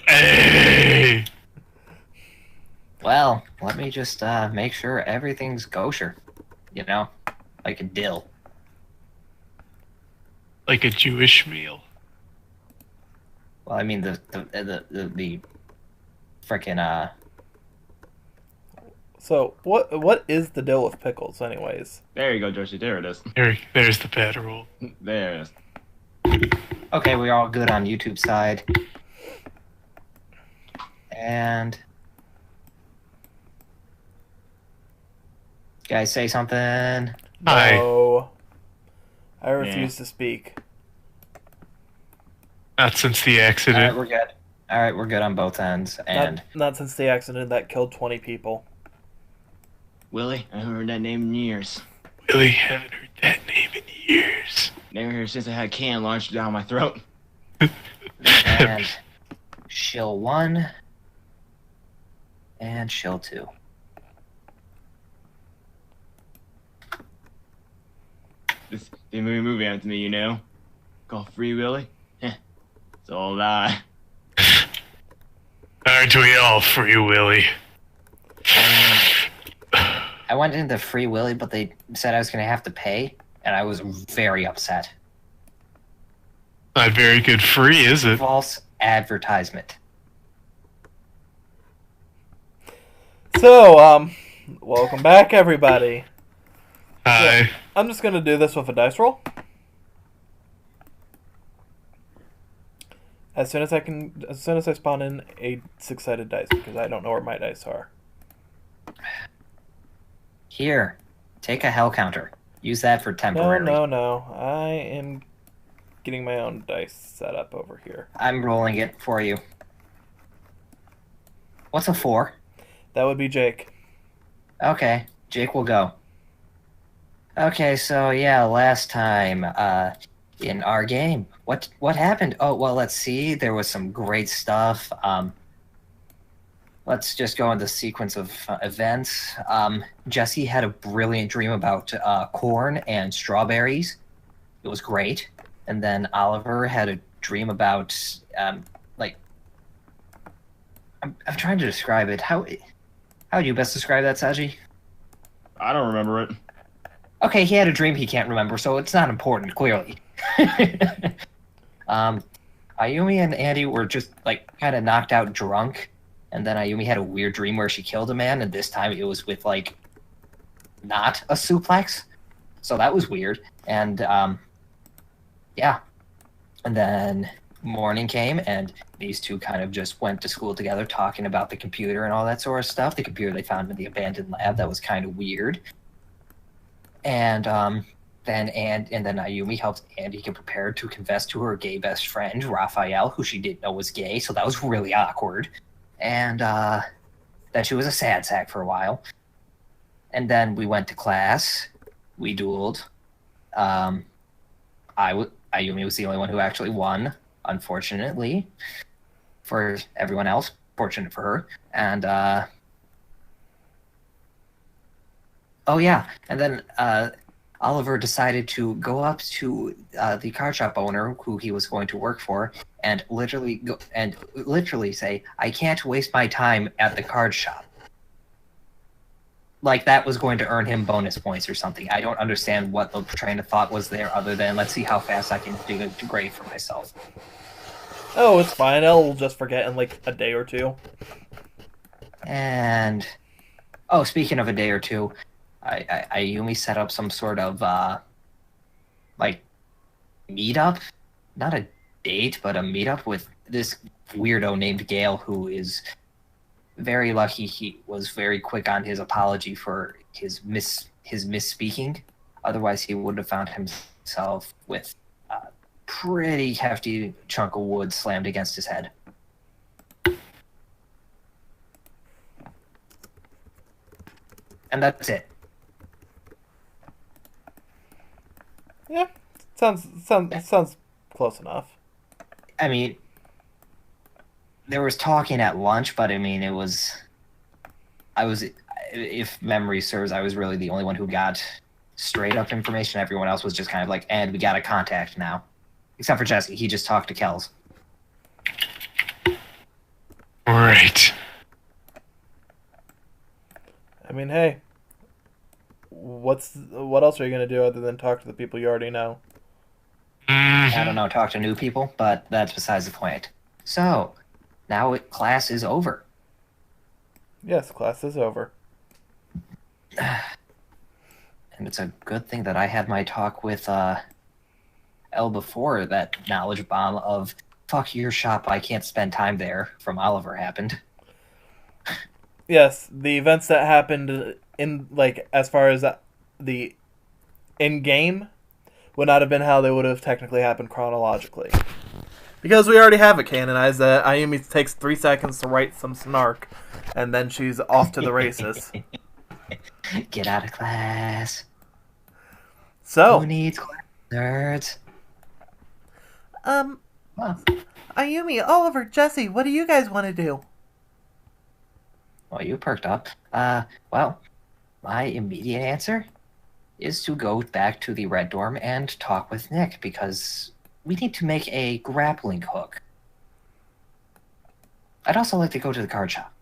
Hey! Well, let me just make sure everything's kosher. You know, like a dill. Like a Jewish meal. Well, I mean the frickin' So what is the deal with pickles, anyways? There you go, Joshi. There it is. There's the bad roll. There it is. Okay, we're all good on YouTube side. And guys say something. Hi. No, I refuse to speak. Not since the All right, accident. we're good. All right, we're good on both ends. And Not since the accident that killed 20 people. Willie, I haven't heard that name in years. Really haven't heard that name in years. Never heard since I had a can launched down my throat. and shill 1 and shill 2. They made a movie out to me, you know? Called Free Willy? Heh. It's all a lie. Aren't we all free, Willy? I went into Free Willy, but they said I was going to have to pay, and I was very upset. Not very good free, is it? False advertisement. So, welcome back, everybody. Hi. I'm just gonna do this with a dice roll. As soon as I spawn in a 6-sided dice, because I don't know where my dice are. Here, take a hell counter. Use that for temporary. No. I am getting my own dice set up over here. I'm rolling it for you. What's a 4? That would be Jake. Okay, Jake will go. Okay, so yeah, last time, in our game, what happened? Oh, well, let's see. There was some great stuff. Let's just go into the sequence of events. Jesse had a brilliant dream about corn and strawberries. It was great. And then Oliver had a dream about like I'm trying to describe it. How would you best describe that, Saji? I don't remember it. Okay, he had a dream he can't remember, so it's not important, clearly. Ayumi and Andy were just, like, kind of knocked out drunk, and then Ayumi had a weird dream where she killed a man, and this time it was with, like, not a suplex. So that was weird. And, yeah. And then morning came, and these two kind of just went to school together, talking about the computer and all that sort of stuff. The computer they found in the abandoned lab that was kind of weird. And then Ayumi helped Andy get prepared to confess to her gay best friend Raphael, who she didn't know was gay, so that was really awkward. And then she was a sad sack for a while. And then we went to class. We dueled. Ayumi was the only one who actually won, unfortunately, for everyone else. Fortunate for her. And oh yeah, and then Oliver decided to go up to the card shop owner who he was going to work for and literally say, "I can't waste my time at the card shop." Like that was going to earn him bonus points or something. I don't understand what the train of thought was there, other than let's see how fast I can do a grade for myself. Oh, it's fine. I'll just forget in like a day or two. And oh, speaking of a day or two. Ayumi set up some sort of like meetup, not a date, but a meetup with this weirdo named Gale, who is very lucky. He was very quick on his apology for his misspeaking. Otherwise, he would have found himself with a pretty hefty chunk of wood slammed against his head. And that's it. Yeah, sounds close enough. I mean, there was talking at lunch, but I mean, if memory serves, I was really the only one who got straight up information. Everyone else was just kind of like, and we got a contact now. Except for Jesse, he just talked to Kells. Right. I mean, hey, what else are you gonna do other than talk to the people you already know? I don't know, talk to new people, but that's besides the point. So, now class is over. Yes, class is over. And it's a good thing that I had my talk with Elle before that knowledge bomb of fuck your shop, I can't spend time there from Oliver happened. Yes, the events that happened in, like, as far as the in-game would not have been how they would have technically happened chronologically. Because we already have it canonized that Ayumi takes 3 seconds to write some snark, and then she's off to the races. Get out of class. So, Who needs class, nerds? Well, Ayumi, Oliver, Jesse, what do you guys want to do? well, you perked up. Well, my immediate answer is to go back to the Red Dorm and talk with Nick, because we need to make a grappling hook. I'd also like to go to the card shop.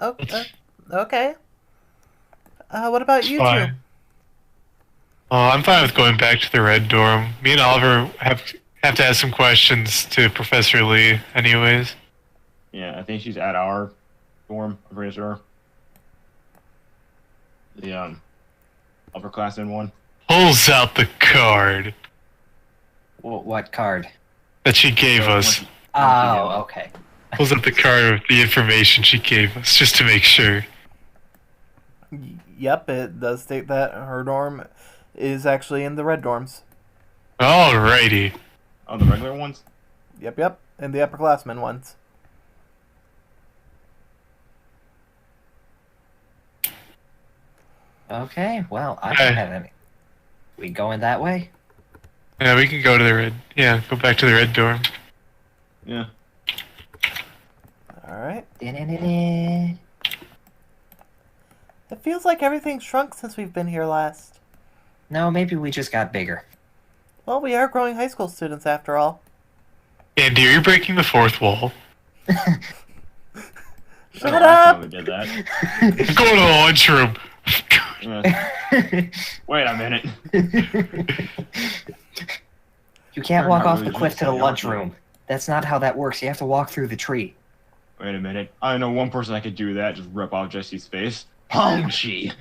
Okay. What about you two? Fine. I'm fine with going back to the Red Dorm. Me and Oliver have to ask some questions to Professor Lee, anyways. Yeah, I think she's at our dorm. I'm pretty sure. The upperclassmen one. Pulls out the card What card? that she gave us. Oh, okay. Pulls up the card with the information she gave us, just to make sure. Yep, it does state that her dorm is actually in the red dorms. Alrighty. Oh, the regular ones? Yep, and the upperclassmen ones. Okay, well, I don't have any. We going that way? Yeah, we can go to the Red. Yeah, go back to the Red Dorm. Yeah. Alright. Da-da-da-da. It feels like everything's shrunk since we've been here last. No, maybe we just got bigger. Well, we are growing high school students after all. Andy, are you breaking the fourth wall? Shut Last up! time we did that. I'm going to the lunchroom. Wait a minute. You can't Turn walk my off the religion cliff to the to lunchroom. That's not how that works. You have to walk through the tree. Wait a minute. I know one person that could do that. Just rip off Jesse's face. Hongshi.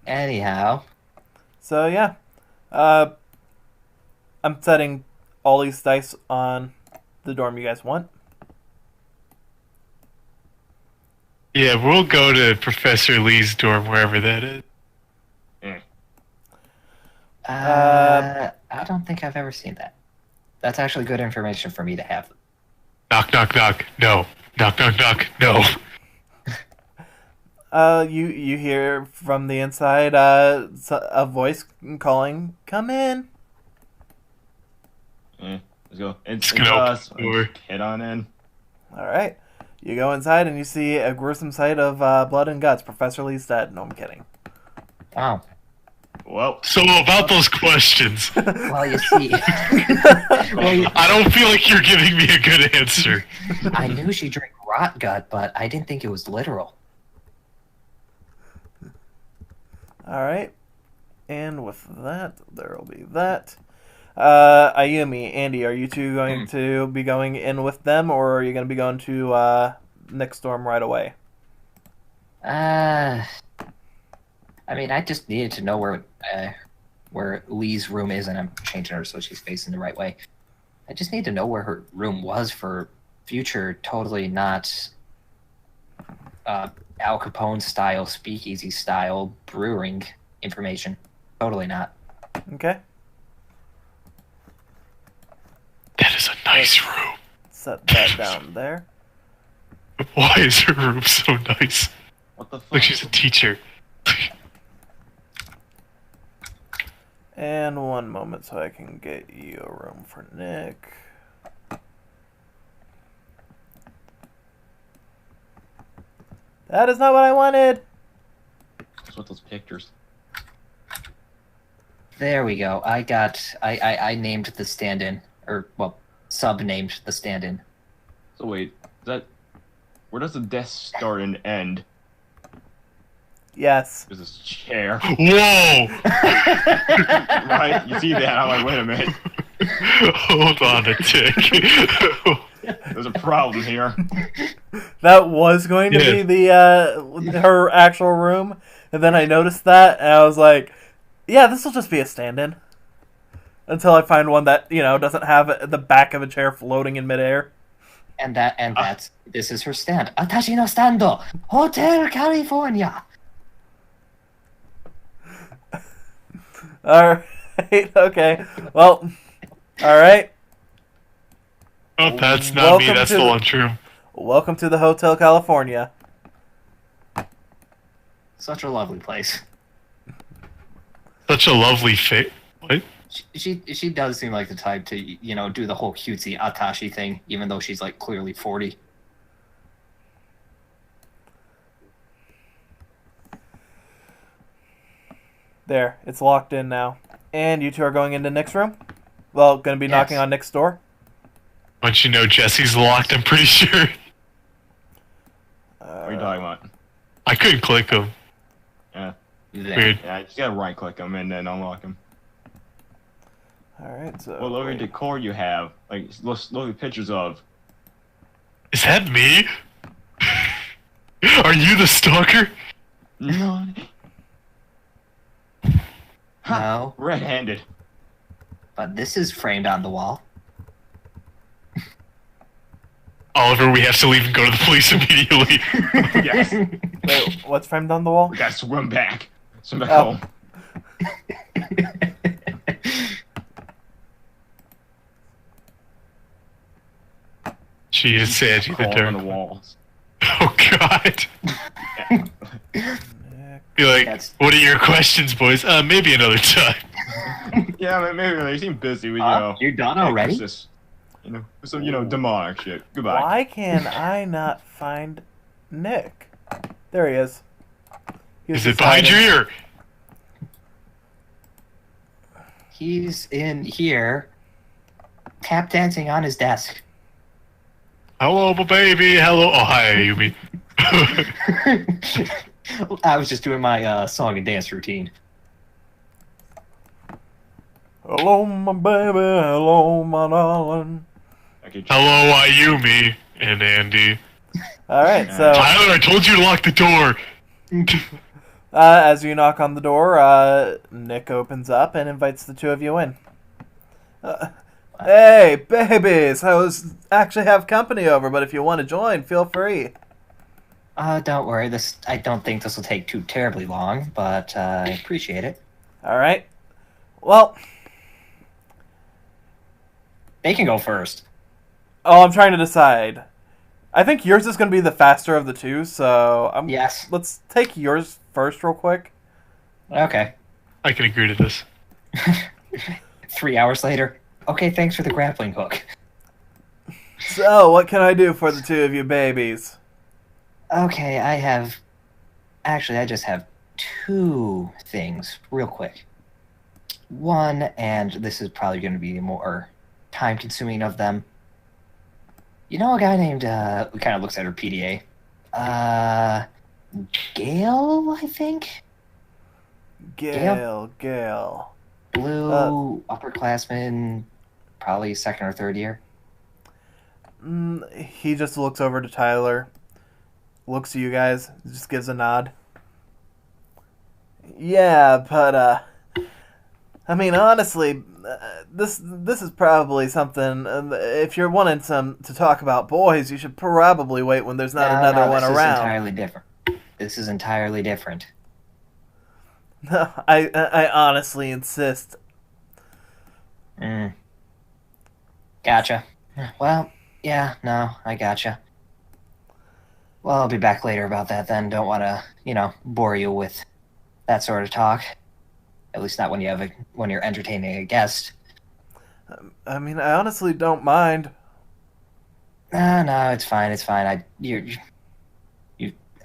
Anyhow, So, yeah. I'm setting all these dice on the dorm you guys want. Yeah, we'll go to Professor Lee's dorm, wherever that is. I don't think I've ever seen that. That's actually good information for me to have. Knock, knock, knock. No. Knock, knock, knock. No. You hear from the inside, a voice calling, "Come in." Let's go. It's Just gonna us. open the door. Head on in. Alright. You go inside and you see a gruesome sight of blood and guts. Professor Lee's dead. No, I'm kidding. Oh, Well, So about those questions, well, you see. I don't feel like you're giving me a good answer. I knew she drank rot gut, but I didn't think it was literal. Alright. And with that, there will be that. Ayumi, Andy, are you two going to be going in with them, or are you going to be going to next dorm right away? I mean, I just needed to know where Lee's room is, and I'm changing her so she's facing the right way. I just need to know where her room was for future, totally not Al Capone style, speakeasy style brewing information. Totally not. Okay. That is a nice room. Set that down there. Why is her room so nice? what the fuck? Like she's a teacher. And one moment so I can get you a room for Nick. That is not what I wanted! What's with those pictures? There we go. I named the stand-in, or well, sub-named the stand-in. So wait, where does the desk start and end? Yes. There's this chair. Whoa! Right? You see that? I'm like, wait a minute. Hold on a tick. There's a problem here. That was going to be the her actual room, and then I noticed that, and I was like, yeah, this will just be a stand-in. Until I find one that, doesn't have the back of a chair floating in midair. This is her stand. Atashi no stando, Hotel California. Alright, okay. Well, alright. Oh, that's not me, that's the lunchroom. Welcome to the Hotel California. Such a lovely place. Such a lovely fit. What? She does seem like the type to, do the whole cutesy Atashi thing, even though she's, like, clearly 40. There, it's locked in now. And you two are going into Nick's room? Well, going to be knocking on Nick's door? Once you know Jesse's locked, I'm pretty sure. What are you talking about? I couldn't click him. Yeah. Weird. Yeah, you just gotta right click them and then unlock them. Alright, so... What logo decor you have? Like, look at pictures of. Is that me? Are you the stalker? No. No. Red-handed. But this is framed on the wall. Oliver, we have to leave and go to the police immediately. Yes. Wait, what's framed on the wall? We gotta swim back. Swim back Oh. home. She is sad. She Crawl on turned the walls. Oh God. Be like, what are your questions, boys? Maybe another time. Yeah, maybe they seem busy with, You're done already? Exorcist. Some, demonic shit. Goodbye. Why can I not find Nick? There he is. Is it behind your ear? He's in here, tap dancing on his desk. Hello, my baby. Hello. Oh, hi, Ayumi. I was just doing my song and dance routine. Hello, my baby. Hello, my darling. Hello, Ayumi and Andy. Alright, so... Tyler, I told you to lock the door. As you knock on the door, Nick opens up and invites the two of you in. Hey, babies! I actually have company over, but if you want to join, feel free. Don't worry. I don't think this will take too terribly long, but I appreciate it. Alright. Well... They can go first. Oh, I'm trying to decide. I think yours is going to be the faster of the two, so... Yes. Let's take yours first real quick. Okay. I can agree to this. 3 hours later. Okay, thanks for the grappling hook. So, what can I do for the two of you babies? Okay, I just have two things, real quick. One, and this is probably going to be more time-consuming of them. You know a guy named, who kind of looks at her PDA? Gale, I think? Gale. Blue, upperclassman, probably second or third year. He just looks over to Tyler, looks at you guys, just gives a nod. Yeah, but, I mean, honestly, this is probably something, if you're wanting to talk about boys, you should probably wait when there's not another one around. This is entirely different. No, I honestly insist. Gotcha. Well, yeah, no, I gotcha. Well, I'll be back later about that then. Don't want to, bore you with that sort of talk. At least not when you're entertaining a guest. I mean, I honestly don't mind. No, it's fine. You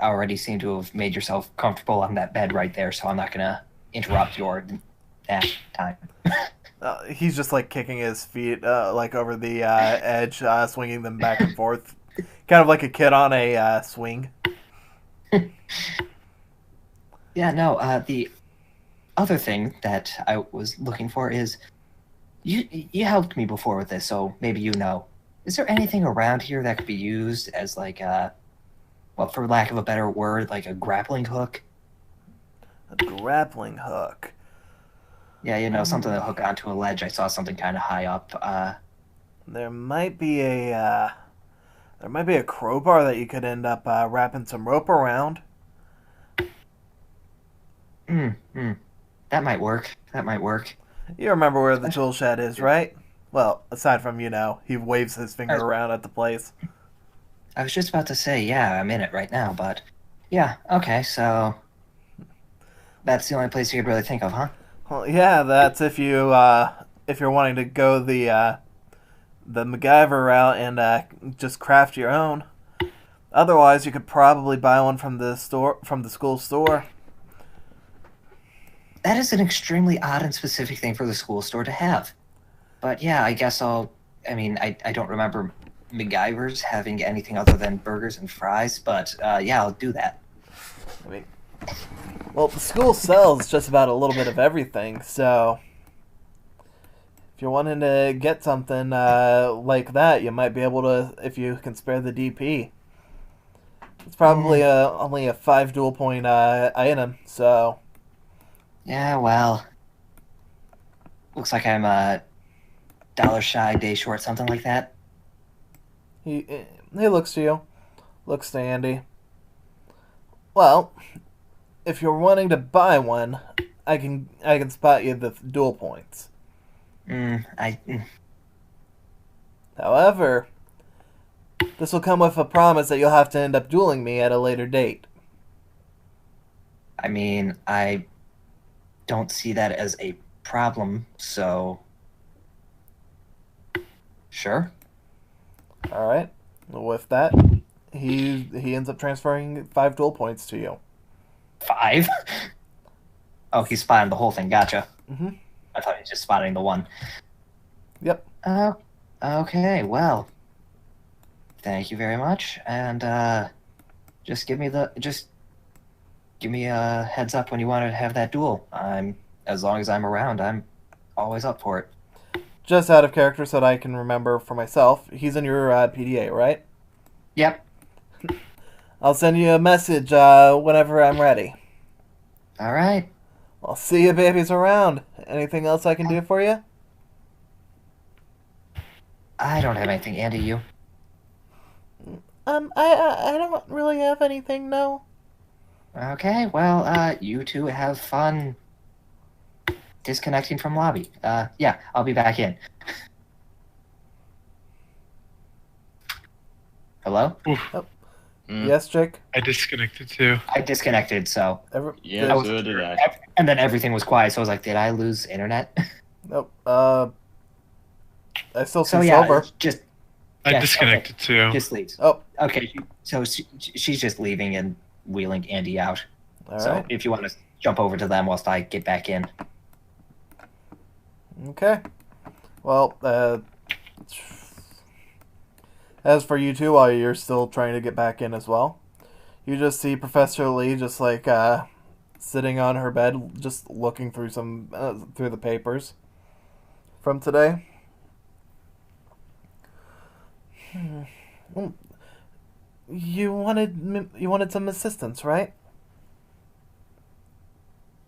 already seem to have made yourself comfortable on that bed right there, so I'm not gonna interrupt your nap time. He's just like kicking his feet like over the edge, swinging them back and forth, kind of like a kid on a swing. Yeah, no. The other thing that I was looking for is you helped me before with this, so maybe you know. Is there anything around here that could be used as like well, for lack of a better word, like a grappling hook? A grappling hook. Yeah, something to hook onto a ledge. I saw something kind of high up. There might be a crowbar that you could end up wrapping some rope around. That might work. That might work. You remember where the tool shed is, right? Well, aside from, he waves his finger around at the place. I was just about to say, yeah, I'm in it right now, but yeah, okay, so that's the only place you could really think of, huh? Well, yeah, that's if you're wanting to go the MacGyver route and just craft your own. Otherwise, you could probably buy one from the school store. That is an extremely odd and specific thing for the school store to have. But yeah, I guess I don't remember MacGyver's having anything other than burgers and fries, but yeah, I'll do that. Well, the school sells just about a little bit of everything, so if you're wanting to get something like that, you might be able to, if you can spare the DP. It's probably only a 5 dual point item, so... Yeah, well, looks like I'm a dollar shy, day short, something like that. He looks to you. Looks to Andy. Well, if you're wanting to buy one, I can spot you the dual points. However, this will come with a promise that you'll have to end up dueling me at a later date. I mean, I don't see that as a problem, so sure. All right. With that, he ends up transferring 5 duel points to you. 5? Oh, he's spotting the whole thing. Gotcha. Mm-hmm. I thought he was just spotting the one. Yep. Okay. Well, thank you very much, and just give me a heads up when you want to have that duel. As long as I'm around, I'm always up for it. Just out of character so that I can remember for myself, he's in your PDA, right? Yep. I'll send you a message whenever I'm ready. All right. I'll see you babies around. Anything else I can do for you? I don't have anything. Andy, you? I don't really have anything, no. Okay, well, you two have fun disconnecting from lobby. Yeah, I'll be back in. Hello? Yes, Jake? I disconnected too. I disconnected, so... Yeah, so did I. And then everything was quiet, so I was like, did I lose internet? Nope. I still see So yeah, Silver. just... I yes, disconnected too. Just leaves. Oh, Okay, so she's just leaving and wheeling Andy out. all So right. if you want to jump over to them whilst I get back in. Okay. Well, as for you two, while you're still trying to get back in as well, you just see Professor Lee just like sitting on her bed, just looking through through the papers from today. Well, you wanted some assistance, right?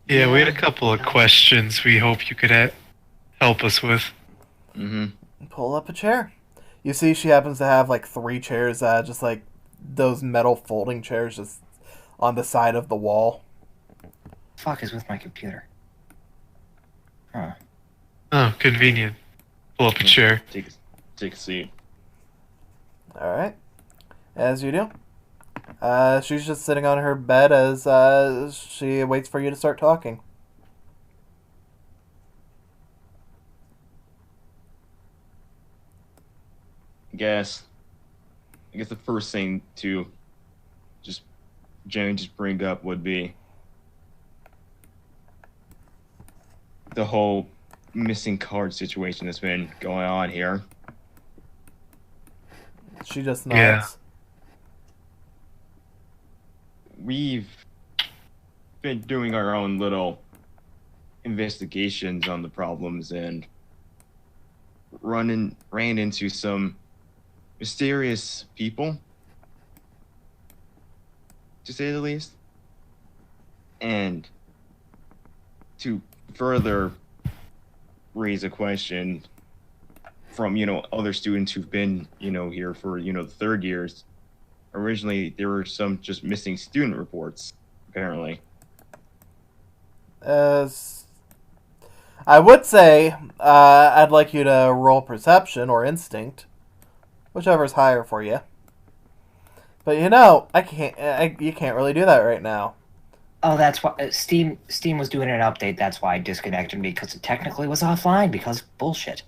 Yeah, we had a couple of questions we hope you could help us with. Mm-hmm. Pull up a chair. You see she happens to have like 3 chairs, just like those metal folding chairs just on the side of the wall. Fuck is with my computer. Huh. Oh, convenient. Pull up a chair. Take a seat. Alright. As you do. She's just sitting on her bed as she waits for you to start talking. I guess the first thing to just bring up would be the whole missing card situation that's been going on here. She just nods. Yeah. We've been doing our own little investigations on the problems and ran into some mysterious people, to say the least. And to further raise a question from, other students who've been, here for, the third years, originally there were some just missing student reports, apparently. As I would say, I'd like you to roll perception or instinct, whichever's higher for you. But I can't. You can't really do that right now. Oh, that's why Steam was doing an update. That's why it disconnected me, because it technically was offline because bullshit.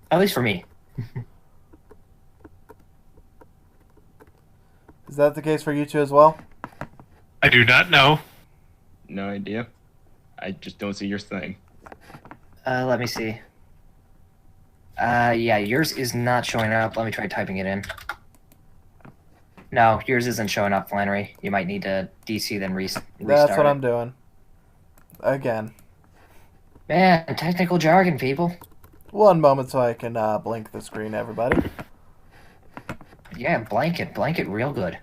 At least for me. Is that the case for you two as well? I do not know. No idea. I just don't see your thing. Let me see. Yeah, yours is not showing up. Let me try typing it in. No, yours isn't showing up, Flannery. You might need to DC then restart. That's what I'm doing. Again. Man, technical jargon, people. One moment so I can blink the screen, everybody. Yeah, blanket real good.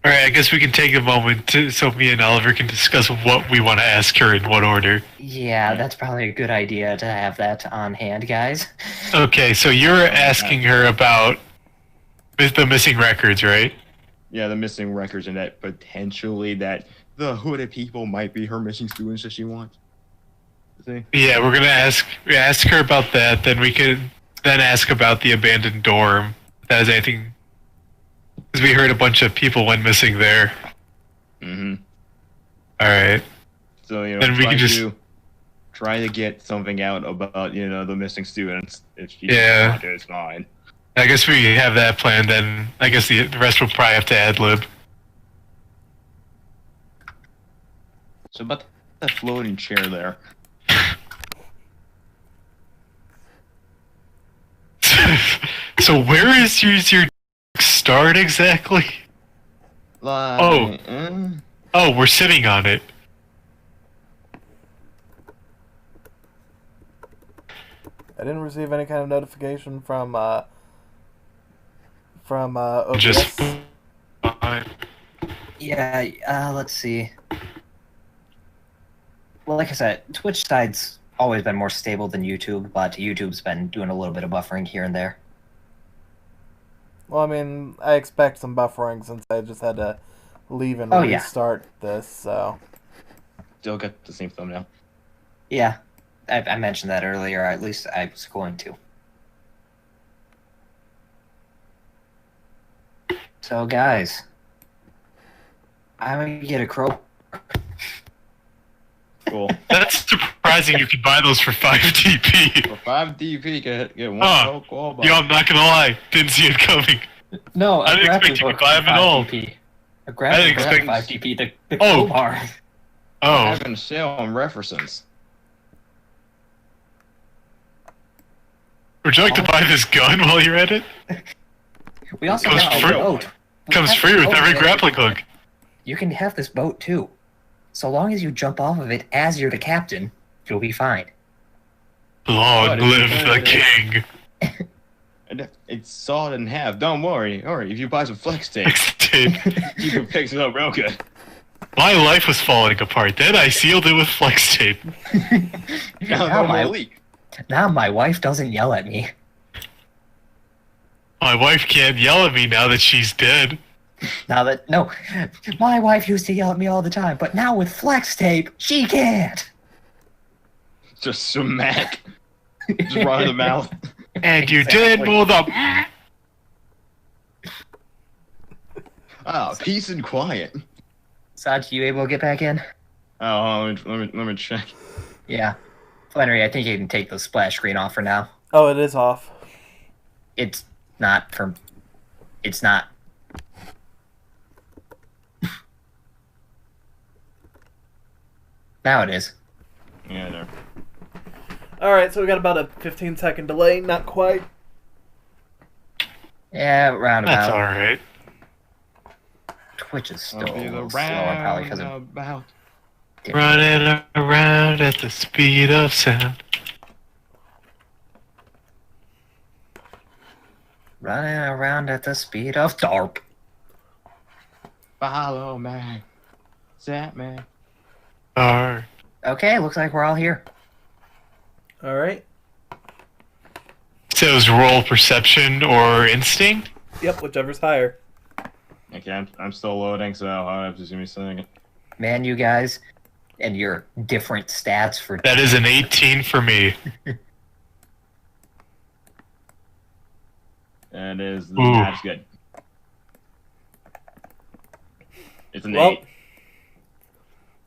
All right, I guess we can take a moment so me and Oliver can discuss what we want to ask her in what order. Yeah, that's probably a good idea to have that on hand, guys. Okay, so you're asking her about the missing records, right? Yeah, the missing records and that potentially that the hooded people might be her missing students that she wants. See? Yeah, we're gonna ask her about that. Then we could then ask about the abandoned dorm. If that is anything, because we heard a bunch of people went missing there. Mm-hmm. All right. So then we can just try to get something out about the missing students. If she Yeah. doesn't want it, it's fine. I guess we have that plan. Then I guess the rest will probably have to ad lib. So about that floating chair there. So where is your start exactly? Like, Oh, we're sitting on it. I didn't receive any kind of notification from OBS. Just fine. Yeah, let's see. Well, like I said, Twitch side's always been more stable than YouTube, but YouTube's been doing a little bit of buffering here and there. Well, I mean, I expect some buffering since I just had to leave and Oh, yeah. restart this, so... Still got the same thumbnail. Yeah, I mentioned that earlier, or at least I was going to. So, guys, I'm gonna get a crow. Cool. That's surprising. You could buy those for 5 DP. For 5 DP, get one Huh. call Yo, I'm not gonna lie. Didn't see it coming. No, I didn't expect you to buy them at all. A I didn't grappling hook expect- 5 DP. The Oh. crowbar. Oh, Having a sale on references. would you like to buy this gun while you're at it? We also Comes have a free- boat. We Comes have free this with boat every that- grappling hook. You can have this boat too. So long as you jump off of it as you're the captain, you'll be fine. Long What? live the king. It's sawed in half. Don't worry. Alright, if you buy some flex tape, Dude, you can fix it up real good. my life was falling apart. Then I sealed it with flex tape. Now Now no my- more leak. Now my wife doesn't yell at me. My wife can't yell at me now that she's dead. No, my wife used to yell at me all the time, but now with flex tape, she can't. Just smack. Just right in the mouth. And you Exactly. did move the. Ah, peace and quiet. Saj, you able to get back in? Oh, let me check. Yeah. Flannery, I think you can take the splash screen off for now. Oh, it is off. It's not for... It's not... Now it is. Yeah, there. Alright, so we got about a 15-second delay. Not quite. Yeah, That's roundabout. alright. Twitch is still I'll a be the little slower, probably because of roundabout. Running around at the speed of sound. running around at the speed of DARP. Follow me. Set me. Or Okay, looks like we're all here. Alright. so it was roll perception or instinct? Yep, whichever's higher. Okay, I'm still loading, so I'll have to give me a second. Man, you guys, and your different stats for That is an 18 for me. That is Ooh. that's good. It's an Well, 8.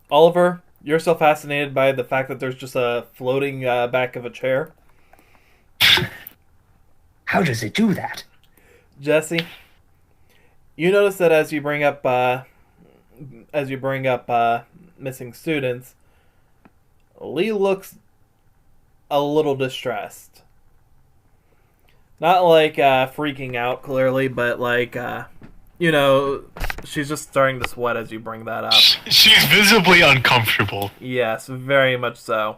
Oliver, you're so fascinated by the fact that there's just a floating back of a chair. How does it do that? Jesse, you notice that as you bring up missing students, Lee looks a little distressed. Not like freaking out clearly, but like she's just starting to sweat as you bring that up. She's visibly uncomfortable. Yes, very much so.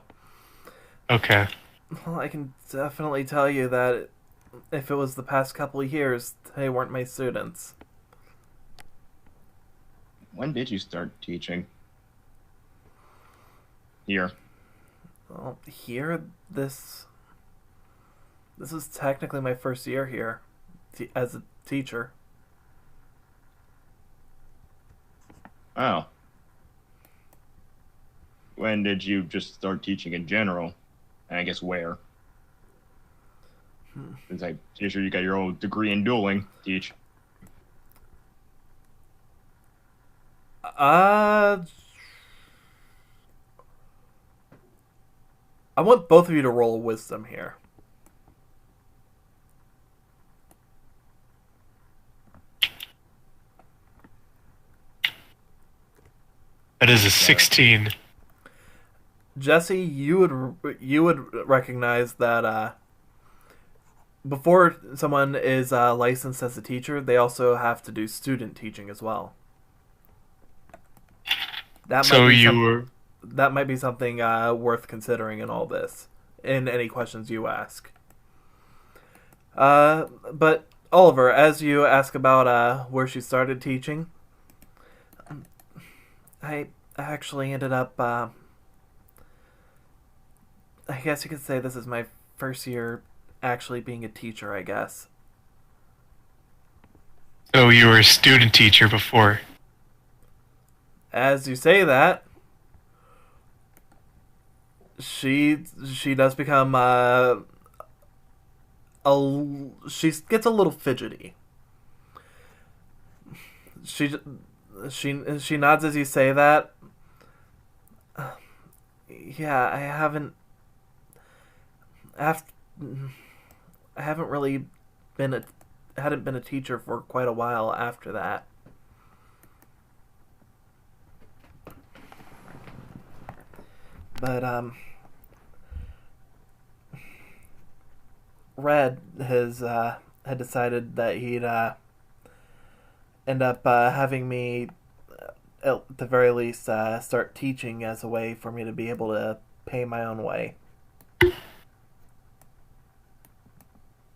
Okay. Well, I can definitely tell you that if it was the past couple of years, they weren't my students. When did you start teaching? Here. Well, here, this is technically my first year here as a teacher. Oh. When did you just start teaching in general? And I guess where? Since I'm pretty sure you got your old degree in dueling. Teach. I want both of you to roll wisdom here. That is a 16. Jesse, you would recognize that before someone is licensed as a teacher, they also have to do student teaching as well. That So might be you were... that might be something worth considering in all this, in any questions you ask. But Oliver, as you ask about where she started teaching, I actually ended up, I guess you could say this is my first year actually being a teacher, I guess. So you were a student teacher before. As you say that, she does become, she gets a little fidgety. She nods as you say that. Yeah, I haven't really hadn't been a teacher for quite a while after that. But Red had decided that he'd end up having me, at the very least, start teaching as a way for me to be able to pay my own way.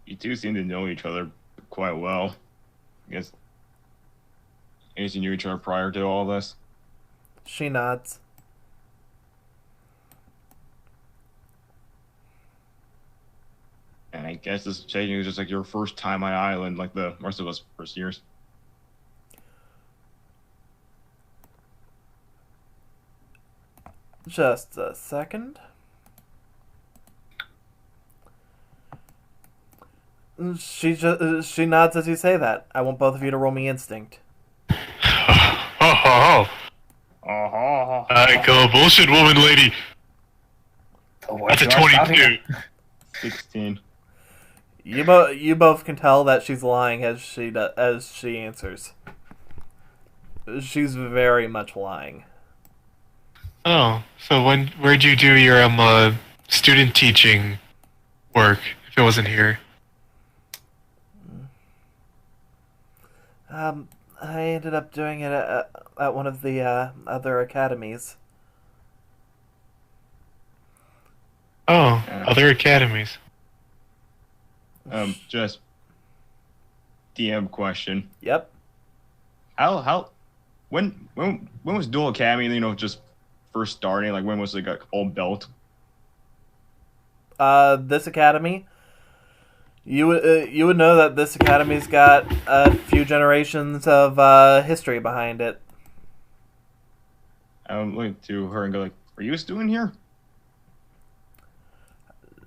You two seem to know each other quite well. I guess you knew each other prior to all this. She nods. And I guess this changing is just like your first time on island, like the rest of us first years. Just a second. She nods as you say that. I want both of you to roll me instinct. Oh. I call bullshit, woman lady. That's a 22. 16. You both can tell that she's lying as she answers. She's very much lying. Oh, so where'd you do your student teaching work if it wasn't here? I ended up doing it at one of the other academies. Oh, other academies. Just DM question. Yep. How when was Duel Academy, just first starting? Like when was it like all built? This academy, you would know that this academy's got a few generations of history behind it. I'm looking to her and go like, "Are you a student here?"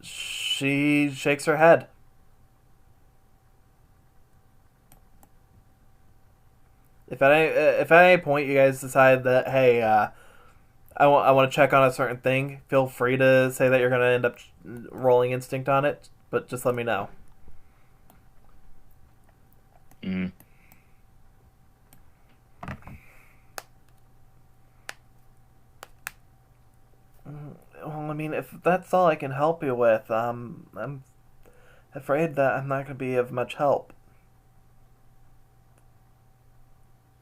She shakes her head. If at any point you guys decide that, hey, I want to check on a certain thing, feel free to say that you're going to end up rolling instinct on it, but just let me know. Mm. Well, I mean, if that's all I can help you with, I'm afraid that I'm not going to be of much help.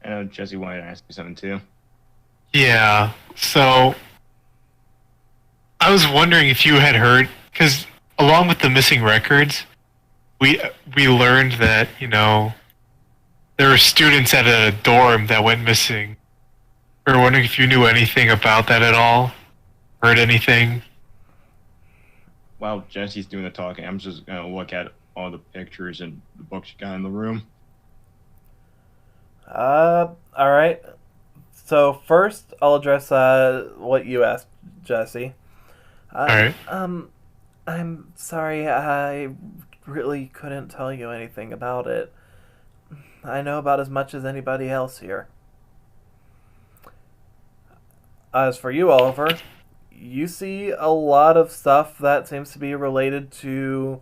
I know Jesse wanted to ask me something too. Yeah. So I was wondering if you had heard, because along with the missing records, we learned that there were students at a dorm that went missing. We were wondering if you knew anything about that at all, heard anything. While Jesse's doing the talking, I'm just gonna look at all the pictures and the books you got in the room. All right. So first, I'll address what you asked, Jesse. All right. I'm sorry, I really couldn't tell you anything about it. I know about as much as anybody else here. As for you, Oliver, you see a lot of stuff that seems to be related to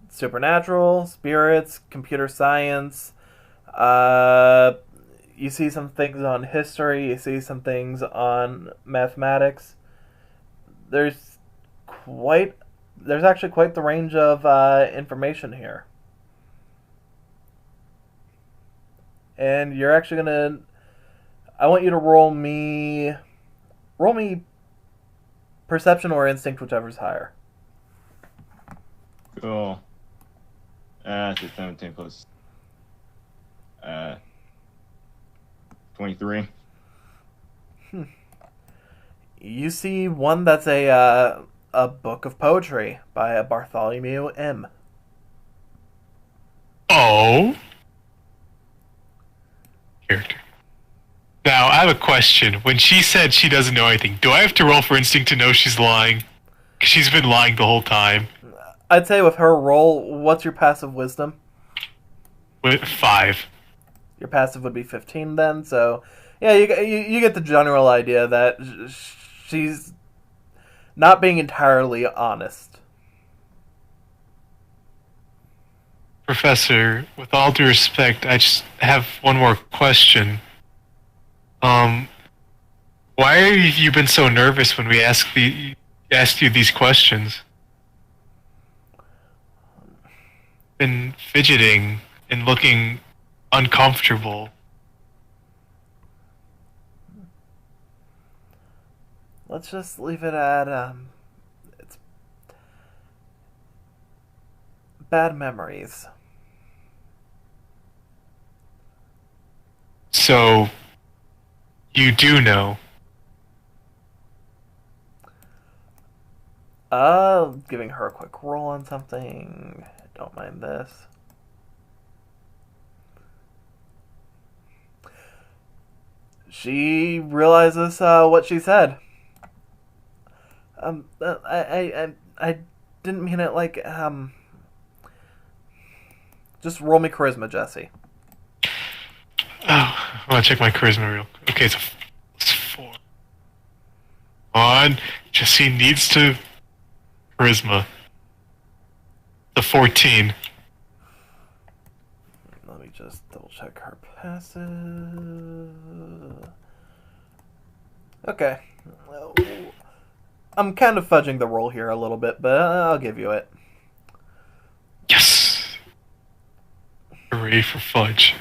supernatural, spirits, computer science. You see some things on history, you see some things on mathematics. There's actually quite the range of information here. And you're actually I want you to roll me perception or instinct, whichever's higher. Cool. It's 17 plus 23. You see one that's a book of poetry by a Bartholomew M. Oh. Character. Now, I have a question. When she said she doesn't know anything, do I have to roll for instinct to know she's lying? Because she's been lying the whole time. I'd say with her roll, what's your passive wisdom? With 5. Your passive would be 15 then, so yeah, you get the general idea that she's not being entirely honest. Professor, with all due respect, I just have one more question. Why have you been so nervous when we asked you these questions? Been fidgeting and looking uncomfortable. Let's just leave it at it's bad memories. So, you do know. Giving her a quick roll on something. Don't mind this. She realizes what she said. I didn't mean it like Just roll me charisma, Jesse. Oh, I want to check my charisma real quick. Okay, it's 4. On. Jesse needs to charisma. The 14. Let me just double check her passive. Okay. I'm kind of fudging the roll here a little bit, but I'll give you it. Yes! Hooray for fudge.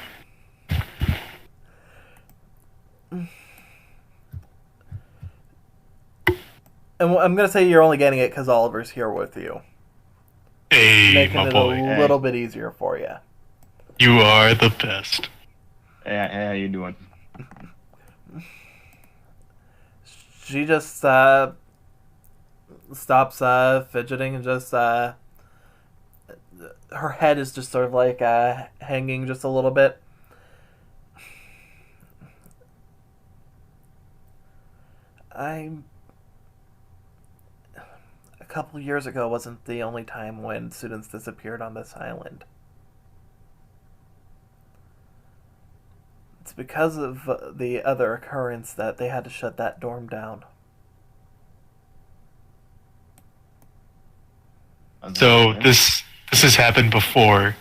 And I'm going to say you're only getting it because Oliver's here with you. Hey, Making my it boy. a little bit easier for you. You are the best. Hey, how you doing? She just stops fidgeting and just her head is just sort of like hanging just a little bit. A couple years ago wasn't the only time when students disappeared on this island. It's because of the other occurrence that they had to shut that dorm down. So this has happened before.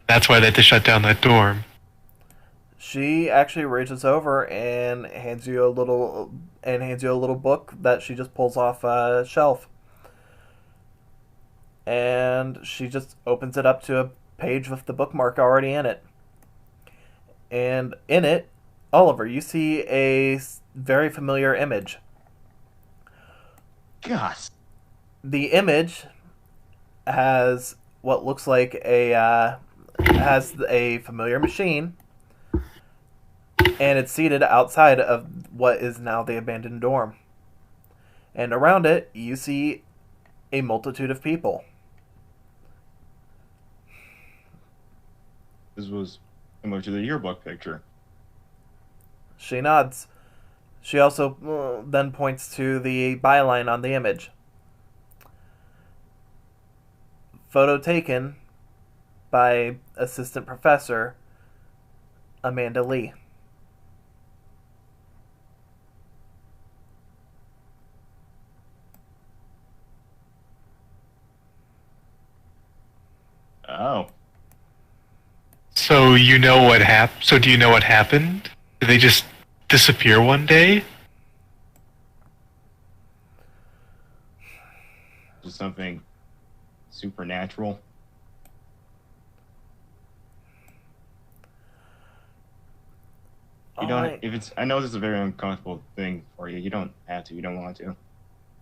That's why they had to shut down that dorm. She actually reaches over and hands you a little book that she just pulls off a shelf. And she just opens it up to a page with the bookmark already in it. And in it, Oliver, you see a very familiar image. Gosh. The image has what looks like has a familiar machine, and it's seated outside of what is now the abandoned dorm. And around it, you see a multitude of people. This was similar to the yearbook picture. She nods. She also then points to the byline on the image. Photo taken by Assistant Professor Amanda Lee. Oh. So you know what happened? So do you know what happened? Did they just disappear one day? Just something supernatural. You don't. If it's, I know this is a very uncomfortable thing for you. You don't have to. You don't want to.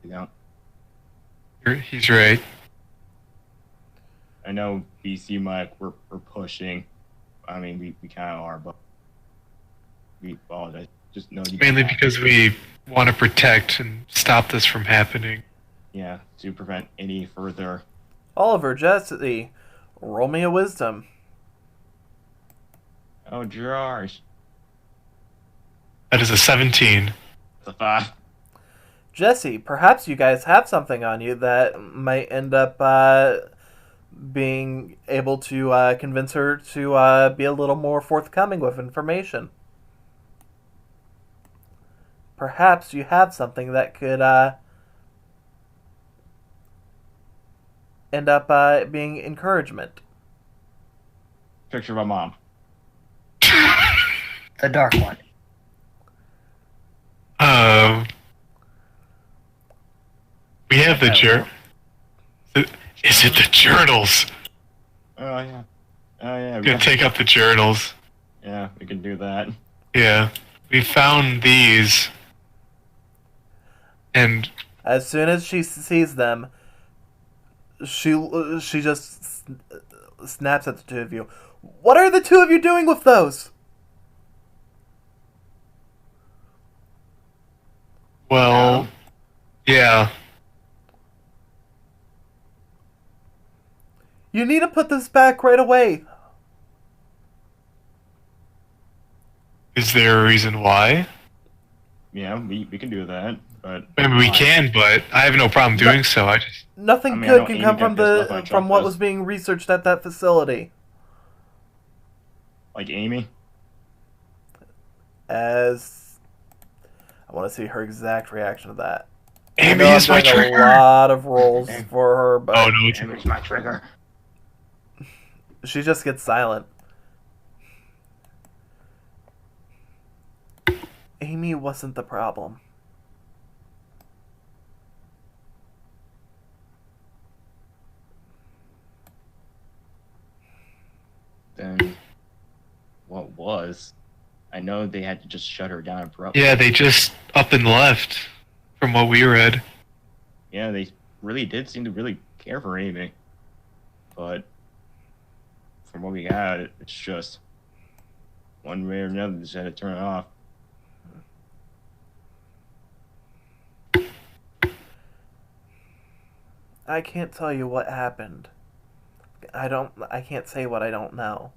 You don't. He's right. I know BC Mike. We're pushing. I mean, we kind of are, but we apologize. Just know you. Mainly because we want to protect and stop this from happening. Yeah, to prevent any further. Oliver, Jesse, roll me a wisdom. Oh, George. That is a 17. It's a 5. Jesse, perhaps you guys have something on you that might end up being able to convince her to be a little more forthcoming with information. Perhaps you have something that could end up being encouragement. Picture of my mom. The dark one. We have the Is it the journals? Oh yeah. Oh yeah. I'm gonna take up the journals. Yeah, we can do that. Yeah, we found these, and As soon as she sees them, she just snaps at the two of you. What are the two of you doing with those? well, yeah. You need to put this back right away. Is there a reason why? Yeah, we can do that, but I mean, we can, but I have no problem doing so. I just Nothing I mean, I know good can Amy come got from pissed off from on what Chuck was this. being researched at that facility. like Amy. As I want to see her exact reaction to that. Amy I know is my I'm doing trigger. a lot of rolls for her, but Oh no, it's Amy's my trigger. she just gets silent. Amy wasn't the problem. then what was? I know they had to just shut her down abruptly. Yeah, they just up and left, from what we read. Yeah, they really did seem to really care for Amy. But from what we got, it's just one way or another, they just had to turn it off. I can't tell you what happened. I can't say what I don't know.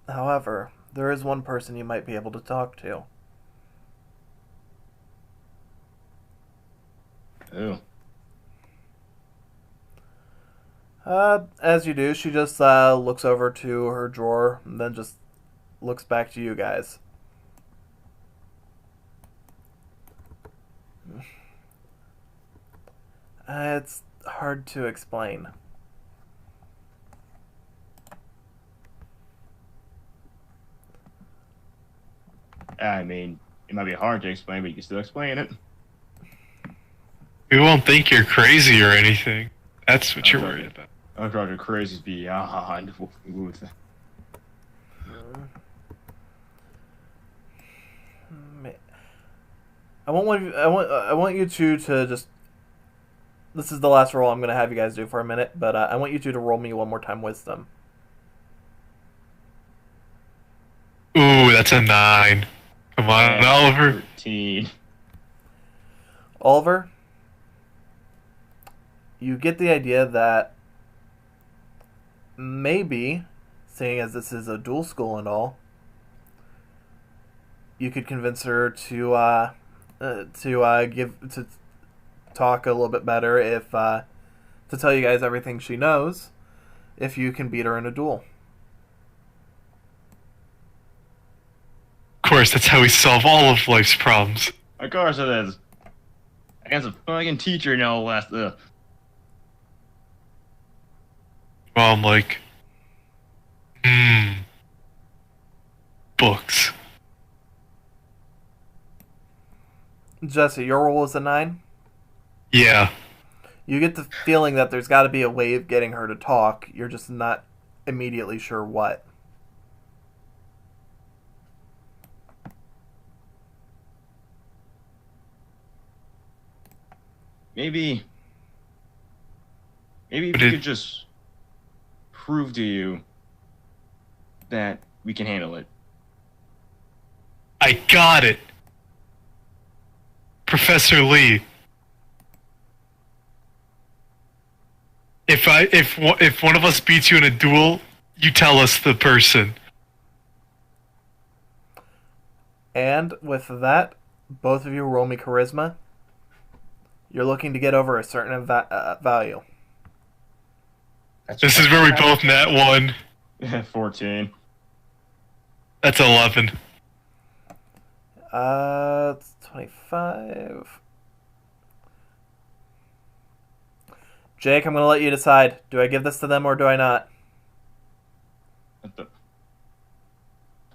However, there is one person you might be able to talk to. Ooh. As you do, she just looks over to her drawer and then just looks back to you guys. It's hard to explain. I mean, it might be hard to explain, but you can still explain it. We won't think you're crazy or anything. That's what you're worried about. I'm trying to crazy beyond. I want you two to just. This is the last roll I'm going to have you guys do for a minute, but I want you two to roll me one more time wisdom. Ooh, that's a 9. Come on, Oliver. 13. Oliver, you get the idea that maybe, seeing as this is a dual school and all, you could convince her to talk a little bit better if to tell you guys everything she knows if you can beat her in a duel. Of course, that's how we solve all of life's problems. Of course it is. Against a fucking teacher, no less. Well, I'm like, books. Jesse, your roll is a 9? Yeah. You get the feeling that there's got to be a way of getting her to talk. You're just not immediately sure what. Maybe if we could just prove to you that we can handle it. I got it. Professor Lee. If one of us beats you in a duel, you tell us the person. And with that, both of you roll me charisma. You're looking to get over a certain value. This is where we both nat 1. 14. That's 11. It's 25. Jake, I'm going to let you decide. Do I give this to them or do I not?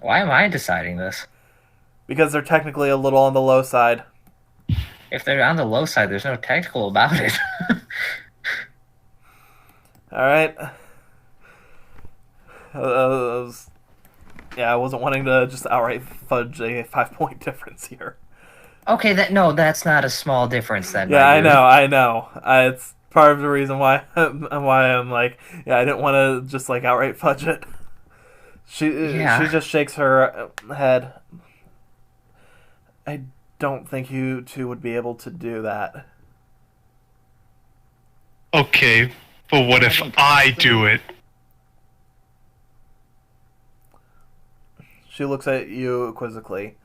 Why am I deciding this? Because they're technically a little on the low side. If they're on the low side, there's no technical about it. Alright. I wasn't wanting to just outright fudge a 5-point difference here. Okay, that's not a small difference then. Yeah, I know. It's part of the reason why I'm like, yeah, I didn't want to just like outright fudge it. She just shakes her head. I don't think you two would be able to do that. Okay, but what if I do it? She looks at you quizzically.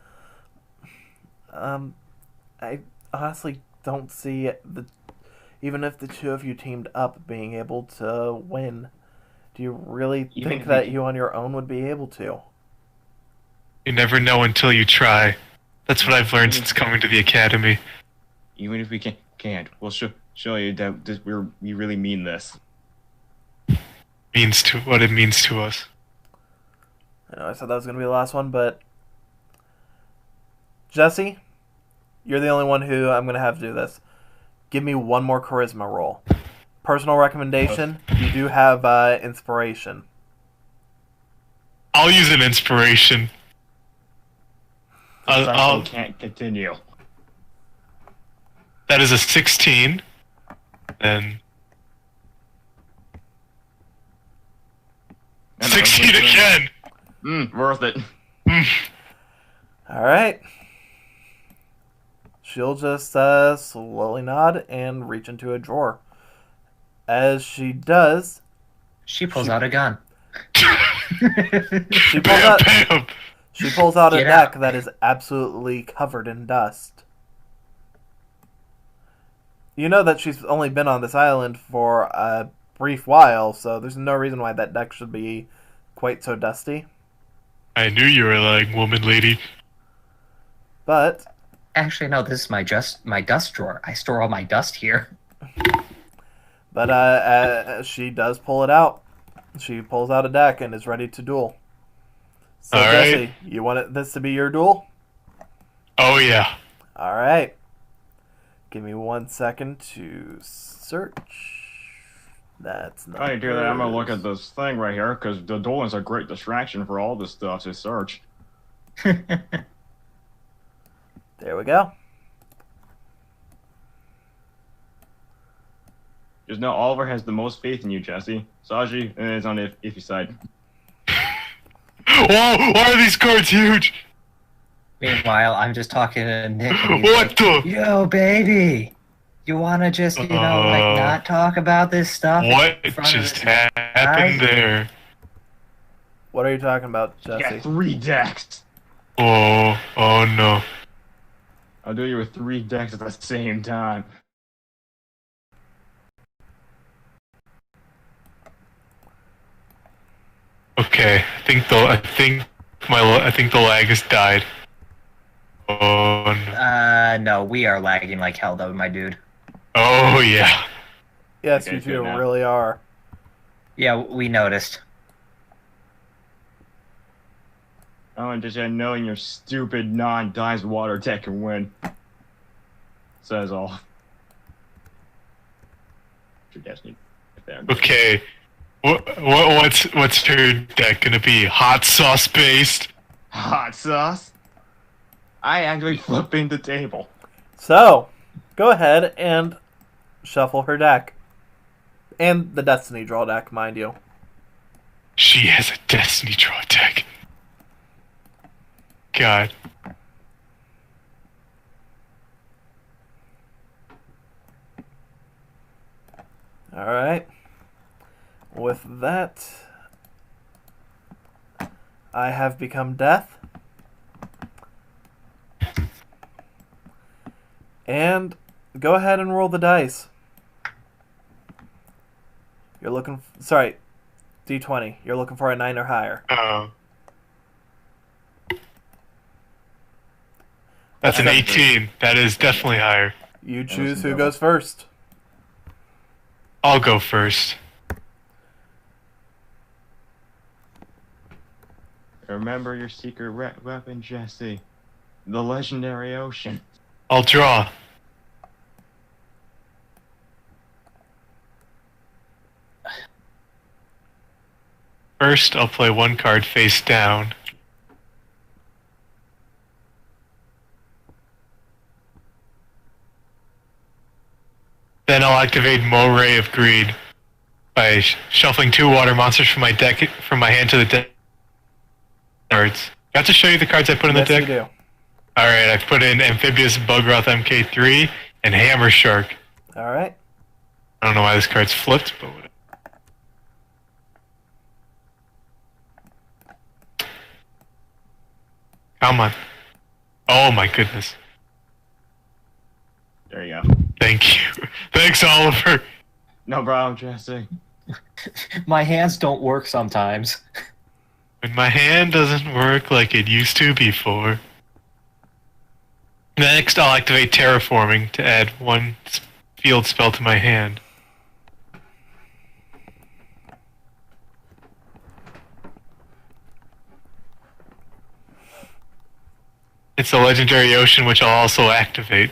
I honestly don't see even if the two of you teamed up being able to win. Do you really think that you on your own would be able to? You never know until you try. That's what I've learned since coming to the academy. Even if we can't, we'll show you that we really mean this. Means to what it means to us. I know I said that was going to be the last one, but Jesse, you're the only one who I'm going to have do this. Give me one more charisma roll. personal recommendation, you do have inspiration. I'll use an inspiration. The cycle I'll, can't continue. that is a 16. Then And 16 again. Worth it. Alright. She'll just slowly nod and reach into a drawer. As she does, She pulls out a gun. she pulls Bam, out, bam. she pulls out a Get deck out. that is absolutely covered in dust. You know that she's only been on this island for a brief while, so there's no reason why that deck should be quite so dusty. I knew you were lying, woman lady. But Actually, no, this is my dust drawer. I store all my dust here. she does pull it out. She pulls out a deck and is ready to duel. So All right. Jesse, you want this to be your duel? Oh yeah. All right. Give me 1 second to search. That's not. I do that. I'm gonna look at this thing right here because the duel is a great distraction for all this stuff to search. There we go. Just know Oliver has the most faith in you, Jesse. Saji is on the iffy side. Whoa! Why are these cards huge? Meanwhile, I'm just talking to Nick. And he's What like, the? Yo, baby, you wanna just not talk about this stuff? What in front of just this happened guy?" there? What are you talking about, You Jesse? got 3 decks. Oh no. I'll do you with 3 decks at the same time. Okay, I think the lag has died. Oh no. No, we are lagging like hell, though, my dude. Oh yeah. Yes, Okay, you two good now. really are. Yeah, we noticed. Oh, and just knowing your stupid non-dice water deck can win. Says all. Your destiny. There. Okay. What's her deck gonna be? Hot sauce based? Hot sauce? I actually flipping the table. So, go ahead and shuffle her deck. And the Destiny Draw deck, mind you. She has a Destiny Draw deck. God. Alright. With that, I have become Death. And go ahead and roll the dice. You're looking... sorry. D20. You're looking for a 9 or higher. That's an That's 18. That is definitely higher. You was choose who double. goes first. I'll go first. Remember your secret weapon, Jesse. The legendary ocean. I'll draw. First, I'll play 1 card face down. Then I'll activate Moray of Greed by shuffling 2 water monsters from my hand to the deck cards. I have to show you the cards I put in Yes, the deck? you do. Alright, I've put in Amphibious Bugroth MK3 and Hammer Shark. Alright. I don't know why this card's flipped, but whatever. Come on. Oh my goodness. There you go. Thank you. Thanks, Oliver. No problem, Jesse. My hands don't work sometimes. When my hand doesn't work like it used to before. Next, I'll activate Terraforming to add 1 field spell to my hand. It's a legendary ocean, which I'll also activate.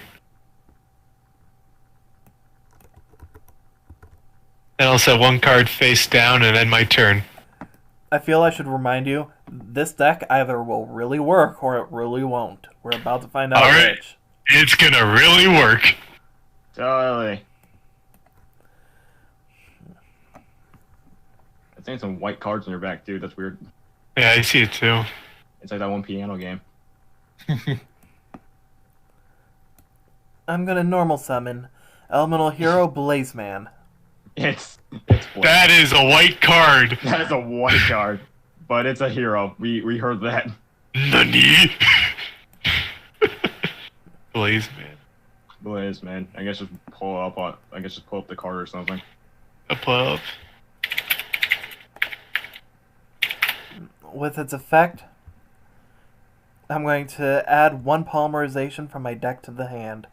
Then I'll set one card face down and end my turn. I feel I should remind you, this deck either will really work or it really won't. We're about to find out Alright. which. It's gonna really work. Totally. I think some white cards on your back, dude. That's weird. Yeah, I see it too. It's like that one piano game. I'm gonna normal summon Elemental Hero Blazeman. It's white. That is a white card. That is a white card, but it's a hero. We heard that. Nani? Blaze, man. Blaze, man. I guess just pull up on. I guess just pull up the card or something. Up. With its effect, I'm going to add 1 polymerization from my deck to the hand.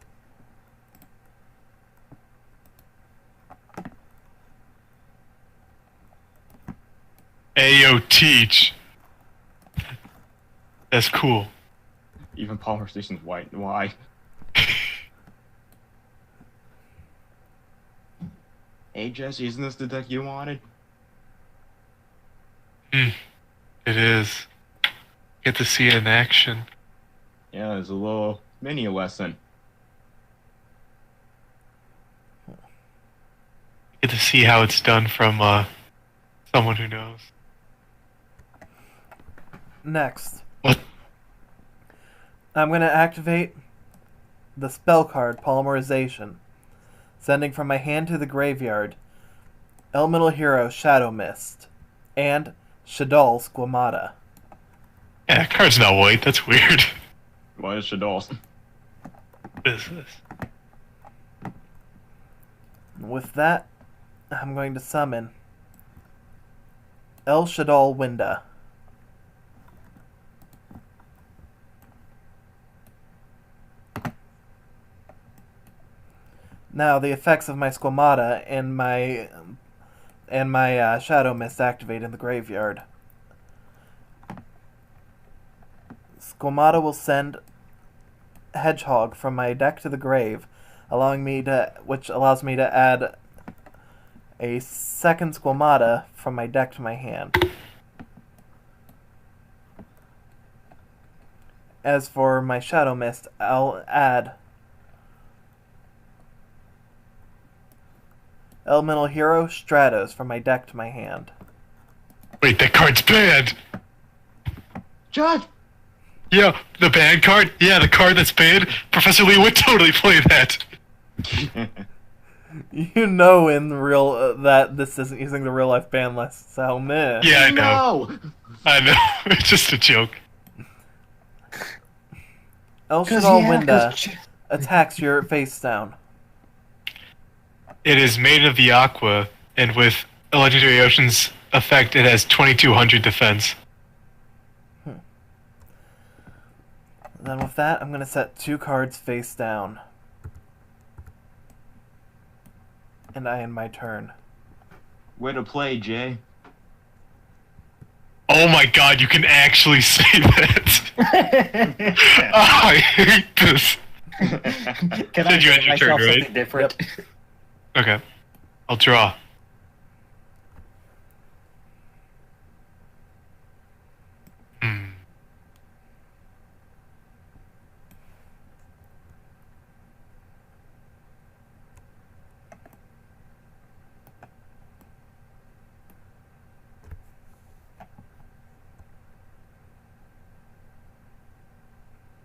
Ayo, teach. That's cool. Even Palmer Station's white. Why? Hey Jesse, isn't this the deck you wanted? It is. Get to see it in action. Yeah, there's a little mini lesson. Get to see how it's done from someone who knows. Next, What? I'm going to activate the spell card Polymerization, sending from my hand to the graveyard Elemental Hero Shadow Mist and Shadal Squamata. Yeah, that card's not white. That's weird. Why is Shadal? What is this? With that, I'm going to summon El Shadal Winda. Now the effects of my Squamata and my Shadow Mist activate in the graveyard. Squamata will send Hedgehog from my deck to the grave, which allows me to add a second Squamata from my deck to my hand. As for my Shadow Mist, I'll add Elemental Hero Stratos from my deck to my hand. Wait, that card's banned. John! Yeah, the banned card? Yeah, the card that's banned. Professor Lee would totally play that. You know in real that this isn't using the real life ban list, so meh. Yeah, I know. No! I know. It's just a joke. El Shadal Winda attacks your face down. It is made of the aqua, and with a Legendary Ocean's effect, it has 2200 defense. Then with that, I'm going to set 2 cards face down. And I end my turn. Way to play, Jay. Oh my god, you can actually say that! Oh, I hate this. Can I Did you give end your turn, myself right? something different? Okay. I'll draw. Hmm.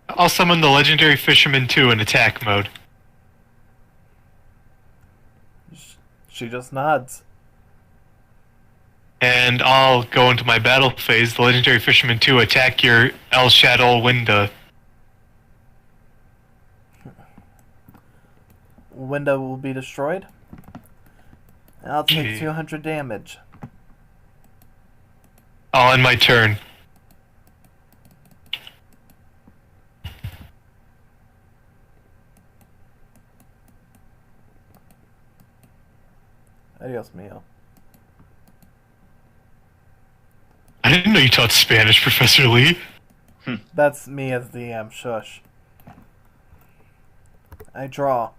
I'll summon the Legendary Fisherman 2 in attack mode. She just nods. And I'll go into my battle phase, the Legendary Fisherman 2, attack your El Shadow Winda. Window will be destroyed. And I'll take Okay. 200 damage. I'll end my turn. Adios, mio. I didn't know you taught Spanish, Professor Lee. That's me as the shush. I draw.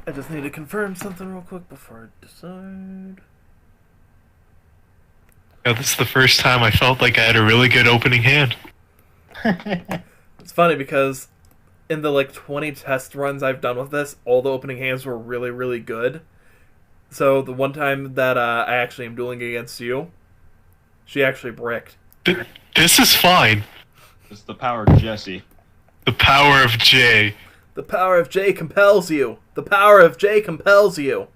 I just need to confirm something real quick before I decide. Yeah, this is the first time I felt like I had a really good opening hand. It's funny because in the like 20 test runs I've done with this, all the opening hands were really, really good. So the one time that I actually am dueling against you, she actually bricked. This is fine. It's the power of Jesse. The power of J. The power of J compels you. The power of J compels you.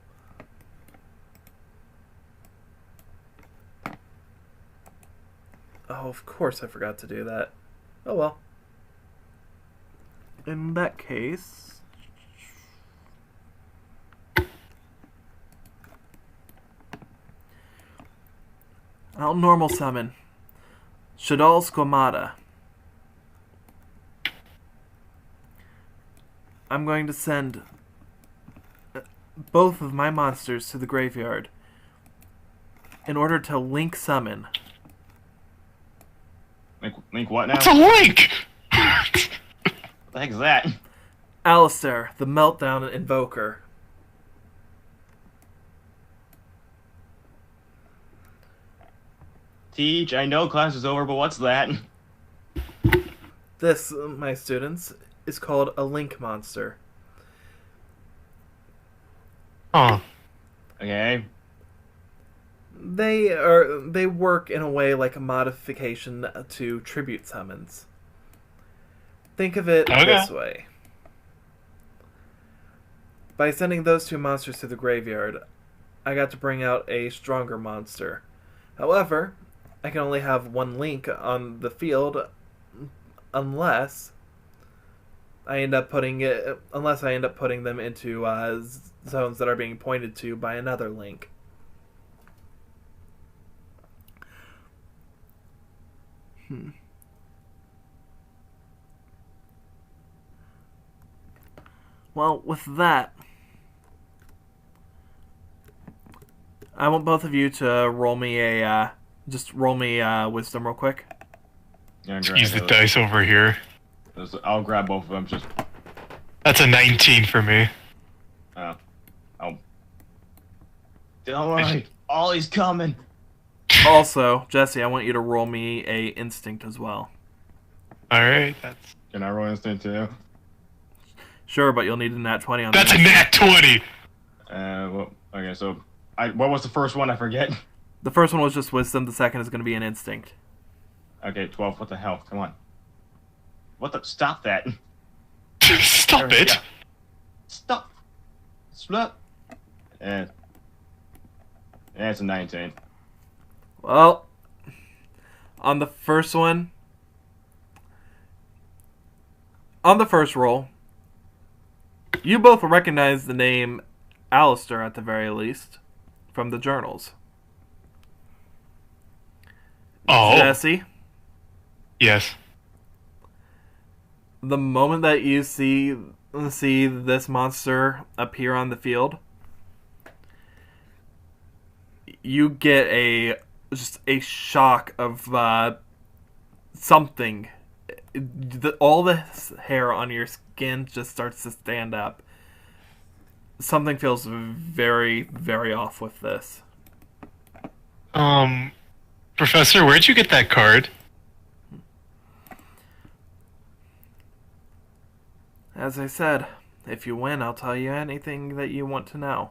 Oh, of course I forgot to do that. Oh well. In that case... I'll normal summon Shadal Squamata. I'm going to send both of my monsters to the graveyard in order to link summon. Link what now? It's a link! What the heck is that? Alistair, the Meltdown Invoker. Teach, I know class is over, but what's that? This, my students, is called a link monster. Huh. Okay. They work in a way like a modification to tribute summons. Think of it this way. By sending those two monsters to the graveyard, I got to bring out a stronger monster. However, I can only have one link on the field unless I end up putting them into zones that are being pointed to by another link. Well, with that, I want both of you to roll me wisdom real quick. Yeah, Use the dice over here. I'll grab both of them. Just. That's a 19 for me. Oh. Don't worry. Ollie's coming. Also, Jesse, I want you to roll me a instinct as well. Alright, that's... Can I roll instinct too? Sure, but you'll need a nat 20 on That's that. a nat 20! Well, okay, so... what was the first one? I forget. The first one was just wisdom, the second is going to be an instinct. Okay, 12. What the hell? Come on. What the... Stop that. Stop it! Yeah. Stop. Stop. And it's a 19. Well, on the first one... On the first roll, you both recognize the name Alistair at the very least from the journals. Oh. Jesse, Yes. the moment that you see this monster appear on the field, you get just a shock of something. All the hair on your skin just starts to stand up. Something feels very, very off with this. Professor, where'd you get that card? As I said, if you win, I'll tell you anything that you want to know.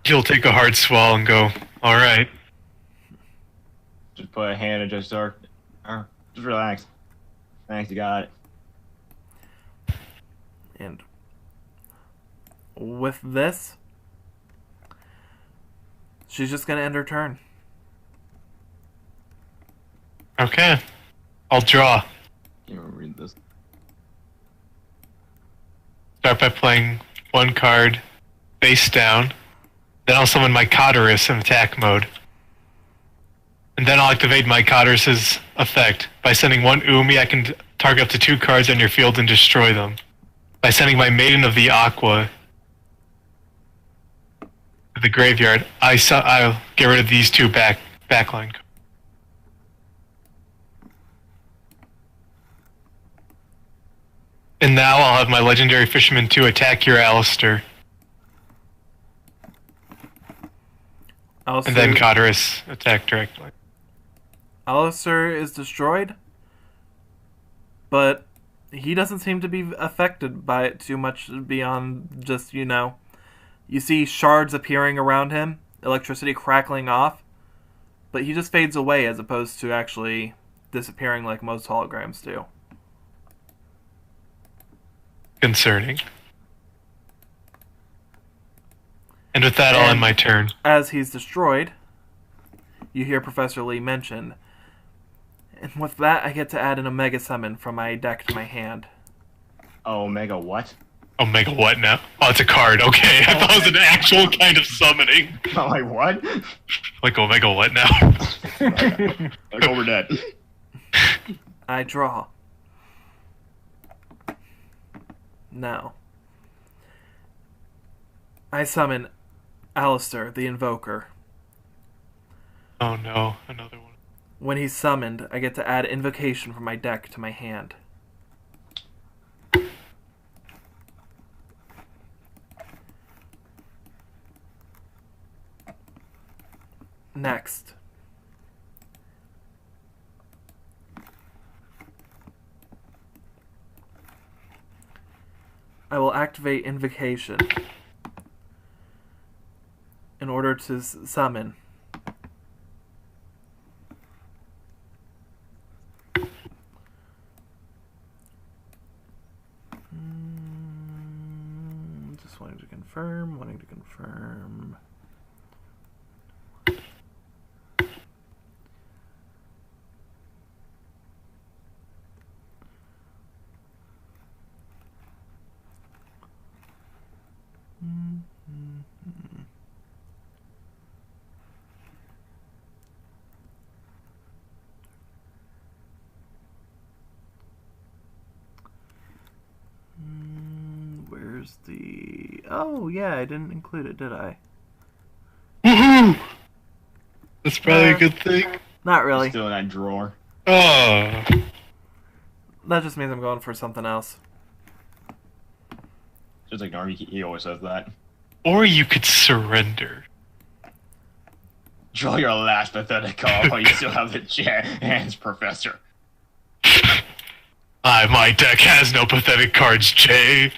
You'll take a hard swallow and go, alright. Just put a hand and just start. Just relax. Thanks, you got it. And with this, she's just going to end her turn. Okay. I'll draw. Can't even read this. Start by playing one card face down. Then I'll summon my Cotterus in attack mode. And then I'll activate my Cotterus' effect. By sending one Umi, I can target up to 2 cards on your field and destroy them. By sending my Maiden of the Aqua to the graveyard, I'll get rid of these 2 backline cards. And now I'll have my Legendary Fisherman 2 attack your Alistair. Alistair, And then Cotterus attack directly. Alistair is destroyed, but he doesn't seem to be affected by it too much beyond just, you see shards appearing around him, electricity crackling off, but he just fades away as opposed to actually disappearing like most holograms do. Concerning. And with that, I'll end my turn. As he's destroyed, you hear Professor Lee mentioned. And with that, I get to add an Omega Summon from my deck to my hand. Omega what? Omega what now? Oh, it's a card. Okay, I thought it was an actual kind of summoning. I'm like, what? Like, Omega what now? Like, over that. I draw. Now, I summon Alistair, the Invoker. Oh no, another one. When he's summoned, I get to add Invocation from my deck to my hand. Next, I will activate Invocation in order to summon just wanting to confirm. Where's the... Oh, yeah, I didn't include it, did I? Woohoo! That's probably a good thing. Not really. Still in that drawer. Oh. That just means I'm going for something else. Just ignore him. He always says that. Or you could surrender. Draw your last pathetic card while you still have the hands, Professor. My deck has no pathetic cards, Jay.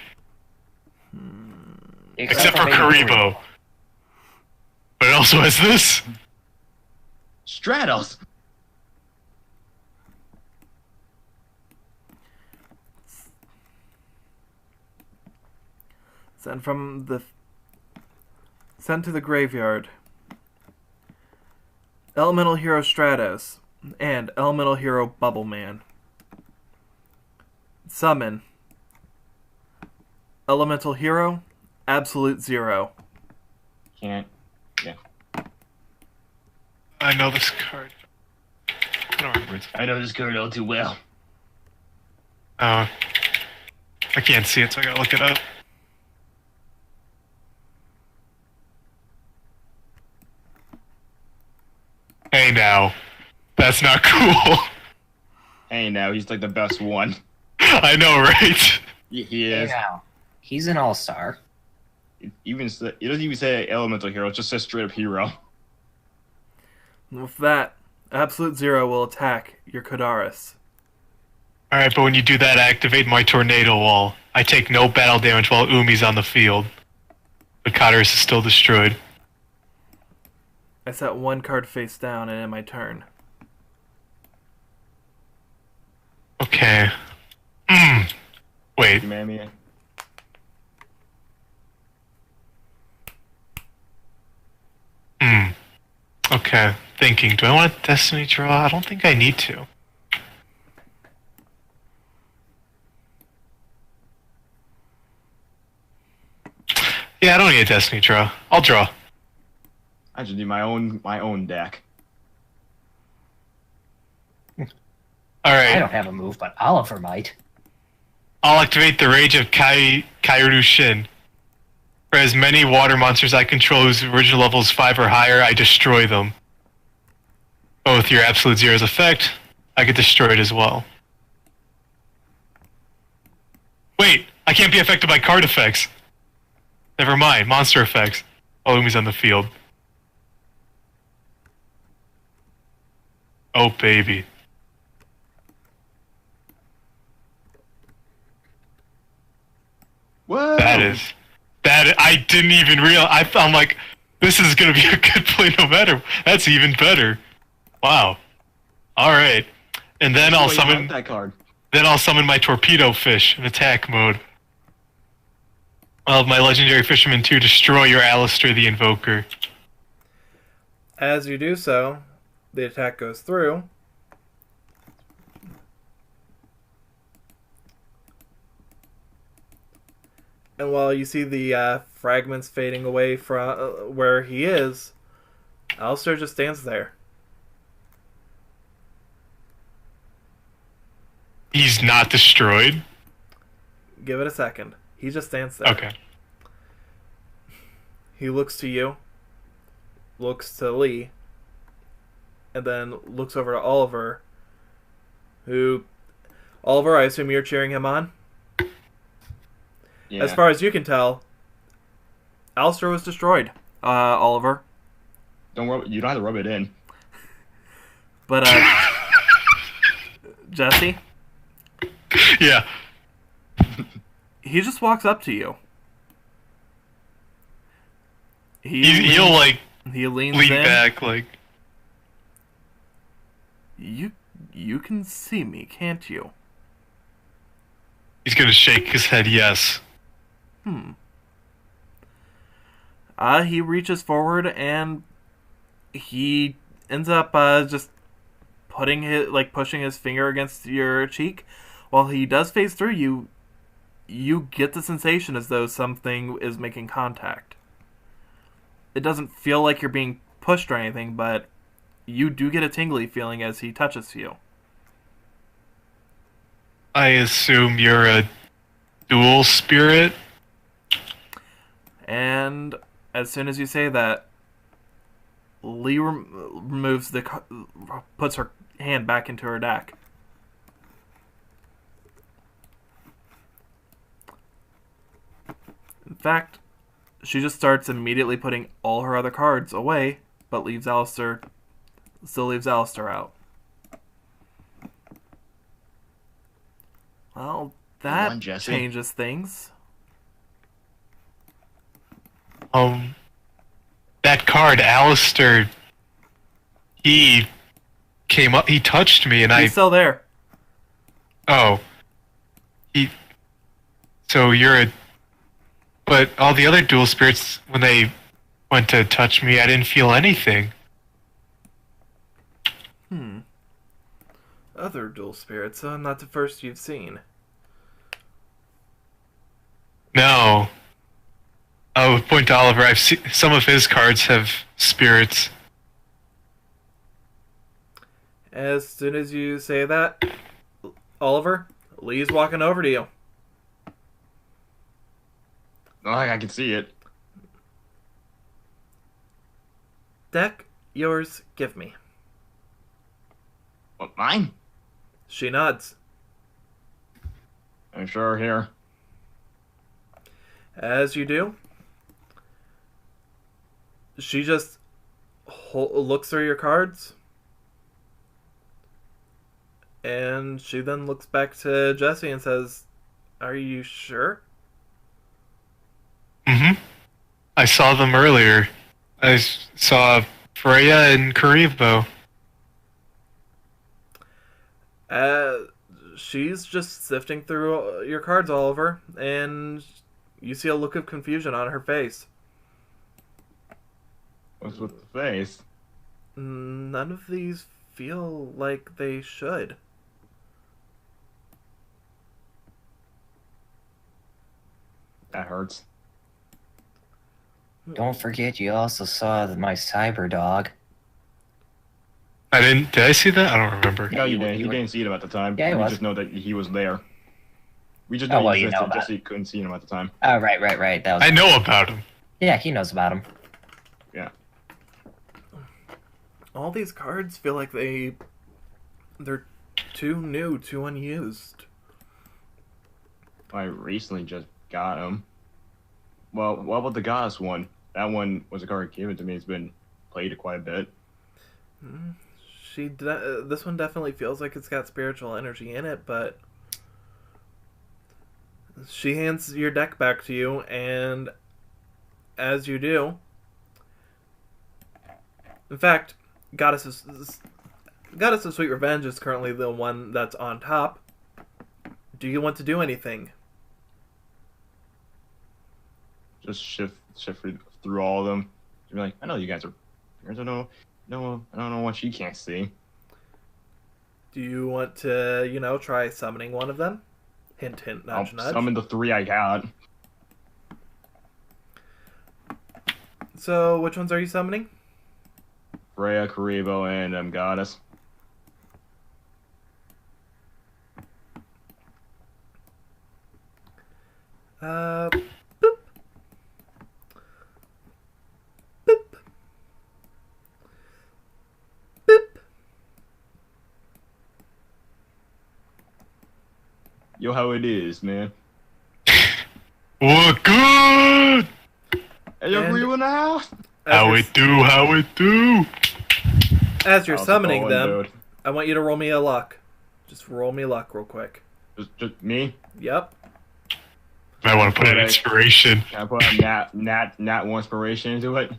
Except for Karibo. But it also has this. Stratos! Sent to the graveyard. Elemental Hero Stratos and Elemental Hero Bubble Man. Summon Elemental Hero Absolute Zero. Can't. Yeah. I know this card. I don't remember it. I know this card all too well. Oh. I can't see it, so I gotta look it up. Hey now. That's not cool. Hey, now he's like the best one. I know, right? He is. Yeah. He's an all-star. It doesn't even say elemental hero. It just says straight up hero. With that, Absolute Zero will attack your Kodaris. Alright, but when you do that, I activate my Tornado Wall. I take no battle damage while Umi's on the field. But Cotterus is still destroyed. I set one card face down and end my turn. Okay. Wait. Mammy. Okay. Thinking. Do I want a Destiny draw? I don't think I need to. Yeah, I don't need a Destiny draw. I'll draw. I should do my own deck. All I right. don't have a move, but Oliver might. I'll activate the Rage of Kairu Shin. For as many water monsters I control whose original level is 5 or higher, I destroy them. But with your Absolute Zero's effect, I get destroyed as well. Wait, I can't be affected by card effects. Never mind, monster effects. While Umi's on the field. Oh, baby. Whoa! I didn't even realize. I'm like, this is gonna be a good play no matter. That's even better. Wow. All right, and then I'll summon that card. Then I'll summon my torpedo fish in attack mode. I'll have my legendary fisherman 2 destroy your Alistair the Invoker. As you do so, the attack goes through. And while you see the fragments fading away from where he is, Alistair just stands there. He's not destroyed? Give it a second. He just stands there. Okay. He looks to you, looks to Lee, and then looks over to Oliver, who... Oliver, I assume you're cheering him on? Yeah. As far as you can tell, Alistair was destroyed, Oliver. You don't have to rub it in. But, Jesse, Yeah. he just walks up to you. He'll like He leans lean in. back like... You can see me, can't you? He's gonna shake his head yes. He reaches forward and he ends up just pushing his finger against your cheek. While he does phase through you, you get the sensation as though something is making contact. It doesn't feel like you're being pushed or anything, but you do get a tingly feeling as he touches you. I assume you're a dual spirit? And as soon as you say that, Lee removes puts her hand back into her deck. In fact, she just starts immediately putting all her other cards away, but still leaves Alistair out. Well, that One, Jesse. changes things. That card, Alistair, he came up, he touched me and He's still there. Oh. So you're a... But all the other dual spirits, when they went to touch me, I didn't feel anything. Other dual spirits, not the first you've seen. No. I would point to Oliver. I've seen some of his cards have spirits. As soon as you say that, Oliver, Lee's walking over to you. Oh, I can see it. Deck, yours, give me. What, mine? She nods. I'm sure here. As you do, she just looks through your cards, and she then looks back to Jesse and says, "Are you sure?" Mm-hmm. I saw them earlier. I saw Freya and Karibo. She's just sifting through your cards, Oliver, and you see a look of confusion on her face. What's with the face? None of these feel like they should. That hurts. Don't forget you also saw my cyber dog. I didn't. Did I see that? I don't remember. No, you you were- didn't. you You were- didn't see him at the time. Yeah, he we was. just know that he was there. We just Oh, know well, he you know existed, about just so you couldn't see him at the time. Oh, right. That was. I know about him. Yeah, he knows about him. Yeah. All these cards feel like they're too new, too unused. I recently just got him. Well, what about the Goddess one? That one was a card given to me. It's been played quite a bit. This one definitely feels like it's got spiritual energy in it, but she hands your deck back to you, and as you do, in fact, Goddess of Sweet Revenge is currently the one that's on top. Do you want to do anything? Just shift through all of them. You'd be like, I know you guys are. I don't know what she can't see. Do you want to, try summoning one of them? Hint, hint, nudge, I'll nudge. summon the 3 I got. So, which ones are you summoning? Freya, Karibo, and Goddess. Boop. Boop. Boop. Yo, how it is, man. What good? Hey, yo, And- Karibo in the house? How it do? How it do? As you're How's it summoning going, them, dude? I want you to roll me a luck. Just roll me luck real quick. Just me? Yep. I want to put an Okay. inspiration. Can I put a nat 1 inspiration into it?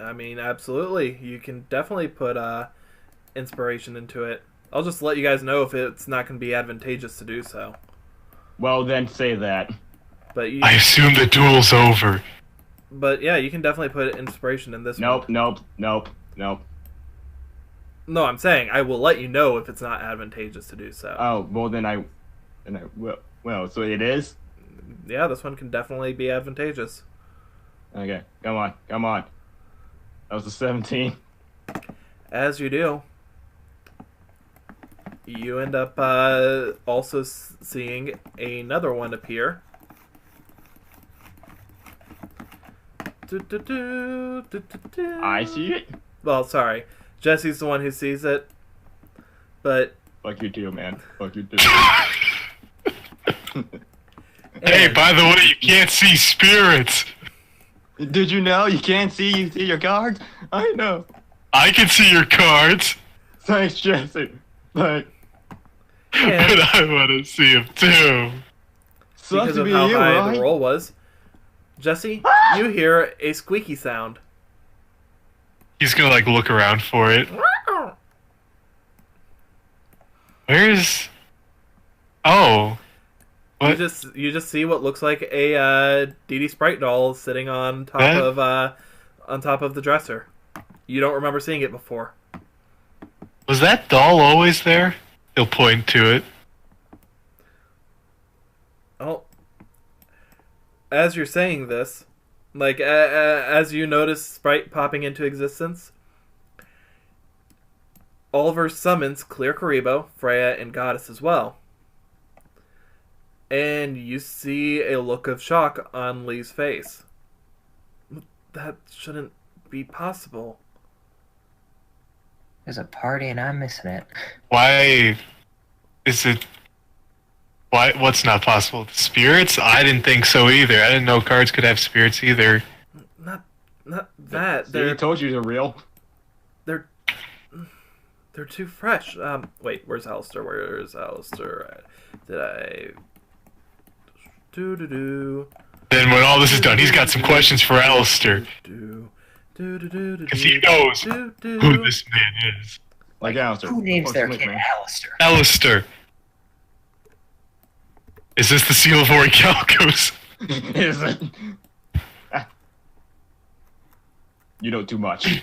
I mean, absolutely. You can definitely put inspiration into it. I'll just let you guys know if it's not going to be advantageous to do so. Well, then say that. But I assume the duel's over. yeah, you can definitely put inspiration in this Nope, one. nope. No, I'm saying I will let you know if it's not advantageous to do so. Oh, well, then I well, so it is? Yeah, this one can definitely be advantageous. Okay, come on. That was a 17. As you do, you end up also seeing another one appear. I see it. Well, sorry. Jesse's the one who sees it. But Fuck you too, man. Fuck you too. Hey, and- by the way, you can't see spirits. Did you know you can't see your cards? I know. I can see your cards, Thanks, Jesse. Like, and but I want to see them too. sucks because to of be how you, high right? the roll was, Jesse, you hear a squeaky sound. He's gonna like look around for it. Where's? Oh, You what? just see what looks like a Dee Dee Sprite doll sitting on top That- of the dresser. You don't remember seeing it before. Was that doll always there? He'll point to it. Oh, as you're saying this, like as you notice Sprite popping into existence, Oliver summons Clear Karibo, Freya, and Goddess as well. And you see a look of shock on Lee's face. That shouldn't be possible. There's a party and I'm missing it. Why is it? Why? What's not possible? The spirits? I didn't think so either. I didn't know cards could have spirits either. Not that. See, I told you they're real. They're too fresh. Wait, where's Alistair? Did I? Do. Then when all this is done, he's got some questions for Alistair. Because he knows who this man is. Like Alistair. Who names their Fuck kid man. Alistair? Alistair. Is this the seal of Orichalcos? Is it? You know too much.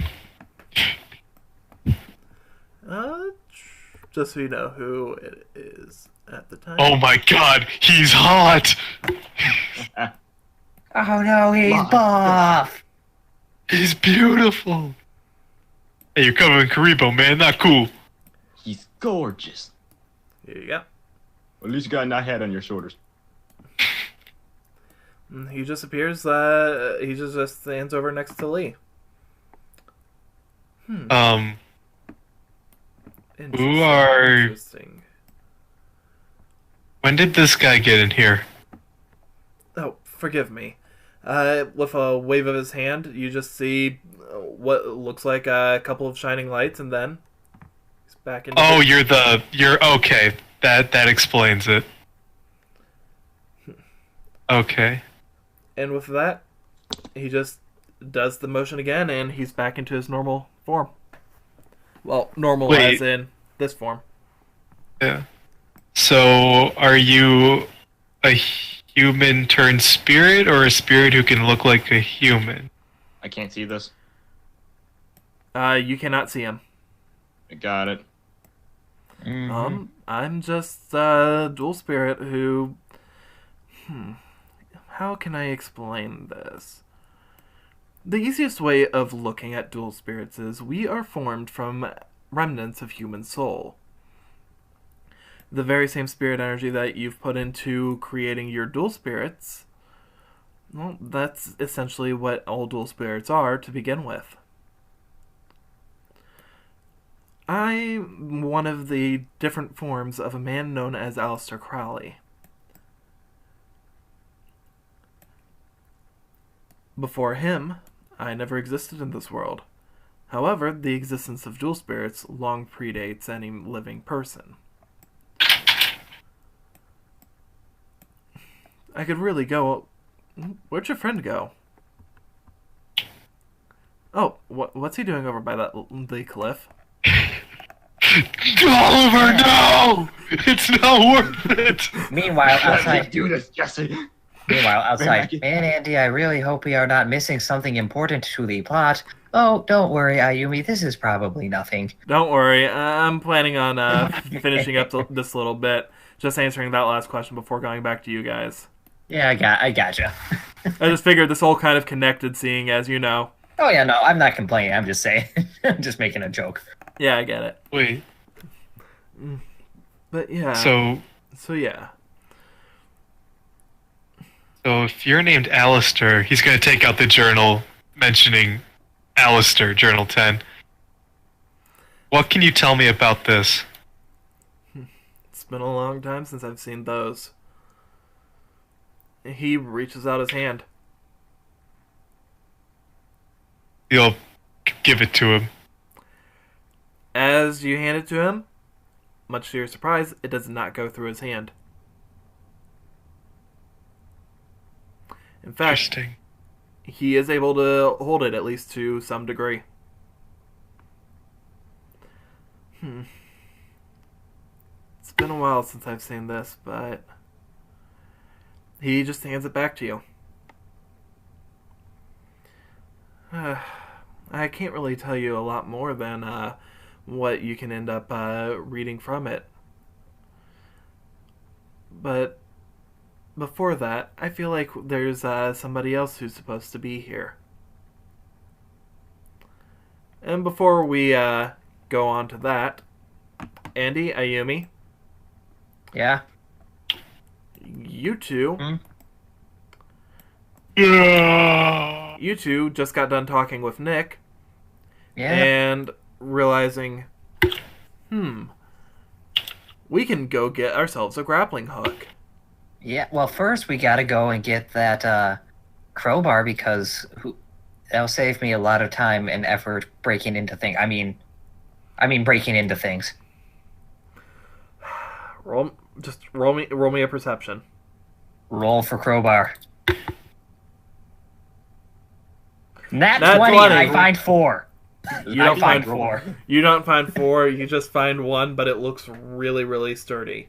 Just so you know who it is at the time. Oh my god, he's hot! Oh no, he's Fuck. buff! He's beautiful! Hey, you're covering Karibo, man. Not cool. He's gorgeous. Here you go. At least you got a nice head on your shoulders. And he just appears. He just stands over next to Lee. Who Interesting. are... Interesting. When did this guy get in here? Oh, forgive me. With a wave of his hand, you just see what looks like a couple of shining lights, and then he's back in. Oh, you're okay. That explains it. Okay. And with that, he just does the motion again, and he's back into his normal form. Well, normal Wait. as in this form. Yeah. So, are you a human turned spirit, or a spirit who can look like a human? I can't see this. You cannot see him. I got it. I'm just a dual spirit who... How can I explain this? The easiest way of looking at dual spirits is we are formed from remnants of human soul. The very same spirit energy that you've put into creating your dual spirits, well, that's essentially what all dual spirits are to begin with. I'm one of the different forms of a man known as Aleister Crowley. Before him, I never existed in this world. However, the existence of dual spirits long predates any living person. I could really go... Where'd your friend go? Oh, what's he doing over by the cliff? Oliver, no! It's not worth it! Meanwhile, outside, do this, Jesse. man, Andy, I really hope we are not missing something important to the plot. Oh, don't worry, Ayumi, this is probably nothing. Don't worry, I'm planning on finishing up this little bit. Just answering that last question before going back to you guys. Yeah, I gotcha. I just figured this all kind of connected, seeing as you know. Oh yeah, no, I'm not complaining, I'm just saying. I'm just making a joke. Yeah, I get it. Wait, But yeah. So yeah. so if you're named Alistair, he's gonna take out the journal mentioning Alistair, Journal 10. What can you tell me about this? It's been a long time since I've seen those. He reaches out his hand. You'll give it to him. As you hand it to him, much to your surprise, it does not go through his hand. In fact, Interesting. he is able to hold it, at least to some degree. It's been a while since I've seen this, but he just hands it back to you. I can't really tell you a lot more than what you can end up reading from it. But before that, I feel like there's somebody else who's supposed to be here. And before we go on to that, Andy, Ayumi, Yeah? you two, Yeah. you two just got done talking with Nick Yeah? and realizing, we can go get ourselves a grappling hook. Yeah, well, first we gotta go and get that crowbar because that'll save me a lot of time and effort breaking into things. I mean breaking into things. Roll me a perception. Roll for crowbar. Nat 20, 20. I find 4. You don't find four. You don't find 4. You just find 1, but it looks really, really sturdy.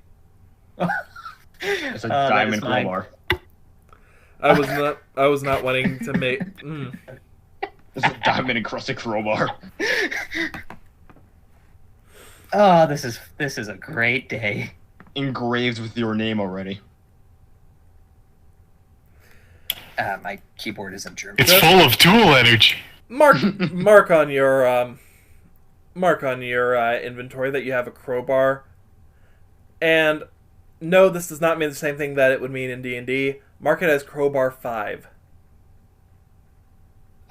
It's a that diamond is mine. crowbar. I was not wanting to make. It's a diamond encrusted crowbar. Oh, this is a great day. Engraved with your name already. My keyboard isn't German. It's full of dual energy. Mark on your mark on your inventory that you have a crowbar. And no, this does not mean the same thing that it would mean in D&D. Mark it as crowbar 5.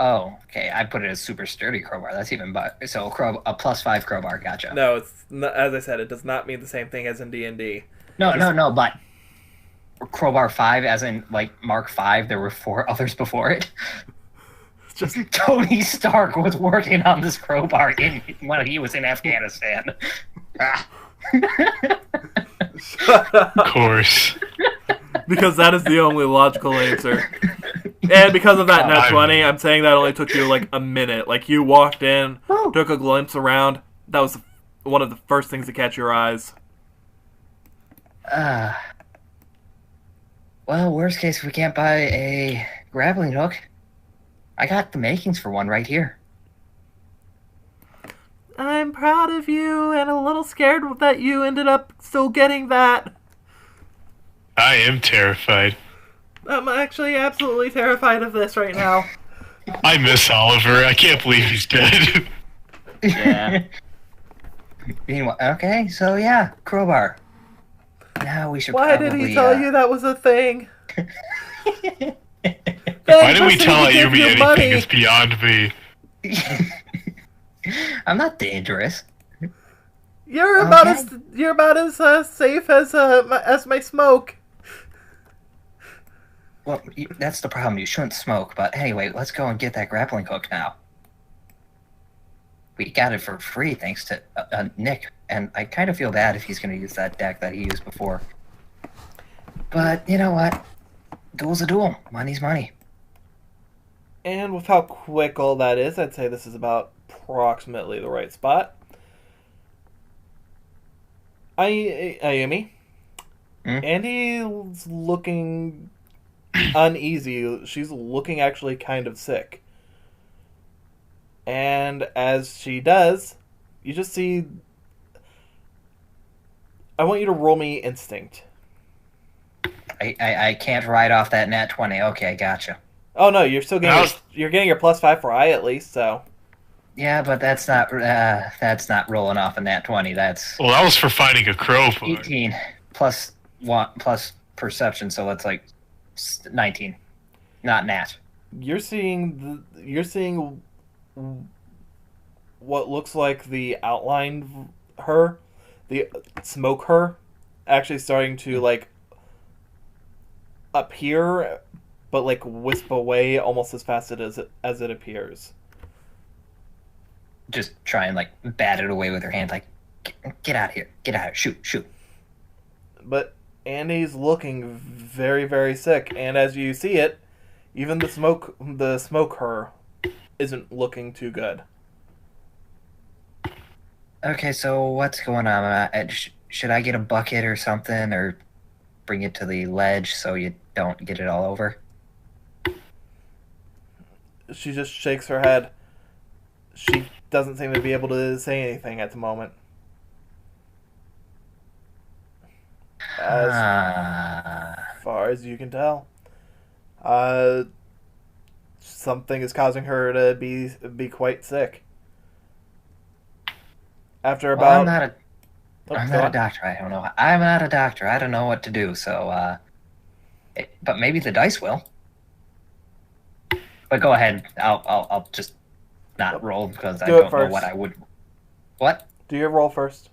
Oh, okay. I put it as super sturdy crowbar. That's even better. So a +5 crowbar. Gotcha. No, it's not, as I said, it does not mean the same thing as in D&D. No. But crowbar 5, as in like Mark 5. There were 4 others before it. Just Tony Stark was working on this crowbar when he was in Afghanistan. Of course. because that is the only logical answer. And because of that net 20, I'm saying that only took you like a minute. Like you walked in, took a glimpse around. That was one of the first things to catch your eyes. Well, worst case, if we can't buy a grappling hook, I got the makings for one right here. I'm proud of you and a little scared that you ended up still getting that. I am terrified. I'm actually absolutely terrified of this right now. I miss Oliver. I can't believe he's dead. Yeah. Okay, so yeah, crowbar. Now we should Why probably... did he tell you that was a thing? Why did we tell Ayumi anything is beyond me. I'm not dangerous. You're about as safe as my smoke. Well, that's the problem. You shouldn't smoke. But anyway, let's go and get that grappling hook now. We got it for free thanks to Nick, and I kind of feel bad if he's going to use that deck that he used before. But you know what? Duel's a duel. Money's money. And with how quick all that is, I'd say this is about approximately the right spot. Ayumi, Andy's looking uneasy. She's looking actually kind of sick. And as she does, you just see... I want you to roll me instinct. I can't write off that nat 20. Okay, gotcha. Oh no, you're still getting you're getting your +5 for eye at least, so... Yeah, but that's not rolling off a nat 20. That's... Well, that was for finding a crow. 18 plus perception, so that's like 19. Not nat. You're seeing what looks like the outline the smoke her, actually starting to like appear, but like wisp away almost as fast as it appears. Just try and like bat it away with her hand, like get out of here, shoot. But Andy's looking very, very sick, and as you see it, even the smoke her isn't looking too good. Okay, so what's going on? Should I get a bucket or something, or bring it to the ledge so you don't get it all over? She just shakes her head. She doesn't seem to be able to say anything at the moment. As far as you can tell. Something is causing her to be quite sick. After about... Well, I'm not a doctor. I don't know. I'm not a doctor. I don't know what to do. So, but maybe the dice will. But go ahead. I'll just not roll because I don't know what I would. What? Do your roll first.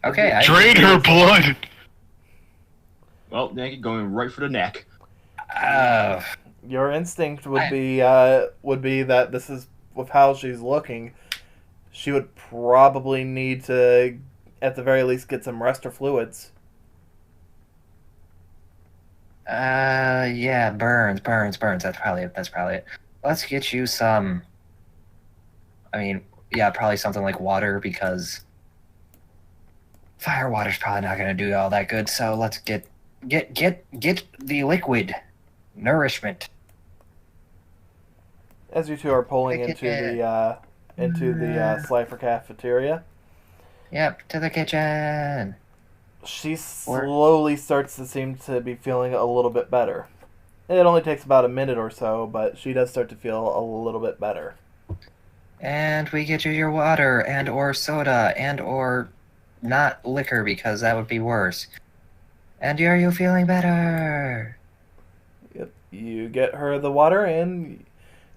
Okay. Drain her blood. Well, naked going right for the neck. Your instinct would be that this is with how she's looking. She would probably need to, at the very least, get some rest or fluids. Yeah, burns. That's probably it. Let's get you some. I mean, yeah, probably something like water because fire water's probably not going to do all that good. So let's get the liquid nourishment. As you two are pulling into the Slifer cafeteria. Yep, to the kitchen. She slowly starts to seem to be feeling a little bit better. It only takes about a minute or so, but she does start to feel a little bit better. And we get you your water and or soda and or not liquor because that would be worse. And are you feeling better? Yep. You get her the water, and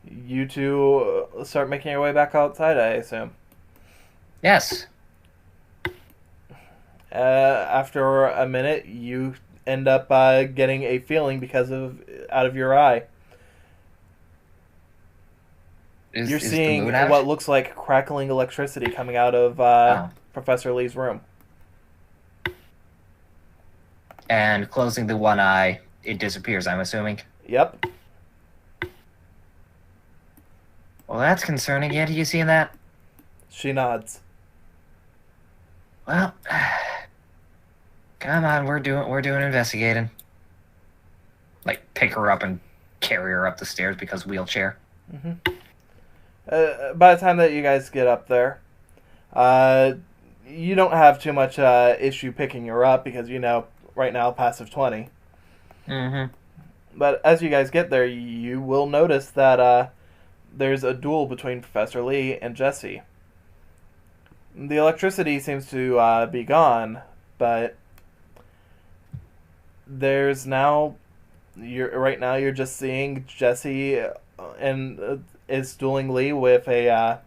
you two start making your way back outside, I assume. Yes. After a minute, you end up getting a feeling because of out of your eye. You're Is the seeing moon out? what looks like crackling electricity coming out of Oh. Professor Lee's room. And closing the one eye, it disappears, I'm assuming. Yep. Well, that's concerning. Andy, you seeing that? She nods. Well, come on, we're doing investigating. Like, pick her up and carry her up the stairs because wheelchair. Mm-hmm. By the time that you guys get up there, you don't have too much issue picking her up because, you know, right now, passive 20. Mm-hmm. But as you guys get there, you will notice that there's a duel between Professor Lee and Jesse. The electricity seems to be gone, but there's now... Right now you're just seeing Jesse and is dueling Lee with a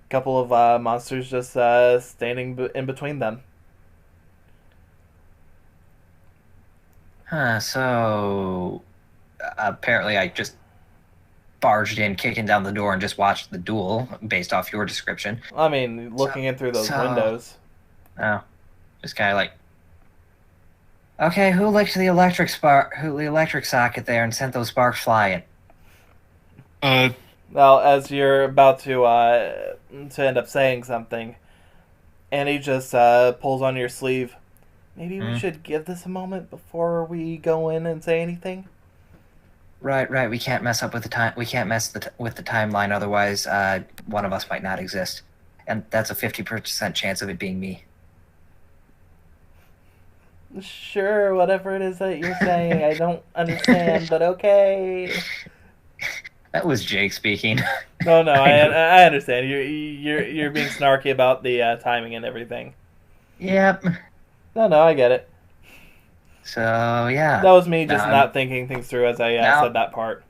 couple of monsters just standing in between them. So apparently I just barged in, kicking down the door, and just watched the duel based off your description. I mean, looking in through those windows. Oh, just kind of like, okay, who licked the electric socket there and sent those sparks flying? Well, as you're about to end up saying something, Annie just pulls on your sleeve. Maybe we should give this a moment before we go in and say anything. Right. We can't mess up with the time. We can't mess with the timeline. Otherwise, one of us might not exist, and that's a 50% chance of it being me. Sure, whatever it is that you're saying, I don't understand, but okay. That was Jake speaking. No, I understand. You're being snarky about the timing and everything. Yep. No, I get it. So yeah. That was me just not thinking things through as I said that part.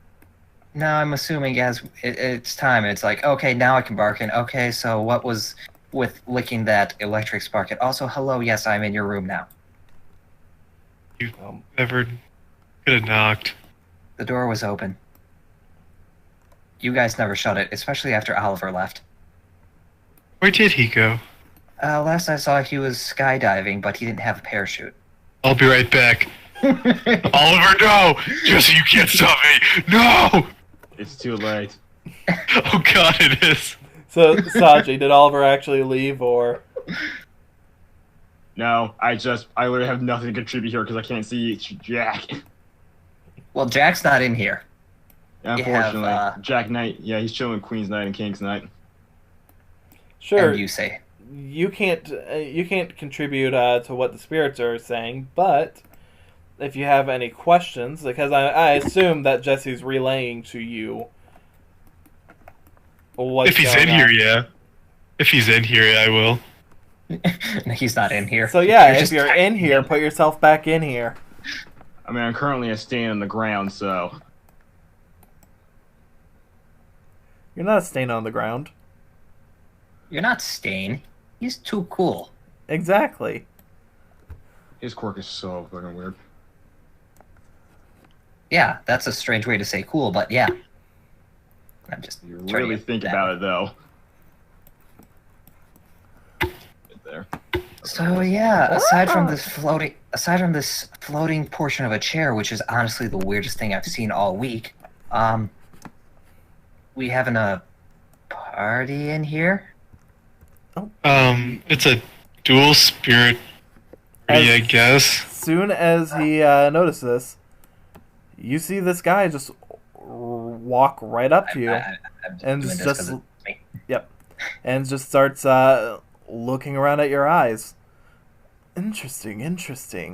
Now I'm assuming as it's time. It's like, okay, now I can bark in. Okay, so what was with licking that electric spark? And also, hello, yes, I'm in your room now. You never could have knocked. The door was open. You guys never shut it, especially after Oliver left. Where did he go? Last I saw, he was skydiving, but he didn't have a parachute. I'll be right back. Oliver, no! Jesse, you can't stop me! No! It's too late. Oh god, it is. So, Saji, did Oliver actually leave, or...? No, I literally have nothing to contribute here because I can't see Jack. Well, Jack's not in here. Unfortunately, Jack Knight, yeah, he's chilling Queen's Night and King's Night. Sure. And you say. You can't contribute to what the spirits are saying, but if you have any questions, because I assume that Jesse's relaying to you what's if he's in here, yeah. If he's in here, I will. He's not in here. So yeah, if you're in here, put yourself back in here. I mean, I'm currently a stain on the ground, so... You're not a stain on the ground. You're not Stain. He's too cool. Exactly. His quirk is so fucking weird. Yeah, that's a strange way to say cool, but yeah. I'm just You really think about it, though. Right there. So yeah, aside from this floating portion of a chair, which is honestly the weirdest thing I've seen all week, we having a party in here? It's a dual spirit party, I guess. Soon as he notices this, you see this guy just walk right up to you, and just starts looking around at your eyes. Interesting. It's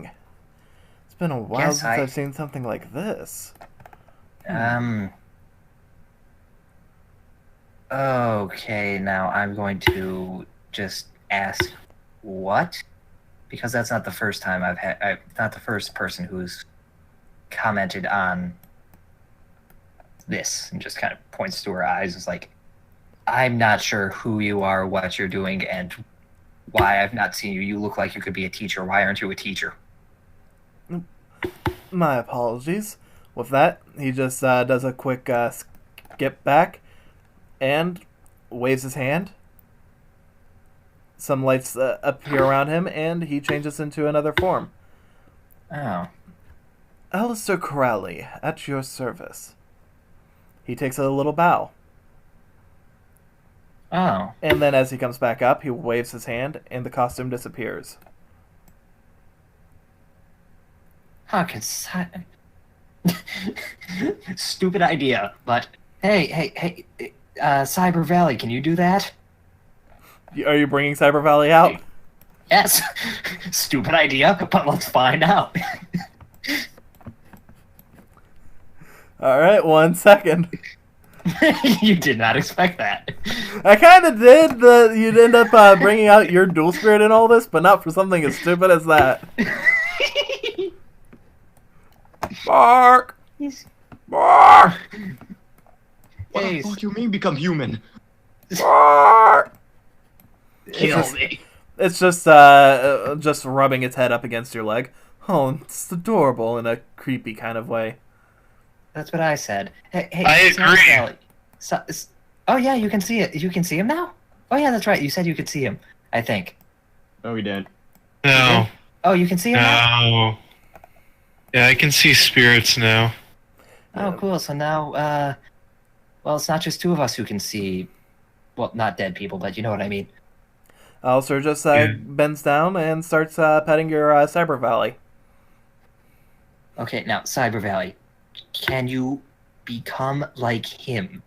been a while since I've seen something like this. Okay, now I'm going to just ask what? Because that's not the first time not the first person who's commented on this, and just kind of points to her eyes. It's like, I'm not sure who you are, what you're doing, and why I've not seen you. You look like you could be a teacher. Why aren't you a teacher? My apologies. With that, he just does a quick skip back and waves his hand. Some lights appear around him, and he changes into another form. Oh. Alistair Corelli, at your service. He takes a little bow. Oh. And then as he comes back up, he waves his hand, and the costume disappears. How can Stupid idea, but hey, Cyber Valley, can you do that? Are you bringing Cyber Valley out? Yes. Stupid idea, but let's find out. Alright, 1 second. You did not expect that. I kind of did. You'd end up bringing out your dual spirit in all this, but not for something as stupid as that. Bark! Bark! What Hey, the fuck you mean become human? Bark! kill me. It's just rubbing its head up against your leg. Oh, it's adorable in a creepy kind of way. That's what I said. Hey, I Cyber agree. Valley. Oh yeah, you can see it. You can see him now? Oh yeah, that's right. You said you could see him, I think. No, he didn't. No. Oh, you can see him now? No. Yeah, I can see spirits now. Oh, cool. So now, well, it's not just two of us who can see, well, not dead people, but you know what I mean. Alistair just Yeah. bends down and starts petting your Cyber Valley. Okay, now, Cyber Valley, can you become like him?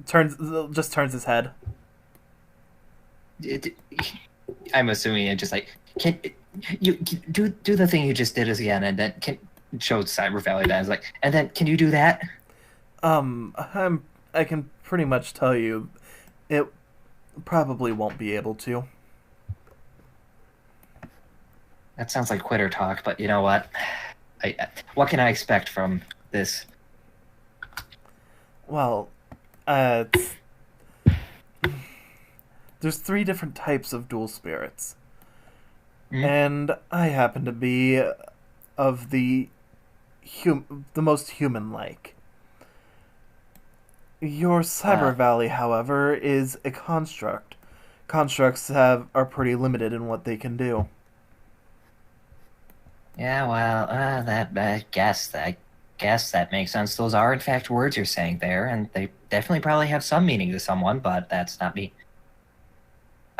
Turns his head. I'm assuming it just like, can you do the thing you just did again, and then show Cyber Valley that. It's like, and then can you do that? I can pretty much tell you, it probably won't be able to. That sounds like quitter talk, but you know what? What can I expect from this? Well, there's 3 different types of dual spirits. Mhm. And I happen to be of the most human-like. Your Cyber Valley, however, is a construct. Constructs are pretty limited in what they can do. Yeah, well, I guess that makes sense. Those are, in fact, words you're saying there, and they definitely probably have some meaning to someone, but that's not me.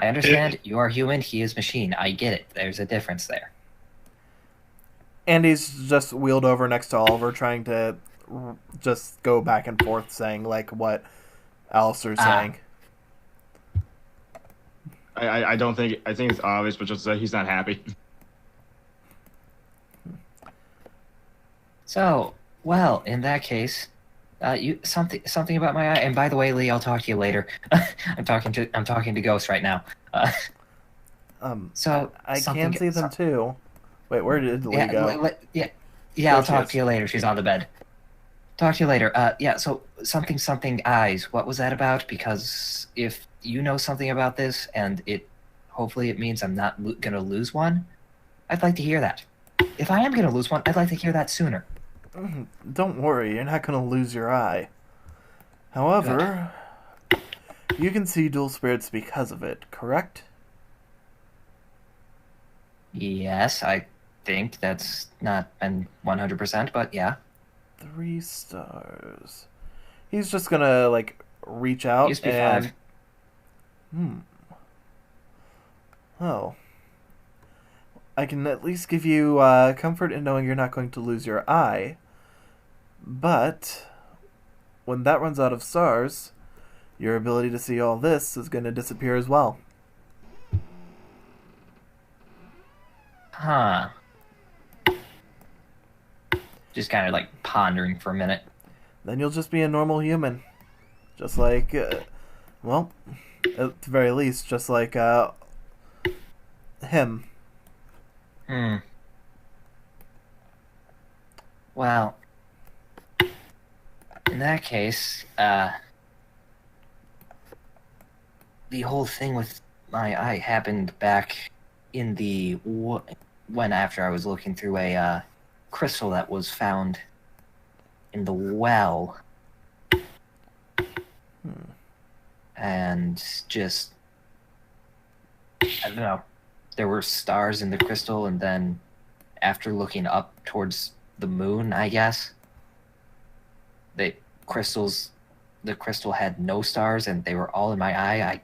I understand. You are human, he is machine. I get it. There's a difference there. And he's just wheeled over next to Oliver, trying to just go back and forth, saying, like, what Alistair's saying. I don't think... I think it's obvious, but just he's not happy. So, well, in that case, something about my eye. And by the way, Lee, I'll talk to you later. I'm talking to Ghost right now. So I can see them too. Wait, where did Lee go? I'll talk to you later. She's on the bed. Talk to you later. So something eyes. What was that about? Because if you know something about this, and hopefully it means I'm not gonna lose one, I'd like to hear that. If I am gonna lose one, I'd like to hear that sooner. Don't worry, you're not going to lose your eye. However, you can see dual spirits because of it, correct? Yes, I think that's not been 100%, but yeah. 3 stars. He's just going to, like, reach out Used to be and... 5. Oh. I can at least give you comfort in knowing you're not going to lose your eye. But when that runs out of stars, your ability to see all this is going to disappear as well. Huh. Just kind of like pondering for a minute. Then you'll just be a normal human. Just like, well, at the very least, just like him. Well, in that case, the whole thing with my eye happened back in the when after I was looking through a crystal that was found in the well, and just I don't know. There were stars in the crystal, and then after looking up towards the moon, I guess the crystal had no stars, and they were all in my eye.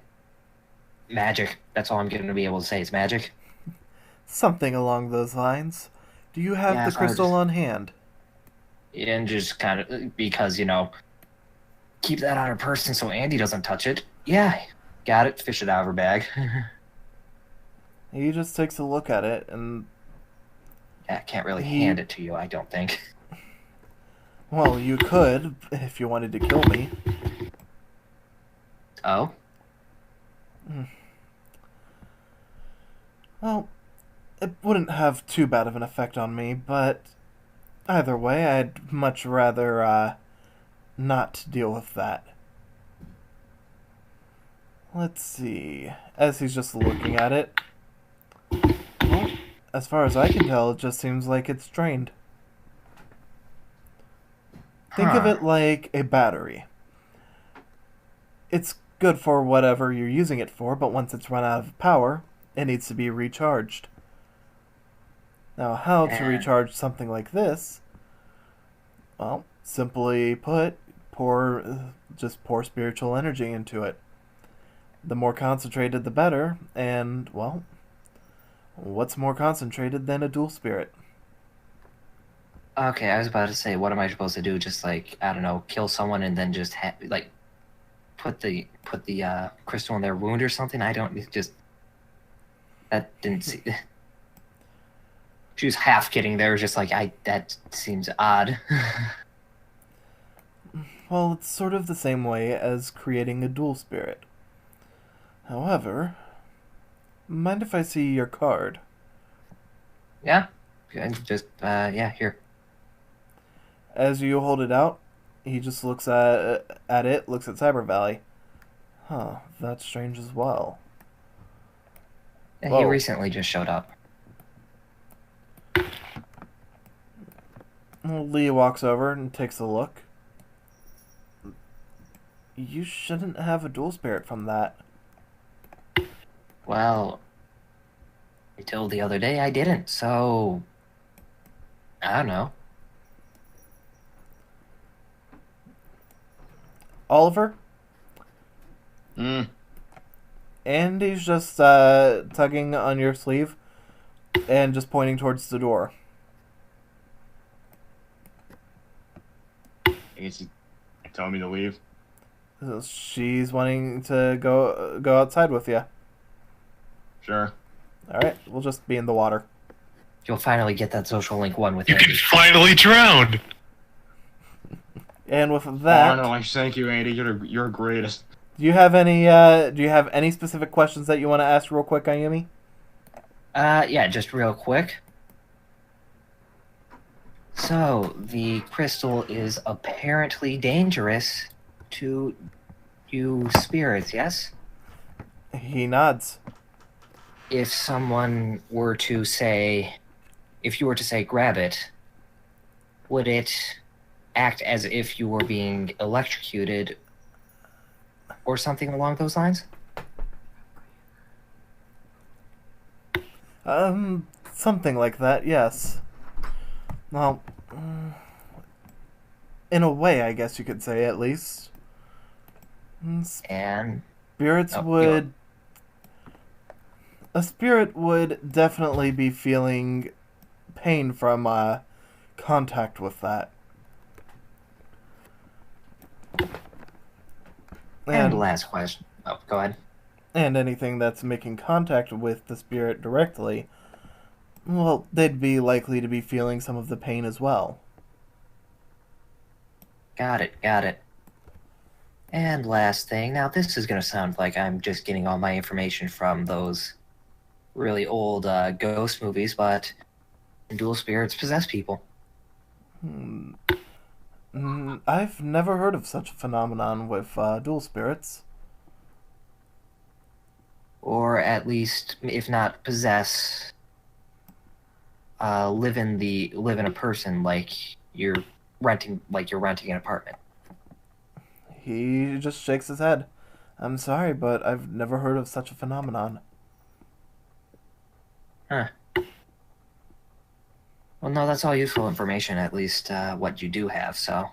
Magic. That's all I'm going to be able to say is magic. Something along those lines. Do you have Yeah, the so I crystal just- on hand? And just kind of because keep that on her person so Andy doesn't touch it. Yeah, got it. Fish it out of her bag. He just takes a look at it, and Yeah, can't really hand it to you, I don't think. well, you could if you wanted to kill me. Oh, Well, it wouldn't have too bad of an effect on me, but either way, I'd much rather not deal with that. Let's see. As he's just looking at it, well, as far as I can tell, it just seems like it's drained. Think of Huh. it like a battery. It's good for whatever you're using it for, but once it's run out of power, it needs to be recharged. Now, how to And- recharge something like this? Well, simply put, just pour spiritual energy into it. The more concentrated, the better, and, well, what's more concentrated than a dual spirit? Okay, I was about to say, what am I supposed to do? Just I don't know, kill someone and then just put the crystal in their wound or something? I don't just that didn't see. She was half kidding there, just that seems odd. Well, it's sort of the same way as creating a dual spirit. However, mind if I see your card? Yeah, and just yeah, here. As you hold it out, he just looks at it, looks at Cyber Valley. Huh, that's strange as well. Yeah, Whoa. he recently just showed up. Well, Lee walks over and takes a look. You shouldn't have a dual spirit from that. Well, until the other day, I didn't. So I don't know. Oliver? Mm. And he's just tugging on your sleeve and just pointing towards the door. I guess you tell me to leave. She's wanting to go outside with you. Sure. All right, we'll just be in the water. You'll finally get that social link one with You can Andy. finally drown. And with that, Finally, thank you, Andy. You're greatest. do you have any specific questions that you want to ask real quick, Ayumi? Yeah, just real quick. So, the crystal is apparently dangerous to you spirits, yes? He nods. If someone were to say, if you were to say grab it, would it act as if you were being electrocuted or something along those lines? Something like that, yes. Well, in a way, I guess you could say, at least. And Spirits Oh, would... A spirit would definitely be feeling pain from contact with that. and last question. Oh, go ahead. And anything that's making contact with the spirit directly, well, they'd be likely to be feeling some of the pain as well. Got it, got it. And last thing, now this is going to sound like I'm just getting all my information from those really old ghost movies, but dual spirits possess people. I've never heard of such a phenomenon with dual spirits. Or at least, if not possess, live in a person like you're renting an apartment. He just shakes his head. I'm sorry, but I've never heard of such a phenomenon. Huh. Well, no, that's all useful information, at least what you do have, so.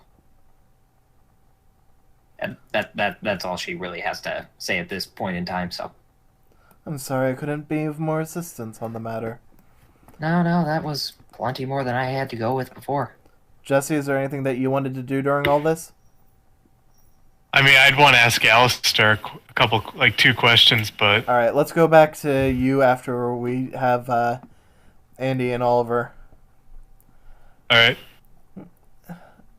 And that's all she really has to say at this point in time, so. I'm sorry I couldn't be of more assistance on the matter. No, that was plenty more than I had to go with before. Jesse, is there anything that you wanted to do during all this? I mean, I'd want to ask Alistair a couple, like 2 questions, but Alright, let's go back to you after we have Andy and Oliver. all right.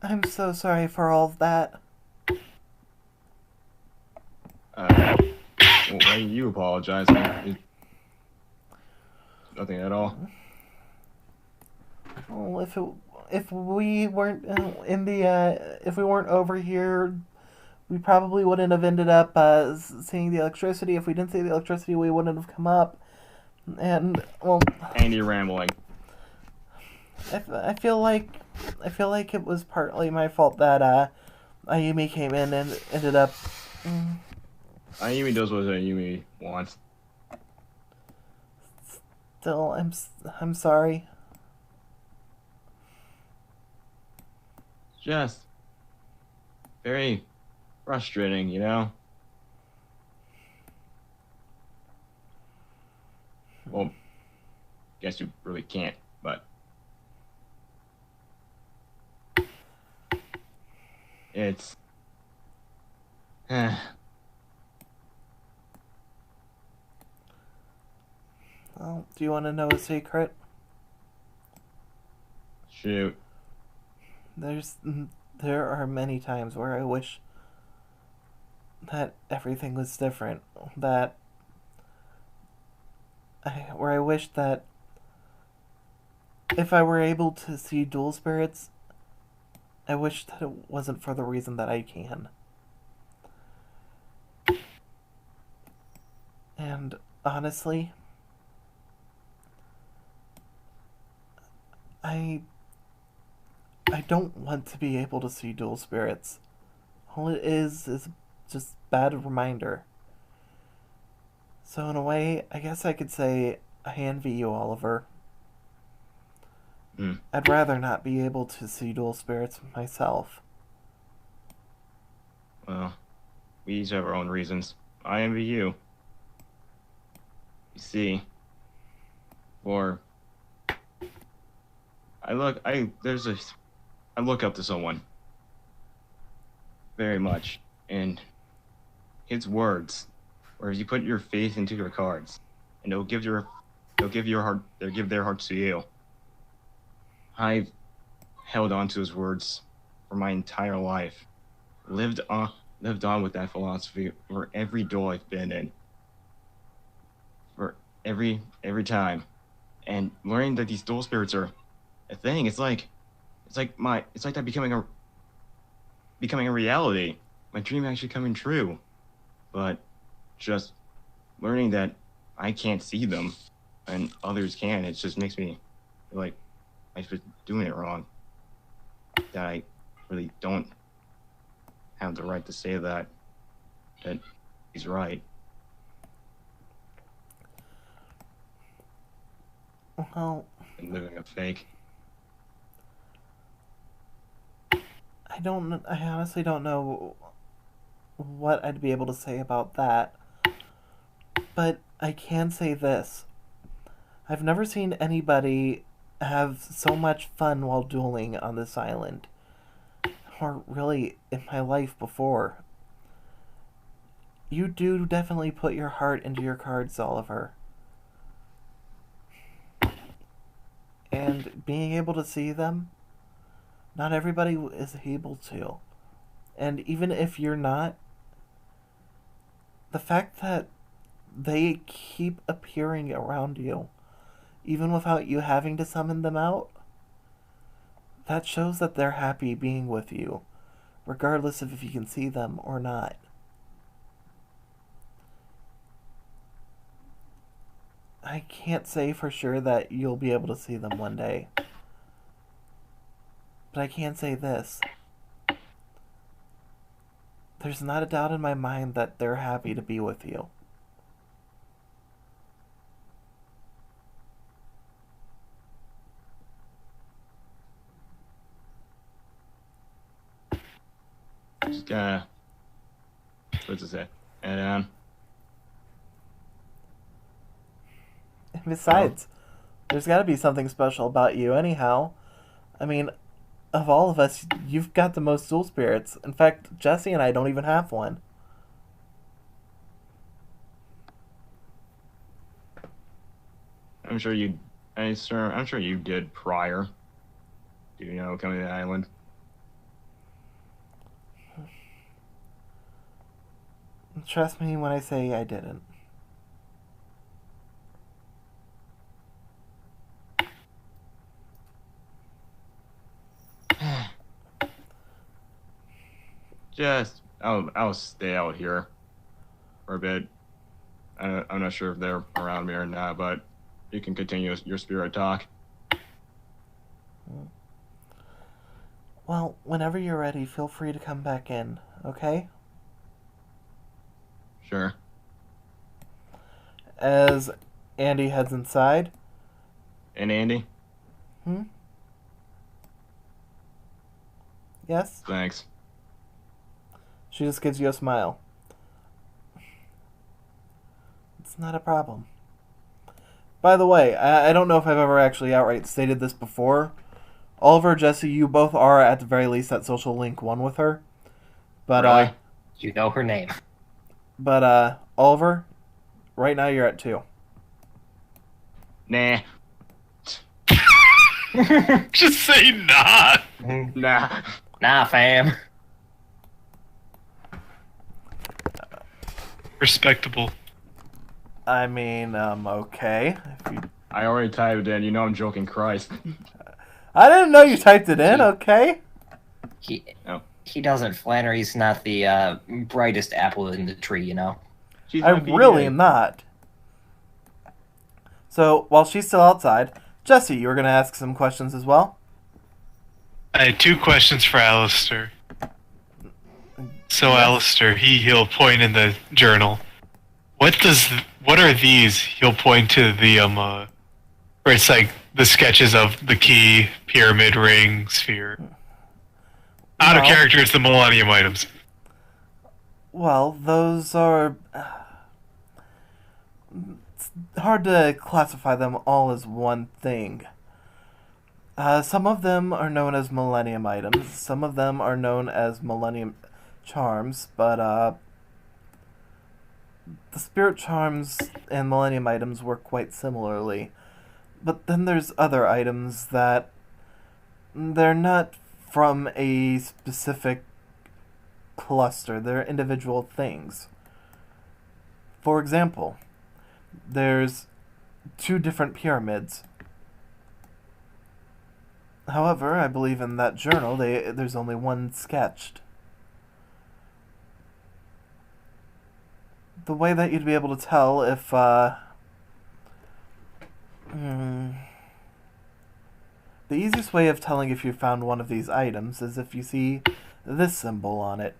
I'm so sorry for all of that. Why are you apologizing? Nothing at all. Well, if we weren't if we weren't over here, we probably wouldn't have ended up seeing the electricity. If we didn't see the electricity, we wouldn't have come up. And well, Andy rambling. I feel like it was partly my fault that Ayumi came in and ended up. Ayumi does what Ayumi wants. Still, I'm sorry. Just very frustrating, you know? Well, guess you really can't, but it's Well, do you want to know a secret? shoot. There are many times where I wish that everything was different. Where I wish that if I were able to see dual spirits, I wish that it wasn't for the reason that I can. And honestly, I don't want to be able to see dual spirits. All it is just bad reminder. So in a way, I guess I could say I envy you, Oliver. I'd rather not be able to see dual spirits myself. Well, we each have our own reasons. I envy you. You see, or I look up to someone very much, and his words, where you put your faith into your cards, and they'll give their hearts to you. I've held on to his words for my entire life, lived on with that philosophy for every duel I've been in, for every time, and learning that these dual spirits are a thing. It's like that becoming a reality. My dream actually coming true, but just learning that I can't see them and others can. It just makes me feel like I've been doing it wrong. That I really don't have the right to say that he's right. Well, And living a fake. I honestly don't know what I'd be able to say about that. But I can say this. I've never seen anybody have so much fun while dueling on this island. Or really in my life before. You do definitely put your heart into your cards, Oliver. And being able to see them, not everybody is able to. And even if you're not, The fact that they keep appearing around you, even without you having to summon them out, that shows that they're happy being with you, regardless of if you can see them or not. I can't say for sure that you'll be able to see them one day. But I can say this. There's not a doubt in my mind that they're happy to be with you. Just gotta. What's it say? And And besides, there's got to be something special about you anyhow. I mean, of all of us, you've got the most dual spirits. In fact, Jesse and I don't even have one. I'm sure you. I'm sure you did prior. To, coming to the island. Trust me when I say I didn't. I'll stay out here for a bit. I'm not sure if they're around me or not, but you can continue your spirit talk. Well, whenever you're ready, feel free to come back in, okay? Sure. As Andy heads inside. And Andy? Yes? Thanks. She just gives you a smile. It's not a problem. By the way, I don't know if I've ever actually outright stated this before. Oliver, Jesse, you both are at the very least at social link 1 with her. But Really? You know her name. But Oliver, right now you're at 2. Nah. Just say nah. Nah. Nah, fam. Respectable. I mean, okay. If you... I already typed it in. I'm joking, Christ. I didn't know you typed it in, okay? He doesn't flatter. He's not the brightest apple in the tree, I really am not. So, while she's still outside, Jesse, you were going to ask some questions as well? I had 2 questions for Alistair. So Alistair, he'll point in the journal. What are these? He'll point to the where it's like the sketches of the key, pyramid, ring, sphere. Out of character, it's the Millennium items. Well, those are... It's hard to classify them all as one thing. Some of them are known as Millennium items. Some of them are known as Millennium charms, but the spirit charms and Millennium items work quite similarly. But then there's other items that they're not from a specific cluster. They're individual things. For example, there's 2 different pyramids. However, I believe in that journal there's only one sketched. The way that you'd be able to tell if the easiest way of telling if you found one of these items is if you see this symbol on it.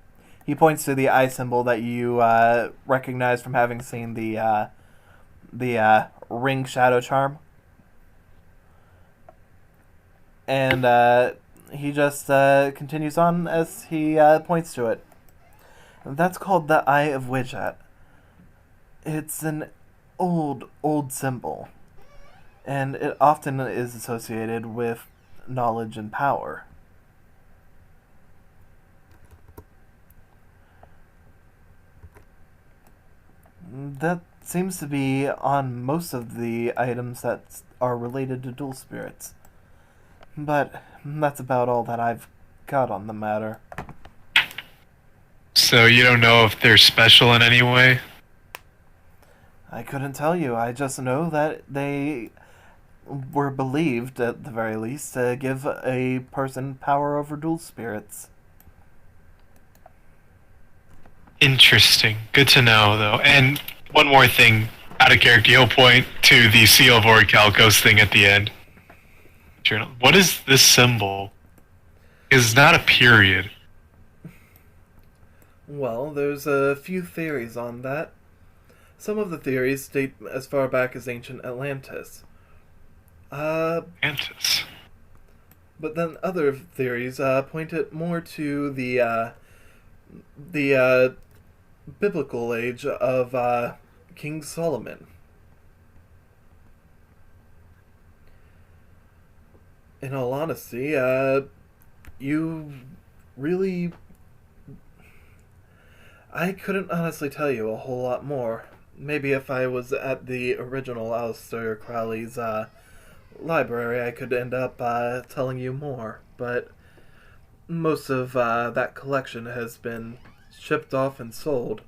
He points to the eye symbol that you recognize from having seen the ring shadow charm. And he just continues on as he points to it. And that's called the Eye of Widget. It's an old symbol. And it often is associated with knowledge and power. That seems to be on most of the items that are related to dual spirits. But that's about all that I've got on the matter. So you don't know if they're special in any way? I couldn't tell you. I just know that they were believed, at the very least, to give a person power over dual spirits. Interesting. Good to know, though. And one more thing, out of character, he'll point to the Seal of Orichalcos thing at the end. Journal. What is this symbol? It's not a period. Well, there's a few theories on that. Some of the theories date as far back as ancient Atlantis. Atlantis. But then other theories point it more to the biblical age of King Solomon. In all honesty, you really... I couldn't honestly tell you a whole lot more. Maybe if I was at the original Aleister Crowley's library, I could end up telling you more. But most of that collection has been shipped off and sold.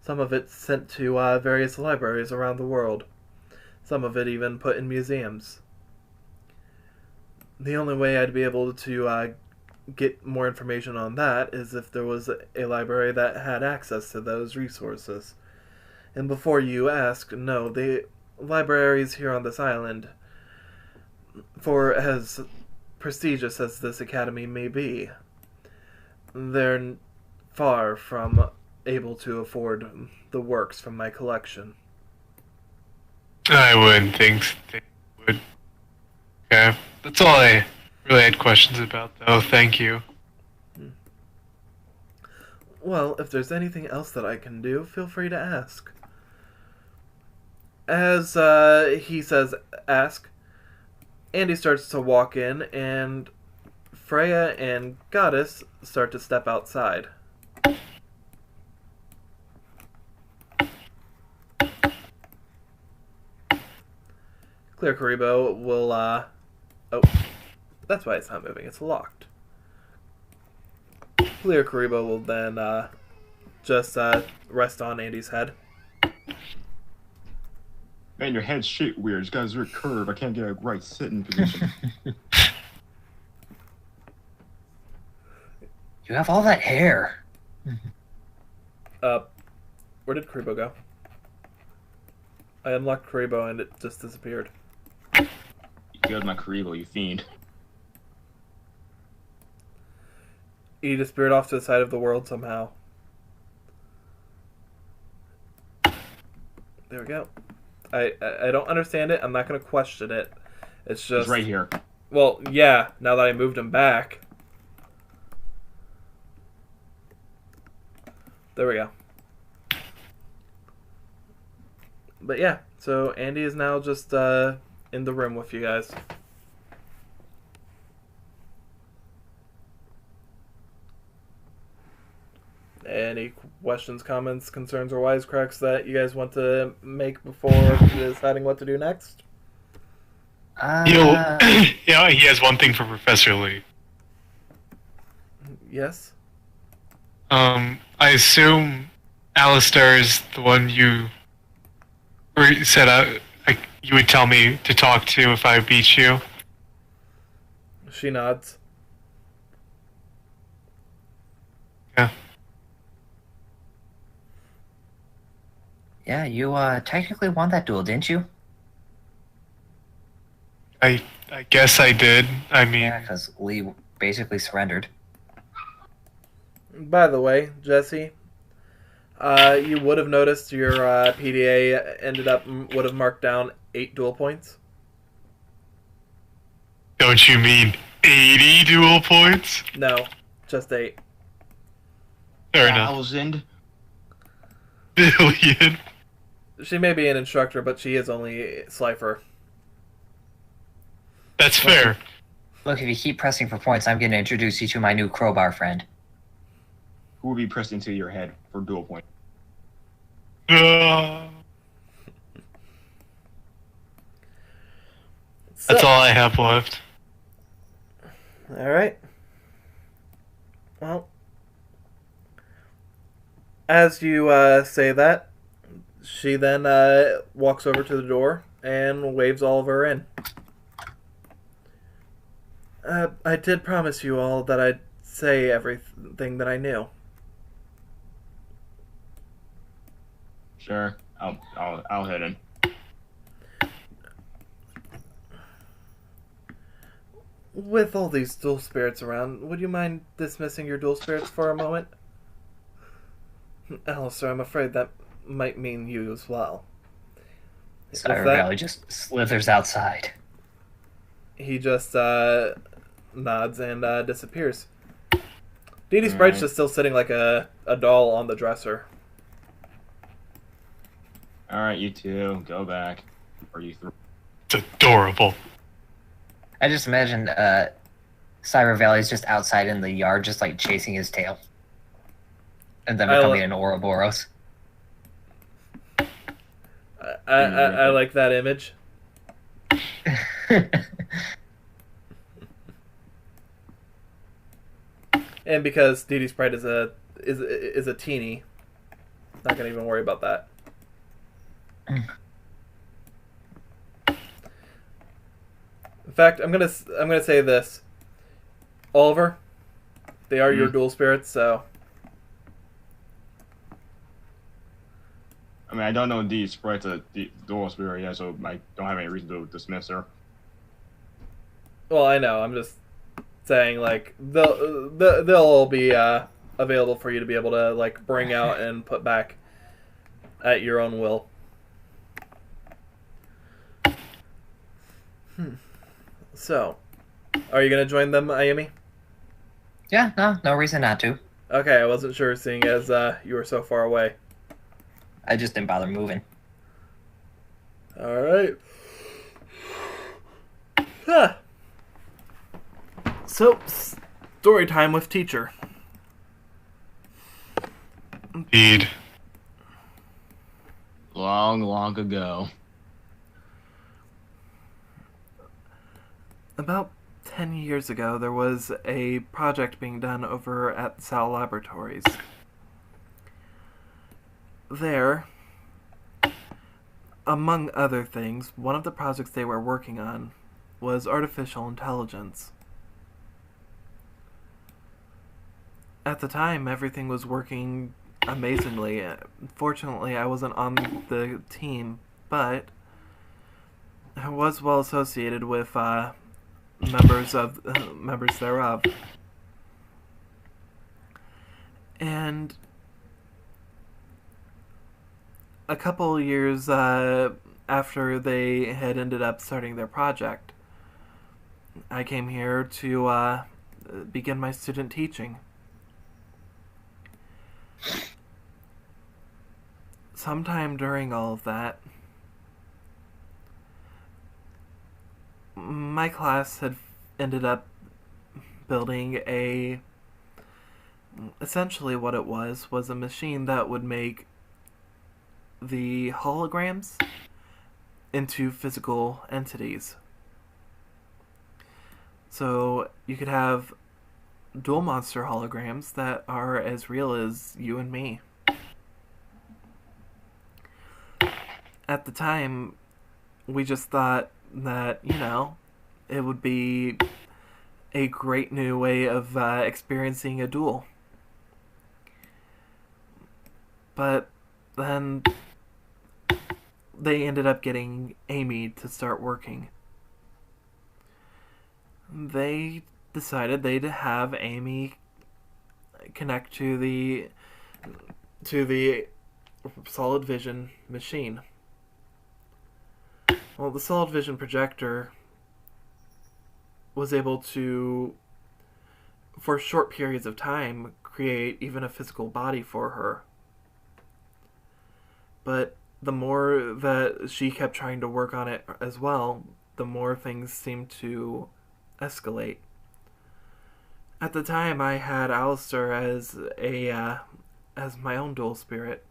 Some of it sent to various libraries around the world. Some of it even put in museums. The only way I'd be able to get more information on that is if there was a library that had access to those resources. And before you ask, no, the libraries here on this island, for as prestigious as this academy may be, they're far from able to afford the works from my collection. I wouldn't think they would. Okay. That's all I really had questions about, though. Thank you. Well, if there's anything else that I can do, feel free to ask. As he says, ask, Andy starts to walk in, and Freya and Goddess start to step outside. Clear Karibo will, oh, that's why it's not moving, it's locked. Clear Karibo will then, just, rest on Andy's head. Man, your head's shaped weird. It's got a weird curve. I can't get a right sitting position. You have all that hair. Where did Karibo go? I unlocked Karibo and it just disappeared. You killed my Karibo, you fiend. He disappeared off to the side of the world somehow. There we go. I don't understand it. I'm not going to question it. It's just... He's right here. Well, yeah, now that I moved him back. There we go. But yeah, so Andy is now just in the room with you guys. Any questions, comments, concerns, or wisecracks that you guys want to make before deciding what to do next? Yeah, he has one thing for Professor Lee. Yes? I assume Alistair is the one you said you would tell me to talk to if I beat you. She nods. Yeah. Yeah, you technically won that duel, didn't you? I guess I did. I mean... Yeah, because Lee basically surrendered. By the way, Jesse, you would have noticed your PDA would have marked down 8 duel points. Don't you mean 80 duel points? No, just 8. Fair enough. 1,000? Billion. She may be an instructor, but she is only Slifer. That's fair. Look, if you keep pressing for points, I'm going to introduce you to my new crowbar friend. Who will be pressed into your head for dual point? That's So, all I have left. alright. Well, as you say that, She then walks over to the door and waves Oliver in. I did promise you all that I'd say everything that I knew. Sure, I'll hit him. With all these dual spirits around, would you mind dismissing your dual spirits for a moment? Alistair, I'm afraid that might mean you as well. Cyber Valley just slithers outside. He just nods and disappears. Dee Dee Sprite's just still sitting like a doll on the dresser. Alright, you two, go back. Or you three. It's adorable. I just imagine Cyber Valley's just outside in the yard, just like chasing his tail. And then becoming an Ouroboros. I like that image. And because Dee Dee Sprite is a teenie, not gonna even worry about that. In fact, I'm gonna say this, Oliver. They are your dual spirits, so. I mean, I don't know Dee Sprite's a dual spirit yet, so I don't have any reason to dismiss her. Well, I know. I'm just saying, like, they'll all be available for you to be able to like bring out and put back at your own will. So, are you gonna join them, Ayumi? Yeah, no reason not to. Okay, I wasn't sure, seeing as you were so far away. I just didn't bother moving. All right. Huh. So, story time with teacher. Indeed. Long, long ago. About 10 years ago, there was a project being done over at Sal Laboratories. There, among other things, one of the projects they were working on was artificial intelligence. At the time, everything was working amazingly. Fortunately, I wasn't on the team, but I was well associated with members thereof. And a couple years after they had ended up starting their project, I came here to begin my student teaching. Sometime during all of that, my class had ended up building essentially what it was a machine that would make the holograms into physical entities. So you could have dual monster holograms that are as real as you and me. At the time, we just thought that, it would be a great new way of experiencing a duel. But then they ended up getting Amy to start working. They decided they'd have Amy connect to the solid vision machine. Well, the solid vision projector was able to, for short periods of time, create even a physical body for her. But the more that she kept trying to work on it as well, the more things seemed to escalate. At the time, I had Alistair as my own dual spirit,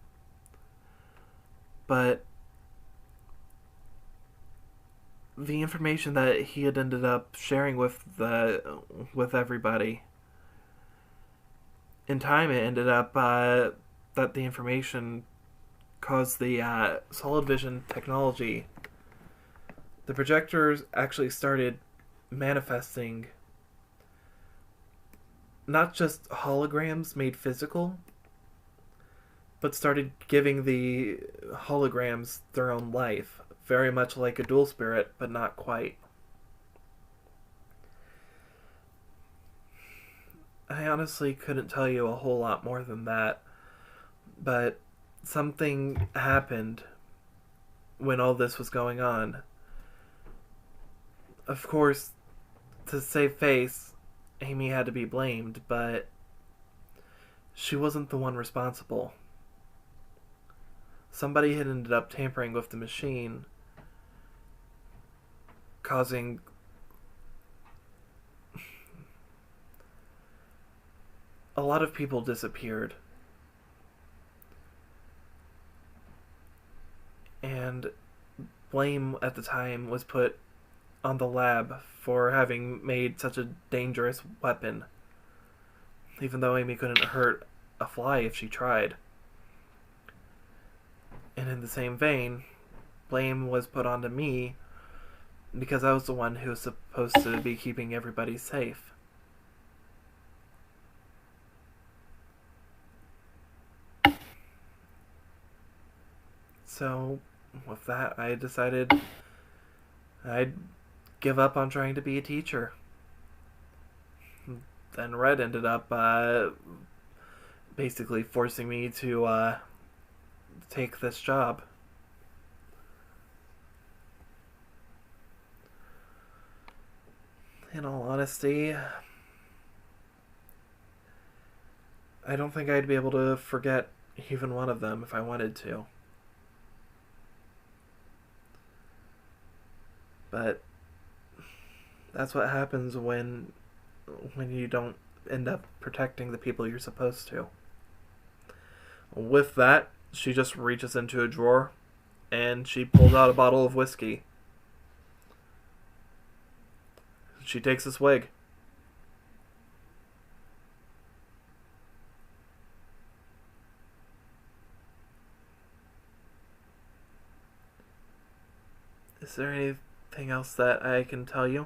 but the information that he had ended up sharing with everybody, in time it ended up that the information caused the solid vision technology, the projectors actually started manifesting not just holograms made physical, but started giving the holograms their own life, very much like a dual spirit, but not quite. I honestly couldn't tell you a whole lot more than that, but something happened when all this was going on. Of course, to save face, Amy had to be blamed, but she wasn't the one responsible. Somebody had ended up tampering with the machine, causing a lot of people disappeared. And blame at the time was put on the lab for having made such a dangerous weapon, even though Amy couldn't hurt a fly if she tried. And in the same vein, blame was put onto me because I was the one who was supposed to be keeping everybody safe. So, with that, I decided I'd give up on trying to be a teacher. Then Red ended up basically forcing me to take this job. In all honesty, I don't think I'd be able to forget even one of them if I wanted to. But that's what happens when you don't end up protecting the people you're supposed to. With that, she just reaches into a drawer and she pulls out a bottle of whiskey. She takes a swig. Is there anything else that I can tell you?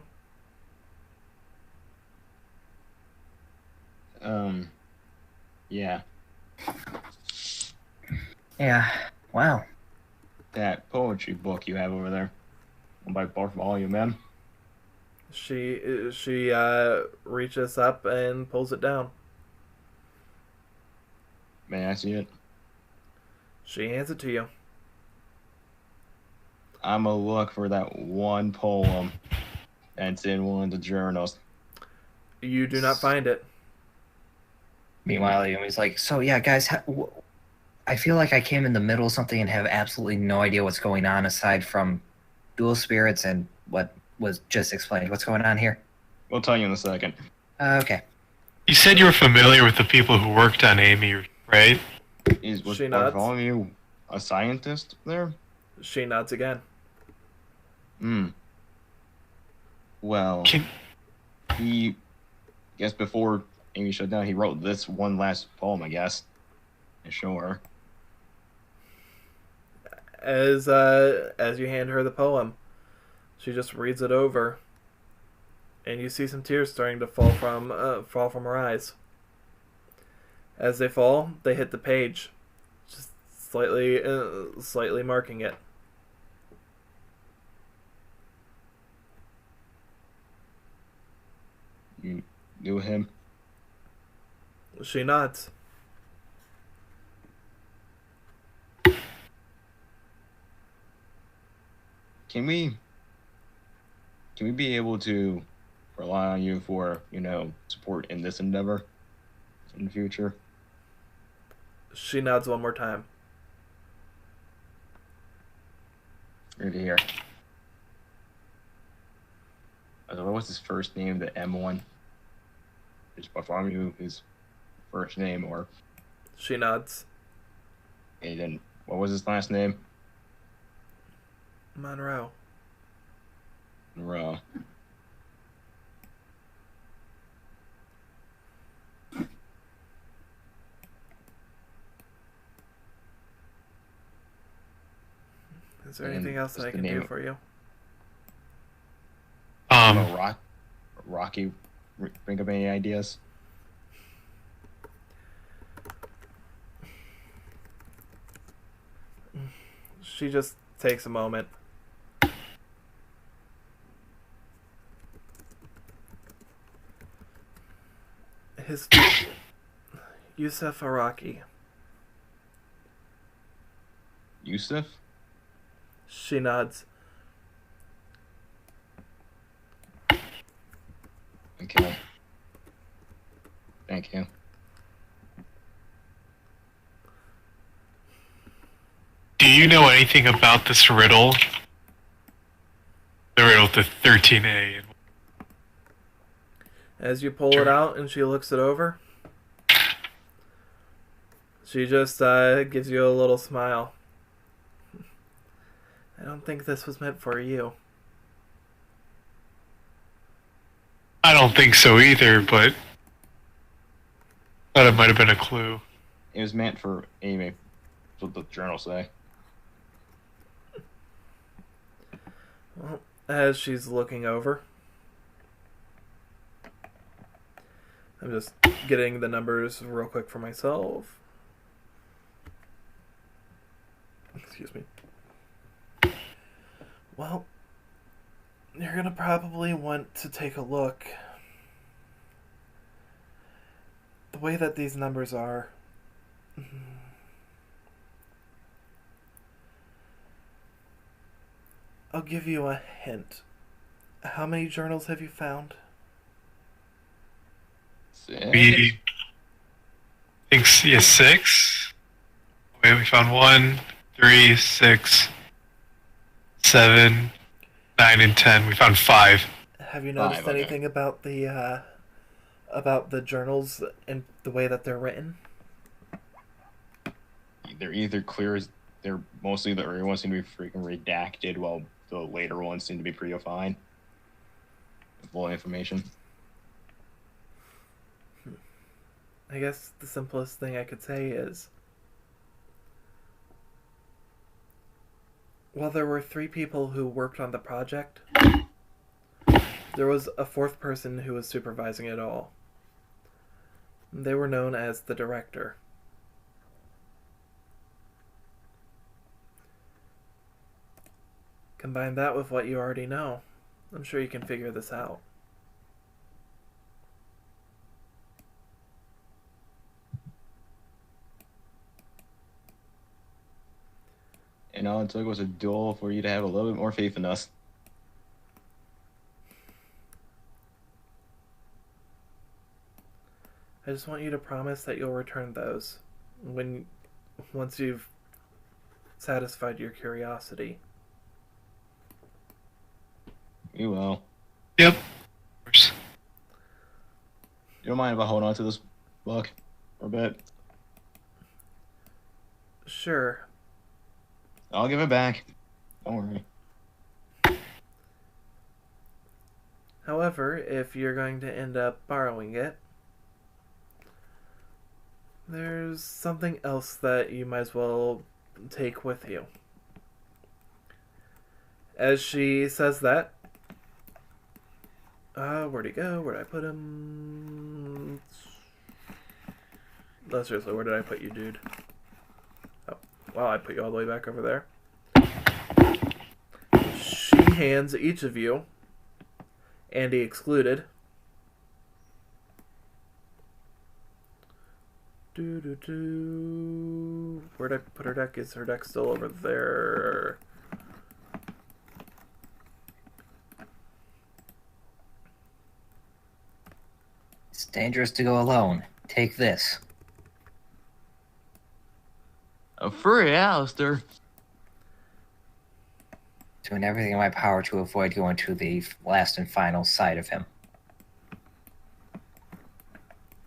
Yeah. Yeah. Wow. That poetry book you have over there. By Bartholomew, man. She reaches up and pulls it down. May I see it? She hands it to you. I'm gonna look for that one poem that's in one of the journals. You do not find it. Meanwhile, Yumi's like, so yeah, guys, I feel like I came in the middle of something and have absolutely no idea what's going on aside from dual spirits and what was just explained. What's going on here? We'll tell you in a second. Okay. You said you were familiar with the people who worked on Amy, right? Was She nods. Bartholomew a scientist there? She nods again. Well, he, guess before Amy shut down, he wrote this one last poem, I guess. To show her. As you hand her the poem, she just reads it over, and you see some tears starting to fall from her eyes. As they fall, they hit the page, just slightly marking it. You knew him? She nods. Can we be able to rely on you for, support in this endeavor in the future? She nods one more time. Good to hear. What was his first name? The M1? Is Bartholomew his first name, or? She nods. And then, what was his last name? Monroe. Monroe. Is there And anything else that just I the can do name- for you? Rocky, bring up any ideas? She just takes a moment. His Yusuf Araki. Yusuf? She nods. Okay. Thank you. Do you know anything about this riddle? The riddle to 13A. As you pull it out and she looks it over, she just gives you a little smile. I don't think this was meant for you. I don't think so either, but thought it might have been a clue. It was meant for Amy. That's what the journal say. Well, as she's looking over, I'm just getting the numbers real quick for myself. Excuse me. Well, you're gonna probably want to take a look. The way that these numbers are. I'll give you a hint. How many journals have you found? We think 6. Wait, we found 1, 3, 6, 7, 9, and 10. We found 5. Have you noticed Five, okay. anything about the journals and the way that they're written? They're either clear as they're mostly the early ones seem to be freaking redacted, while the later ones seem to be pretty fine. Full information. I guess the simplest thing I could say is, while there were 3 people who worked on the project, there was a 4th person who was supervising it all. They were known as the director. Combine that with what you already know. I'm sure you can figure this out. And all it took was a duel for you to have a little bit more faith in us. I just want you to promise that you'll return those once you've satisfied your curiosity. We will. Yep. Of course. You don't mind if I hold on to this book for a bit? Sure. I'll give it back. Don't worry. However, if you're going to end up borrowing it, there's something else that you might as well take with you. As she says that, where'd he go? Where'd I put him? No, seriously, where did I put you, dude? Oh, wow, I put you all the way back over there. She hands each of you, Andy excluded, where'd I put her deck? Is her deck still over there? It's dangerous to go alone. Take this. A furry Alistair. Doing everything in my power to avoid going to the last and final sight of him.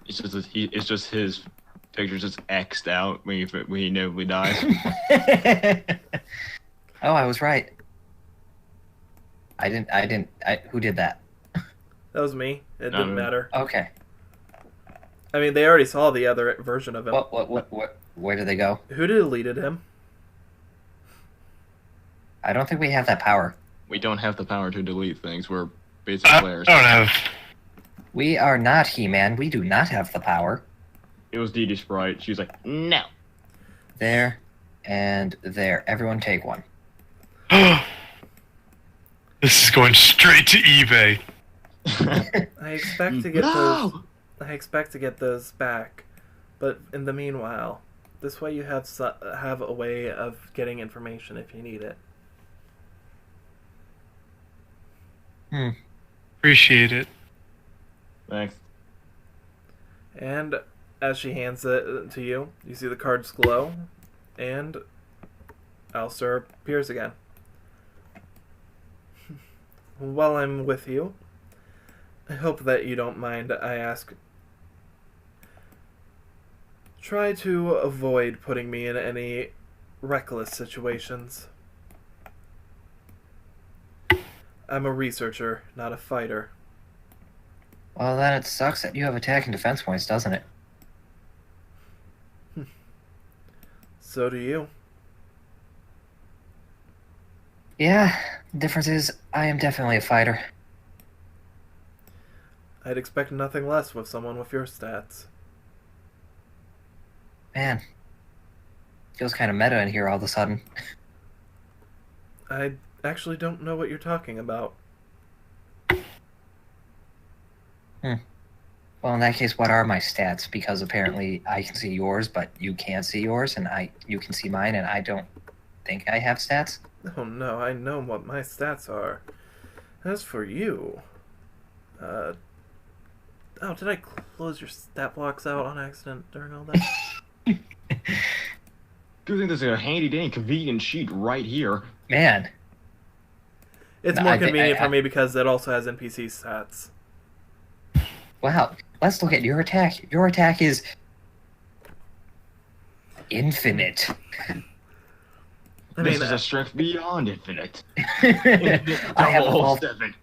It's just his picture's just X'd out when he inevitably dies. Oh, I was right. Who did that? That was me. It didn't matter. Okay. I mean, they already saw the other version of him. Where did they go? Who deleted him? I don't think we have that power. We don't have the power to delete things. We're basic I players. don't have. We are not He-Man. We do not have the power. It was Dee Dee Sprite. She was like, no. There and there. Everyone take one. This is going straight to eBay. I expect to get those. I expect to get those back, but in the meanwhile, this way you have a way of getting information if you need it. Appreciate it. Thanks. And as she hands it to you, you see the cards glow, and Alistair appears again. While I'm with you, I hope that you don't mind I ask. Try to avoid putting me in any reckless situations. I'm a researcher, not a fighter. Well, then it sucks that you have attack and defense points, doesn't it? So do you. Yeah, the difference is I am definitely a fighter. I'd expect nothing less with someone with your stats. Man, feels kind of meta in here all of a sudden. I actually don't know what you're talking about. Well, in that case, what are my stats? Because apparently I can see yours, but you can't see yours, and you can see mine, and I don't think I have stats. Oh no, I know what my stats are. As for you... oh, did I close your stat blocks out on accident during all that? Good thing there's a handy dandy convenient sheet right here. Man. It's No, more I thi- convenient I- for me because it also has NPC stats. Wow, let's look at your attack. Your attack is infinite. I This mean, is a strength beyond infinite. I have evolved. 007.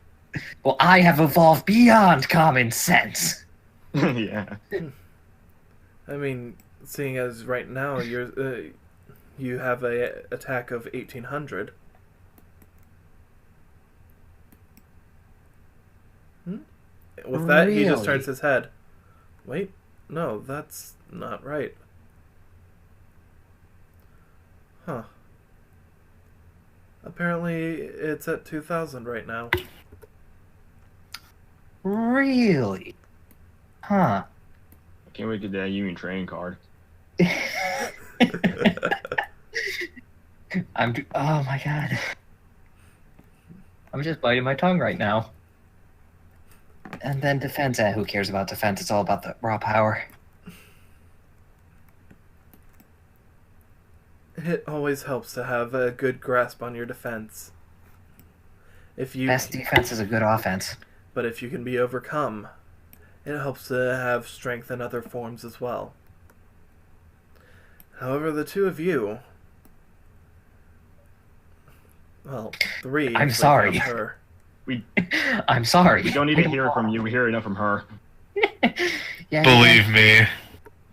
Well, I have evolved beyond common sense. Yeah. I mean, seeing as right now you have a attack of 1800. With that, he just Really? turns his head. Wait, no, that's not right. Huh. Apparently, it's at 2000 right now. Really? Huh. I can't wait to get that Union training card. Oh my god. I'm just biting my tongue right now. And then defense, who cares about defense? It's all about the raw power. It always helps to have a good grasp on your defense. If you, Best defense is a good offense. but if you can be overcome, it helps to have strength in other forms as well. However, the two of you, well, three. I'm if we sorry. count her. I'm sorry. We don't need to hear it from you. We hear enough from her. Yeah, Believe me.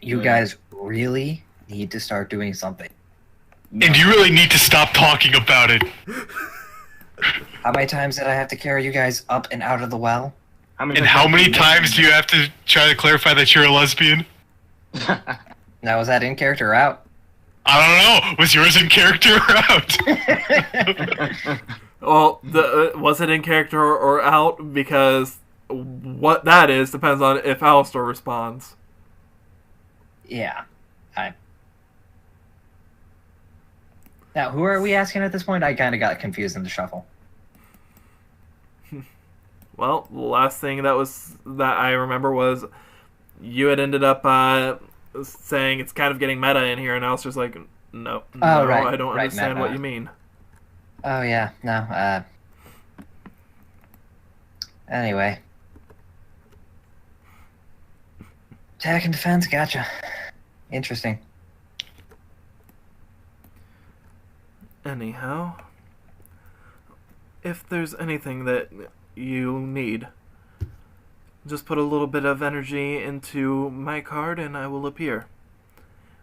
you guys really need to start doing something. No. And you really need to stop talking about it. How many times did I have to carry you guys up and out of the well? And how many times do you have to try to clarify that you're a lesbian? Now, was that in character or out? I don't know. Was yours in character or out? Well, was it in character or out? Because what that is depends on if Alistair responds. Yeah. Now, who are we asking at this point? I kind of got confused in the shuffle. Well, the last thing that I remember was you had ended up saying it's kind of getting meta in here, and Alistair's like, no, right, I don't right, understand meta. what you mean. Oh, yeah. No, anyway. Attack and defense, gotcha. Interesting. Anyhow, if there's anything that you need, just put a little bit of energy into my card and I will appear.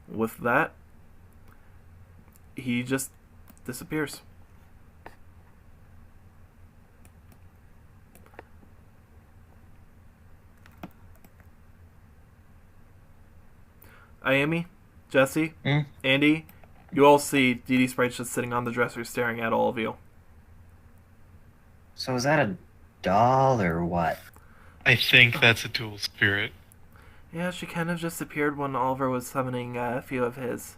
With that, he just disappears. Ayumi, Jesse, Hmm? Andy, you all see Dee Dee Sprite just sitting on the dresser staring at all of you. So is that a doll or what? I think that's a dual spirit. Yeah, she kind of just appeared when Oliver was summoning a few of his.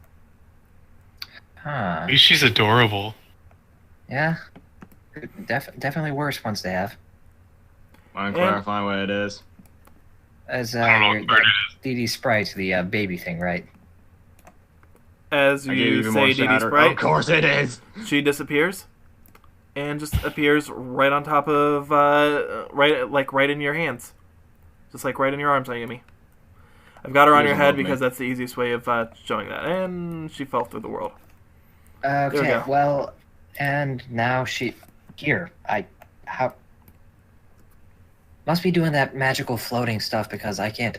Huh. At least she's adorable. Yeah. Definitely worse ones to have. Mind And- clarifying what it is? As I don't know what bird it is. Dee Dee Sprite, the baby thing, right? As I gave you even more say Dee Dee shatter. Sprite, Of course it is. she disappears and just appears right on top of right in your hands, just like right in your arms, Ayumi. I've got her on She your doesn't head love me. because that's the easiest way of showing that, and she fell through the world. we Okay, go. well, and now here, how... Must be doing that magical floating stuff because I can't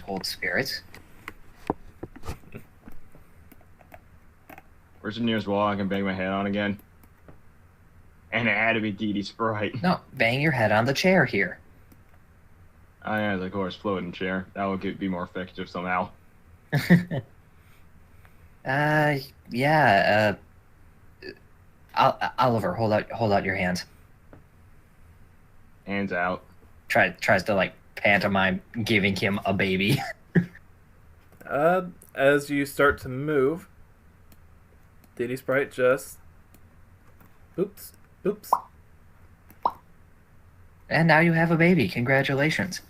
hold spirits. Where's the nearest wall I can bang my head on again? And it had to be Dee Dee Sprite. No, bang your head on the chair here. I am, of course, floating chair. That would be more effective somehow. Yeah, Oliver, hold out your hands. Hands out. Tries to, like, pantomime giving him a baby. As you start to move, Dee Dee Sprite just oops. And now you have a baby. Congratulations.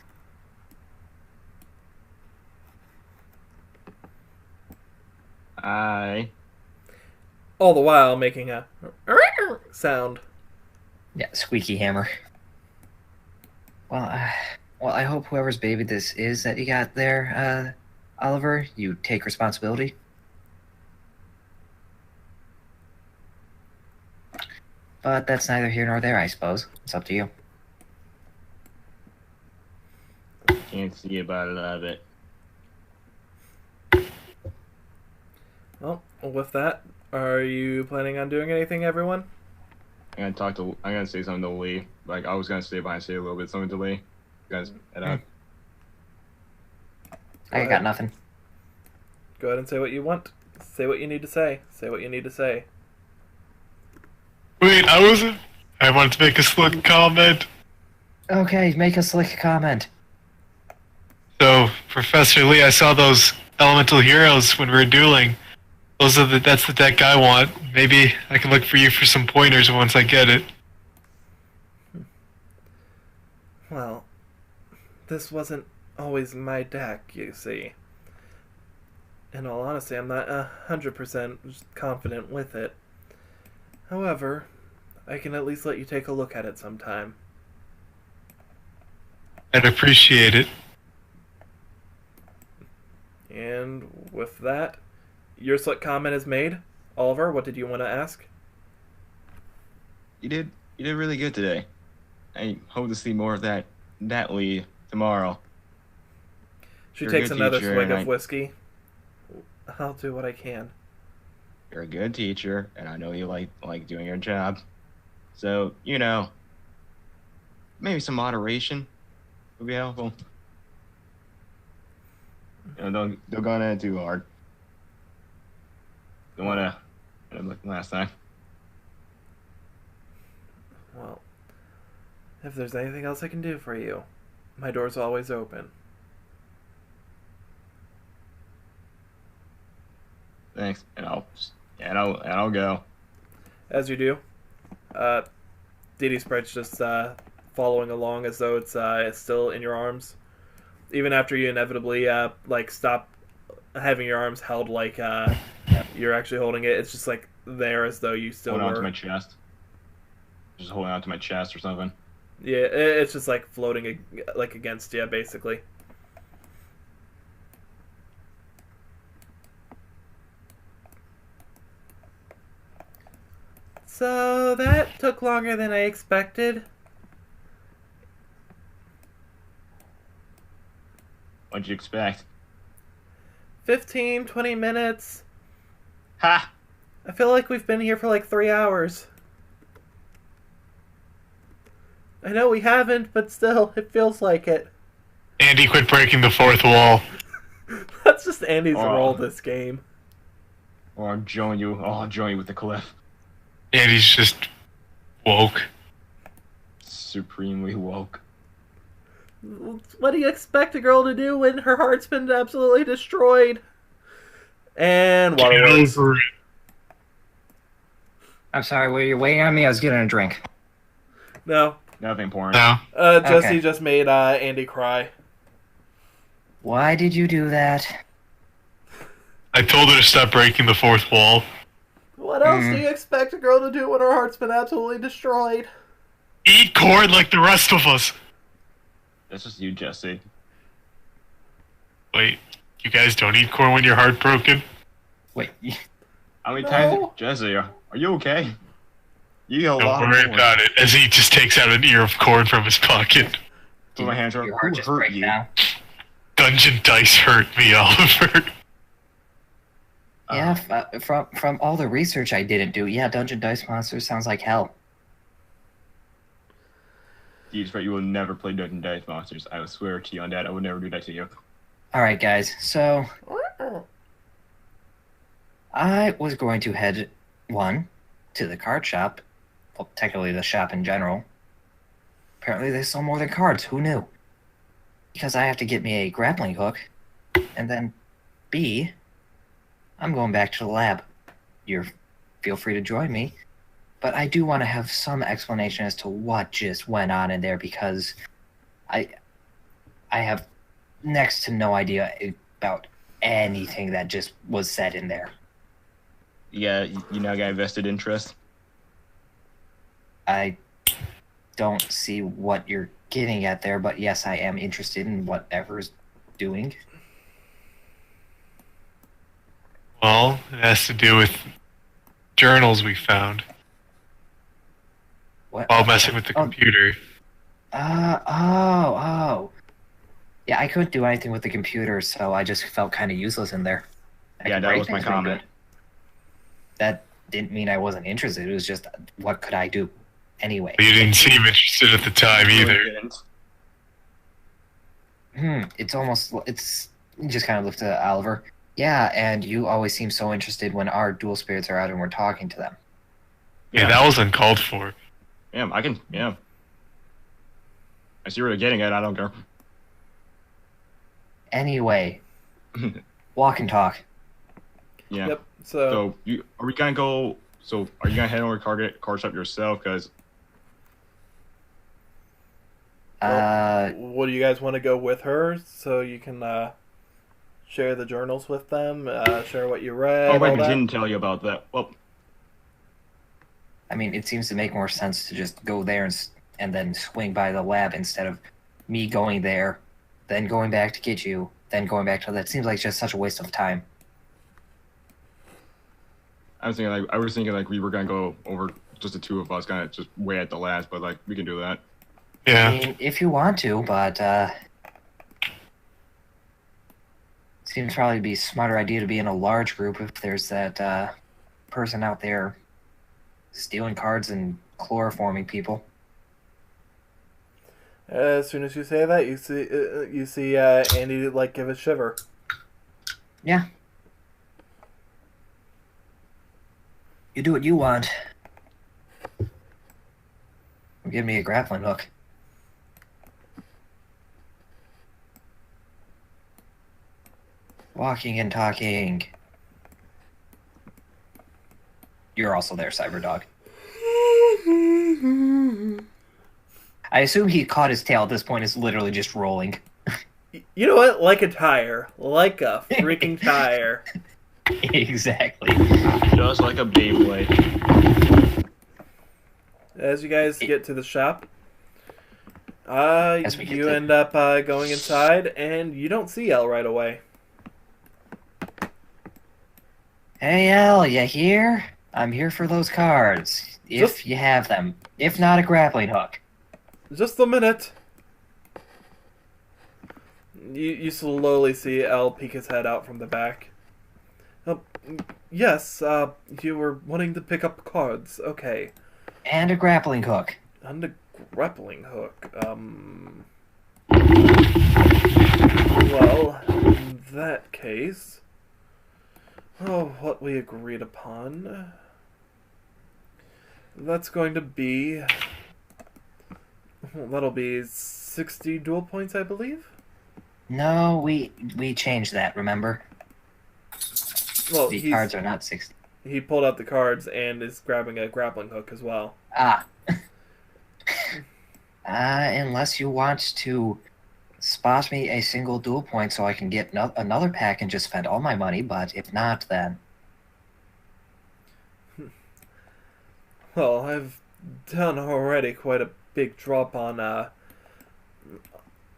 All the while making a sound. Yeah, squeaky hammer. Well, I hope whoever's baby this is that you got there, Oliver, you take responsibility. But that's neither here nor there, I suppose. It's up to you. Can't see it, but I love it. Well, with that, are you planning on doing anything, everyone? I'm gonna say something to Lee. Like, I was gonna stay behind and say a little bit something to Lee. You guys, head up. I ahead. got nothing. Go ahead and say what you want. Say what you need to say. Say what you need to say. Wait, I wanted to make a slick comment. Okay, make a slick comment. So, Professor Lee, I saw those elemental heroes when we were dueling. That's the deck I want. Maybe I can look for you for some pointers once I get it. Well, this wasn't always my deck, you see. In all honesty, I'm not 100% confident with it. However, I can at least let you take a look at it sometime. I'd appreciate it. And with that, your slick comment is made. Oliver, what did you want to ask? You did really good today. I hope to see more of that Lee tomorrow. She You're a takes good another teacher, swig and of whiskey. I'll do what I can. You're a good teacher, and I know you like doing your job. So, maybe some moderation would be helpful. Don't go on it too hard. Don't want to look last time. Well, if there's anything else I can do for you, my door's always open. Thanks, and I'll go. As you do, Dee Dee Sprite's just following along as though it's still in your arms, even after you inevitably stop having your arms held like you're actually holding it. It's just like there as though you still Holding were. onto my chest. Just holding onto my chest or something. Yeah, it's just like floating like against you, basically. So that took longer than I expected. What'd you expect? 15, 20 minutes. Ha! I feel like we've been here for like 3 hours. I know we haven't, but still, it feels like it. Andy, quit breaking the fourth wall. That's just Andy's Oh. role this game. Or I'm joining you. Oh, I'll join you with the cliff. And he's just woke. Supremely woke. What do you expect a girl to do when her heart's been absolutely destroyed? And Get waterworks. over it. I'm sorry, were you waiting on me? I was getting a drink. No. Nothing important. No. Jesse Okay. just made Andy cry. Why did you do that? I told her to stop breaking the fourth wall. What else do you expect a girl to do when her heart's been absolutely destroyed? Eat corn like the rest of us. That's just you, Jesse. Wait, you guys don't eat corn when you're heartbroken? Wait, How many No. times, Jesse? Are you okay? You got a Don't lot of worry corn. about it. As he just takes out an ear of corn from his pocket. Put my hands around. your heart Who just hurt break you? now. Dungeon dice hurt me, Oliver. Yeah, from all the research I didn't do, yeah, Dungeon Dice Monsters sounds like hell. He's right. You will never play Dungeon Dice Monsters. I will swear to you on that. I would never do that to you. Alright, guys, so I was going to head, to the card shop. Well, technically the shop in general. Apparently they sell more than cards, who knew? Because I have to get me a grappling hook, and then B, I'm going back to the lab. Feel free to join me, but I do want to have some explanation as to what just went on in there, because I have next to no idea about anything that just was said in there. Yeah, you now got a vested interest. I don't see what you're getting at there, but yes, I am interested in whatever's doing. Well, it has to do with journals we found What? while messing with the Oh. computer. Oh. Yeah, I couldn't do anything with the computer, so I just felt kind of useless in there. I Yeah, could that write was my things pretty comment. good. That didn't mean I wasn't interested. It was just, what could I do anyway? But you didn't seem interested at the time Really either. didn't. You just kind of looked at Oliver. Yeah, and you always seem so interested when our dual spirits are out and we're talking to them. Yeah, that was uncalled for. Yeah, I can. Yeah. I see where you're getting at. I don't care. Anyway, walk and talk. Yeah. Yep. So So are we gonna go? So are you gonna head over to card shop yourself? Because what do you guys want to go with her so you can share the journals with them, share what you read, oh, right, all I that? didn't tell you about that. Well, I mean, it seems to make more sense to just go there and then swing by the lab instead of me going there, then going back to get you, then going back to that. Seems like just such a waste of time. I was thinking like we were gonna go over just the two of us, kind of just way at the last, but like we can do that. I Yeah. mean, if you want to, but seems probably be a smarter idea to be in a large group if there's that person out there stealing cards and chloroforming people. As soon as you say that, you see Andy like give a shiver. Yeah. You do what you want. Give me a grappling hook. Walking and talking. You're also there, Cyberdog. I assume he caught his tail at this point. Is literally just rolling. You know what? Like a tire. Like a freaking tire. Exactly. Just like a Beyblade. As you guys get to the shop, As we get you to- end up going inside, and you don't see Elle right away. Hey, El, you here? I'm here for those cards. If Just- you have them. If not, a grappling hook. Just a minute. You slowly see Elle peek his head out from the back. Yes, you were wanting to pick up cards. Okay. And a grappling hook. And a grappling hook. Well, that case, what we agreed upon, that's going to be, that'll be 60 duel points, I believe? No, we changed that, remember? Well, The cards are not 60. he pulled out the cards and is grabbing a grappling hook as well. Ah. Unless you want to spot me a single duel point so I can get another pack and just spend all my money, but if not, then... Well, I've done already quite a big drop on,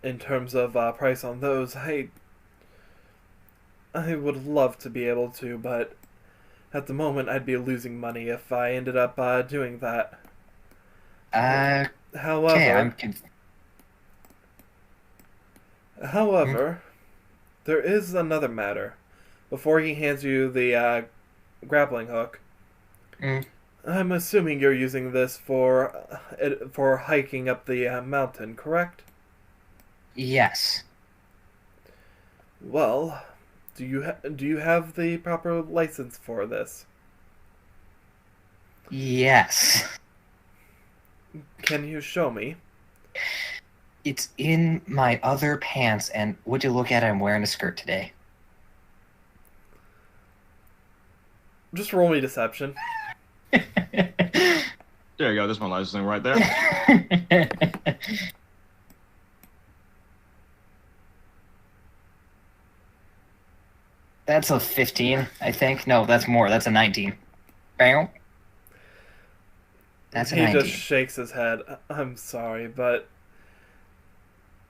in terms of price on those. I would love to be able to, but at the moment I'd be losing money if I ended up doing that. Okay, However, there is another matter. Before he hands you the grappling hook, I'm assuming you're using this for hiking up the mountain, correct? Yes. Well, do you have the proper license for this? Yes. Can you show me? It's in my other pants, and would you look at it, I'm wearing a skirt today. Just roll me deception. There you go. There's my licensing right there. That's a 15, I think. No, that's more. That's a 19. Bam. That's a 19. He just shakes his head. I'm sorry, but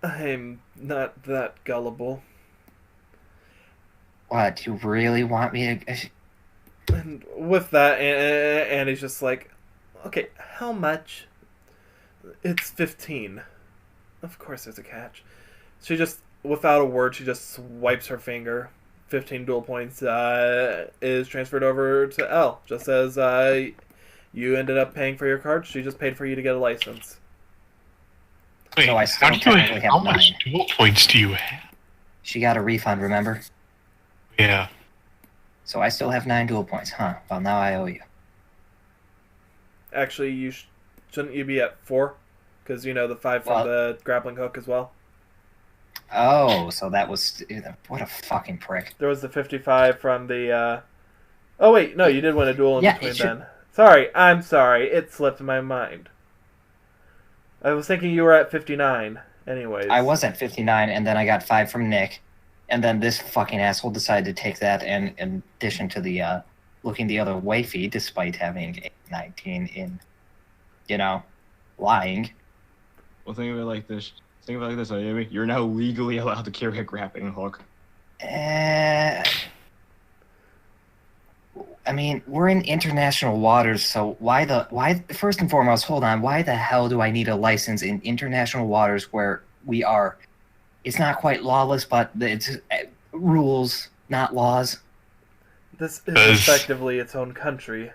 I'm not that gullible. What, you really want me to... And with that, and he's just like, okay, how much? It's 15. Of course there's a catch. She just, without a word, she just swipes her finger. 15 duel points is transferred over to Elle. Just as you ended up paying for your card, she just paid for you to get a license. Wait, So I still technically have how much 9. dual points do you have? She got a refund, remember? Yeah. So I still have 9 duel points, huh? Well, now I owe you. Actually, shouldn't you be at 4? Because, you know, the 5 from the grappling hook as well. Oh, so that was... What a fucking prick. There was the 55 from the... Oh, wait, no, you did win a duel in between then. I'm sorry. It slipped my mind. I was thinking you were at 59. Anyways. I was at 59, and then I got 5 from Nick. And then this fucking asshole decided to take that and in addition to the looking the other way fee, despite having a 19 in, you know, lying. Well, think of it like this. Ayumi. You're now legally allowed to carry a grappling hook. I mean, we're in international waters, so why first and foremost, hold on, why the hell do I need a license in international waters where we are? It's not quite lawless, but it's rules, not laws. This is effectively its own country.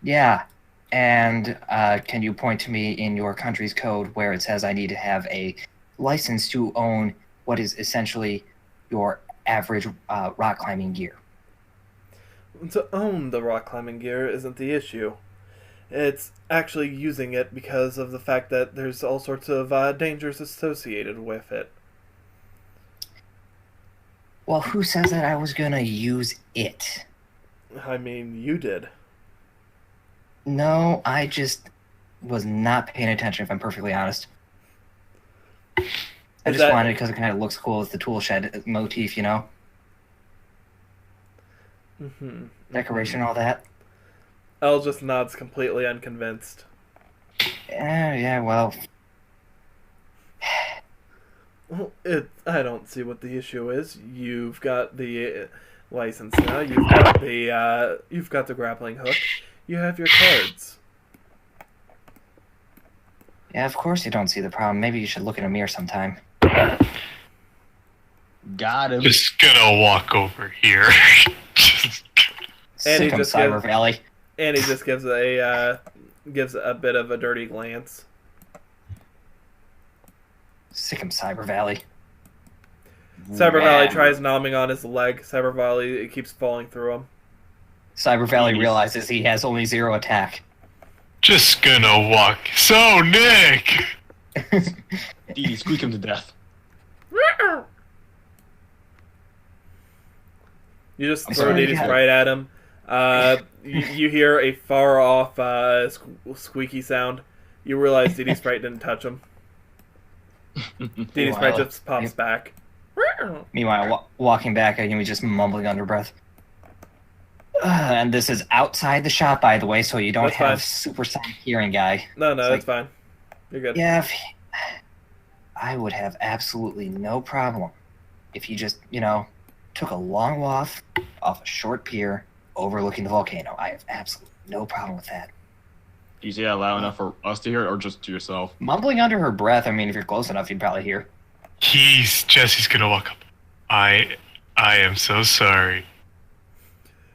Yeah, and can you point to me in your country's code where it says I need to have a license to own what is essentially your average rock climbing gear? To own the rock climbing gear isn't the issue. It's actually using it because of the fact that there's all sorts of dangers associated with it. Well, who says that I was gonna use it? I mean, you did. No, I just was not paying attention, if I'm perfectly honest. I just wanted it because it kind of looks cool as the tool shed motif, you know? Mm-hmm. Decoration, all that. Elle just nods completely unconvinced. Yeah, well... I don't see what the issue is. You've got the license now. You've got the grappling hook. You have your cards. Yeah, of course you don't see the problem. Maybe you should look in a mirror sometime. Got him. Just gonna walk over here. And he Sick 'em, just Cyber Valley. And he just gives a bit of a dirty glance. Sick 'em, Cyber Valley. Cyber Valley Ram. tries nomming on his leg. Cyber Valley, it keeps falling through him. Cyber Valley realizes he has only 0 attack. Just gonna walk. So, Nick! Dee, squeak him to death. You just I'm throw sorry, Dee Cat. right at him. You hear a far off squeaky sound. You realize Dee Sprite didn't touch him. Dee Sprite just pops back. Meanwhile, walking back, I can be just mumbling under breath. And this is outside the shop, by the way, so you don't That's have fine. supersonic hearing guy. No, It's that's fine. You're good. Yeah, I would have absolutely no problem if you just, took a long walk off a short pier overlooking the volcano. I have absolutely no problem with that. Do you say that loud enough for us to hear, or just to yourself? Mumbling under her breath, I mean, if you're close enough, you'd probably hear. Jesse's gonna walk up. I am so sorry.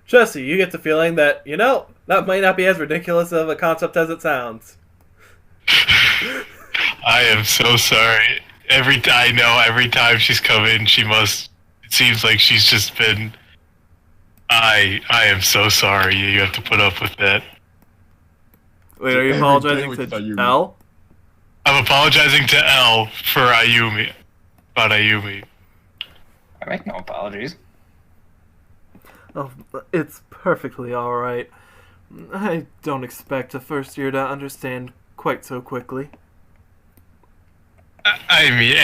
Jesse, you get the feeling that, that might not be as ridiculous of a concept as it sounds. I am so sorry. Every time she's come in, it seems like she's just been. I am so sorry. You have to put up with that. Wait, are you Every apologizing day with to Ayumi. L? I'm apologizing to Elle for Ayumi. About Ayumi. I make no apologies. Oh, it's perfectly alright. I don't expect a first year to understand quite so quickly. I mean,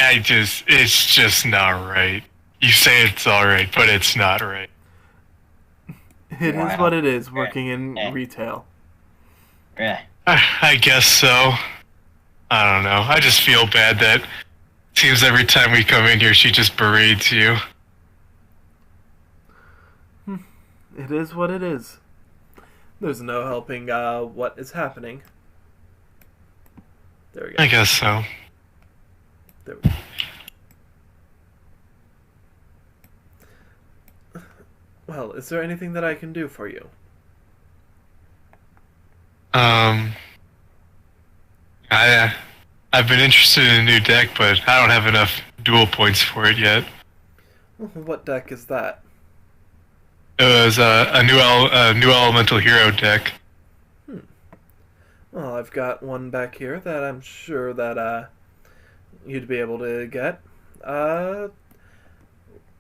it's just not right. You say it's alright, but it's not right. It is Wow. what it is, working in retail. Yeah. I guess so. I don't know. I just feel bad that it seems every time we come in here, she just berates you. It is what it is. There's no helping what is happening. There we go. I guess so. There we go. Well, is there anything that I can do for you? I've been interested in a new deck, but I don't have enough duel points for it yet. What deck is that? It was a new elemental hero deck. Well, I've got one back here that I'm sure that you'd be able to get.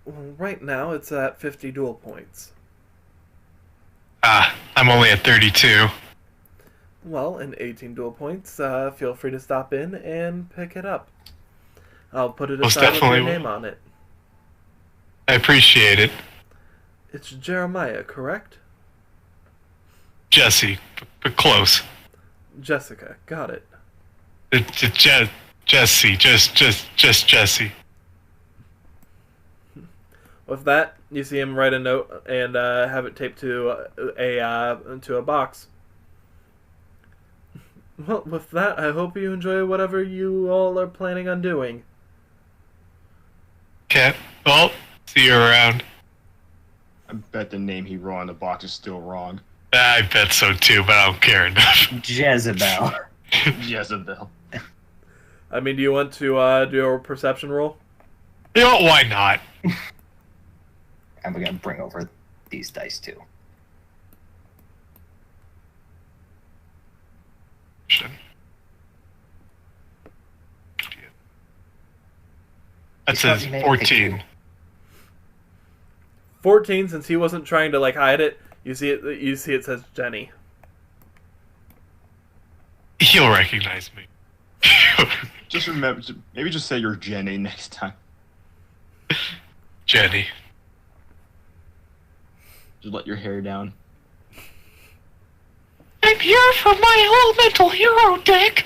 Right now it's at 50 duel points. I'm only at 32. Well, in 18 duel points, feel free to stop in and pick it up. I'll put it Most aside with your definitely. name on it. I appreciate it. It's Jeremiah, correct? Jesse, but close. Jessica, got it. Jesse, just Jesse. With that, you see him write a note and have it taped to a box. Well, with that, I hope you enjoy whatever you all are planning on doing. Okay, well, see you around. I bet the name he wrote on the box is still wrong. I bet so too, but I don't care enough. Jezebel. Jezebel. I mean, do you want to do a perception roll? You know what, why not? I'm gonna bring over these dice too. That says 14. 14, since he wasn't trying to hide it, you see it says Jenny. He'll recognize me. Just remember, maybe just say you're Jenny next time. Jenny. Just let your hair down. I'm here for my elemental hero deck.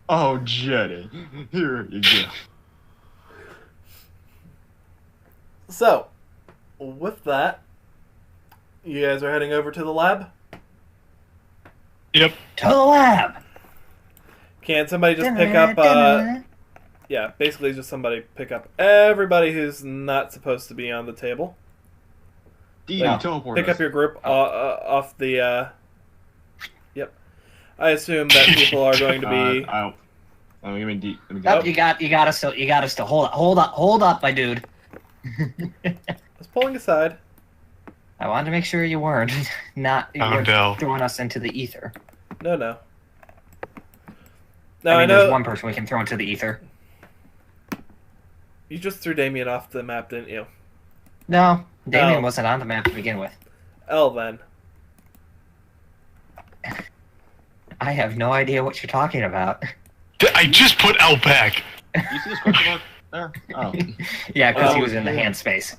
Oh, Jenny. Here you go. So, with that, you guys are heading over to the lab. Yep. To the lab. Can somebody just pick up? Yeah, basically just somebody pick up everybody who's not supposed to be on the table. Dee, No. teleport Pick us. up your group off the. Yep. I assume that people are going to be. I don't. Let me get Yep, you got us still. Hold up, my dude. I was pulling aside. I wanted to make sure you weren't you Oh, weren't no. throwing us into the ether. No. Now I I mean, know there's one person we can throw into the ether. you just threw Damien off the map, didn't you? No, Damien Oh. wasn't on the map to begin with. L then. I have no idea what you're talking about. I just put L back. You see this question mark there? Oh. Yeah, because he Oh, was in the yeah. hand space.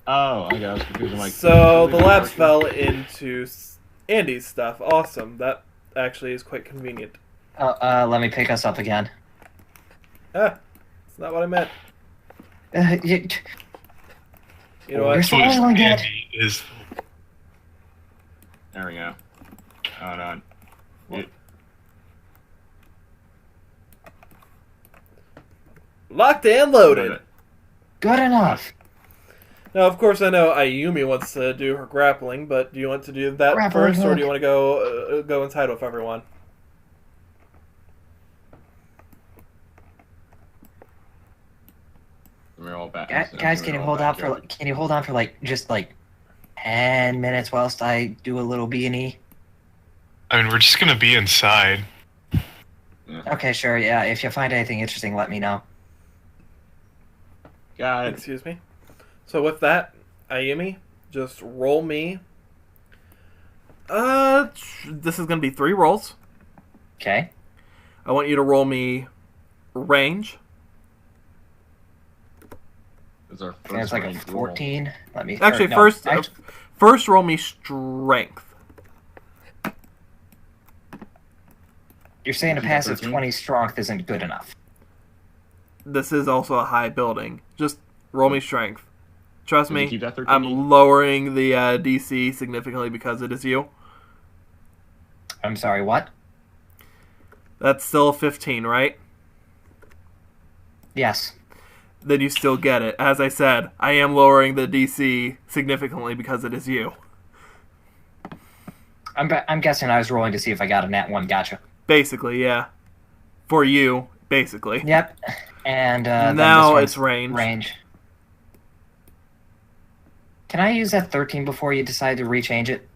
Oh, okay, I was confused. I'm like, So the labs fell into Andy's stuff. Awesome. That actually is quite convenient. Let me pick us up again. Ah, that's not what I meant. You, You know what? You're spoiling it. Andy is. There we go. Hold on. Locked and loaded. Good enough. Now, of course, I know Ayumi wants to do her grappling, but do you want to do that Grappling first, or hook. do you want to go inside with everyone? We're all back. Guys, can you hold on for just 10 minutes whilst I do a little B&E? I mean, we're just gonna be inside. Okay, sure. Yeah, if you find anything interesting, let me know. Got it. Excuse me. So with that, Ayumi, just roll me. This is gonna be 3 rolls. Okay. I want you to roll me range. This is our I think it's like a range roll. 14. Let me. Actually, no, first, act- first roll me strength. you're saying a you got passive 13? 20 strength isn't good enough. This is also a high building. Just roll me strength. Trust Did you me, keep that 13? I'm lowering the DC significantly because it is you. I'm sorry. What? That's still 15, right? Yes. Then you still get it. As I said, I am lowering the DC significantly because it is you. I'm guessing I was rolling to see if I got a nat 1. Gotcha. Basically, yeah. For you, basically. Yep. And then Now this one's it's range. Range. Can I use that 13 before you decide to rechange it?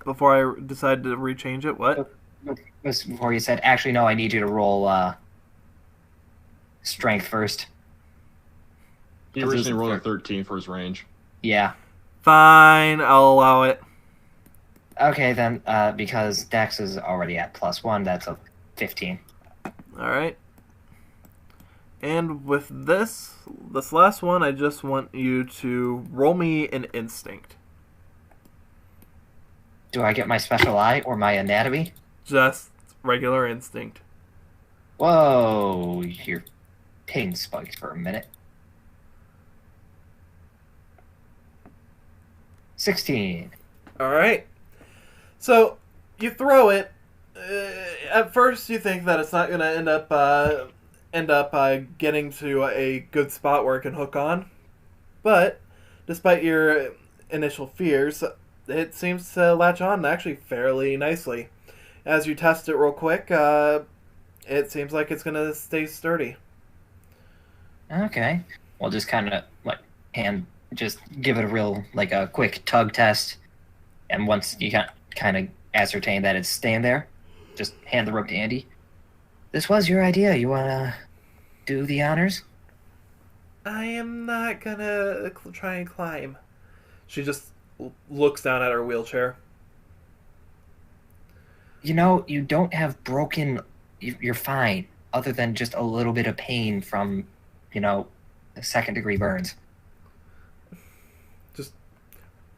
Before I decide to rechange it, what? Before you said, actually, no, I need you to roll strength first. He originally rolled a 13 for his range. Yeah. Fine, I'll allow it. Okay, then, because Dex is already at +1, that's a 15. Alright. And with this last one, I just want you to roll me an instinct. Do I get my special eye or my anatomy? Just regular instinct. Whoa, your pain spiked for a minute. 16. Alright. So, you throw it. At first, you think that it's not going to end up getting to a good spot where it can hook on. But, despite your initial fears, it seems to latch on actually fairly nicely. As you test it real quick, it seems like it's going to stay sturdy. Okay. Well, just kind of, just give it a real, a quick tug test. And once you kind of ascertain that it's staying there, just hand the rope to Andy. This was your idea. You want to do the honors? I am not going to try and climb. She just looks down at her wheelchair. You know, you don't have broken... You're fine, other than just a little bit of pain from, second-degree burns. Just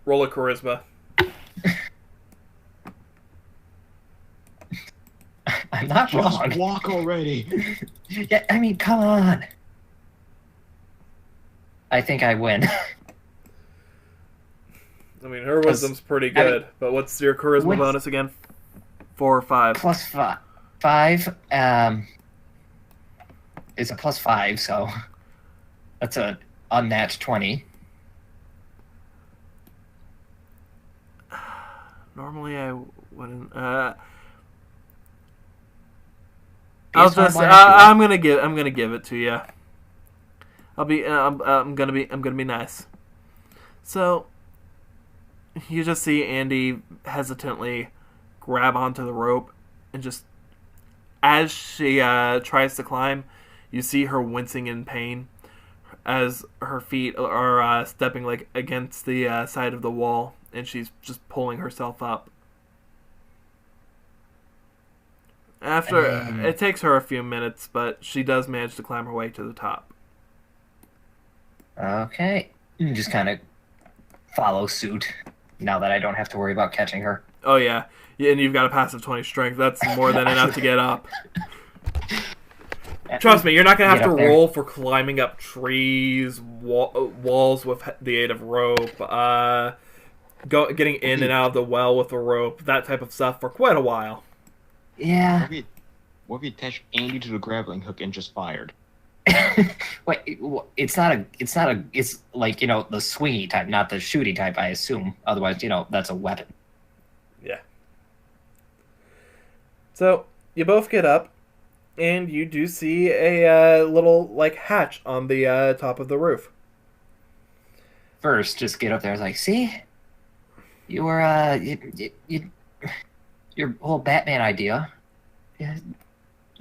roll a charisma. I'm not wrong. Just walk already. Yeah, I mean, come on. I think I win. I mean, her wisdom's pretty good, but what's your charisma bonus again? 4 or 5? +5. It's a +5, so that's a unnat 20. Normally I wouldn't. Be a smart boy if you I'm gonna give it to you. I'm gonna be nice. So you just see Andy hesitantly grab onto the rope, and just as she tries to climb, you see her wincing in pain as her feet are stepping like against the side of the wall, and she's just pulling herself up. After it takes her a few minutes, but she does manage to climb her way to the top. Okay. You just kind of follow suit now that I don't have to worry about catching her. Oh yeah, and you've got a passive 20 strength. That's more than enough to get up. Trust me, you're not gonna have to roll for climbing up trees, walls with the aid of rope, getting in and out of the well with a rope, that type of stuff for quite a while. Yeah. What if you attach Andy to the grappling hook and just fired? Wait, it's like, you know, the swingy type, not the shooty type, I assume. Otherwise, you know, that's a weapon. Yeah. So, you both get up, and you do see a little, like, hatch on the top of the roof. First, just get up there. I was like, see? You were, your whole Batman idea.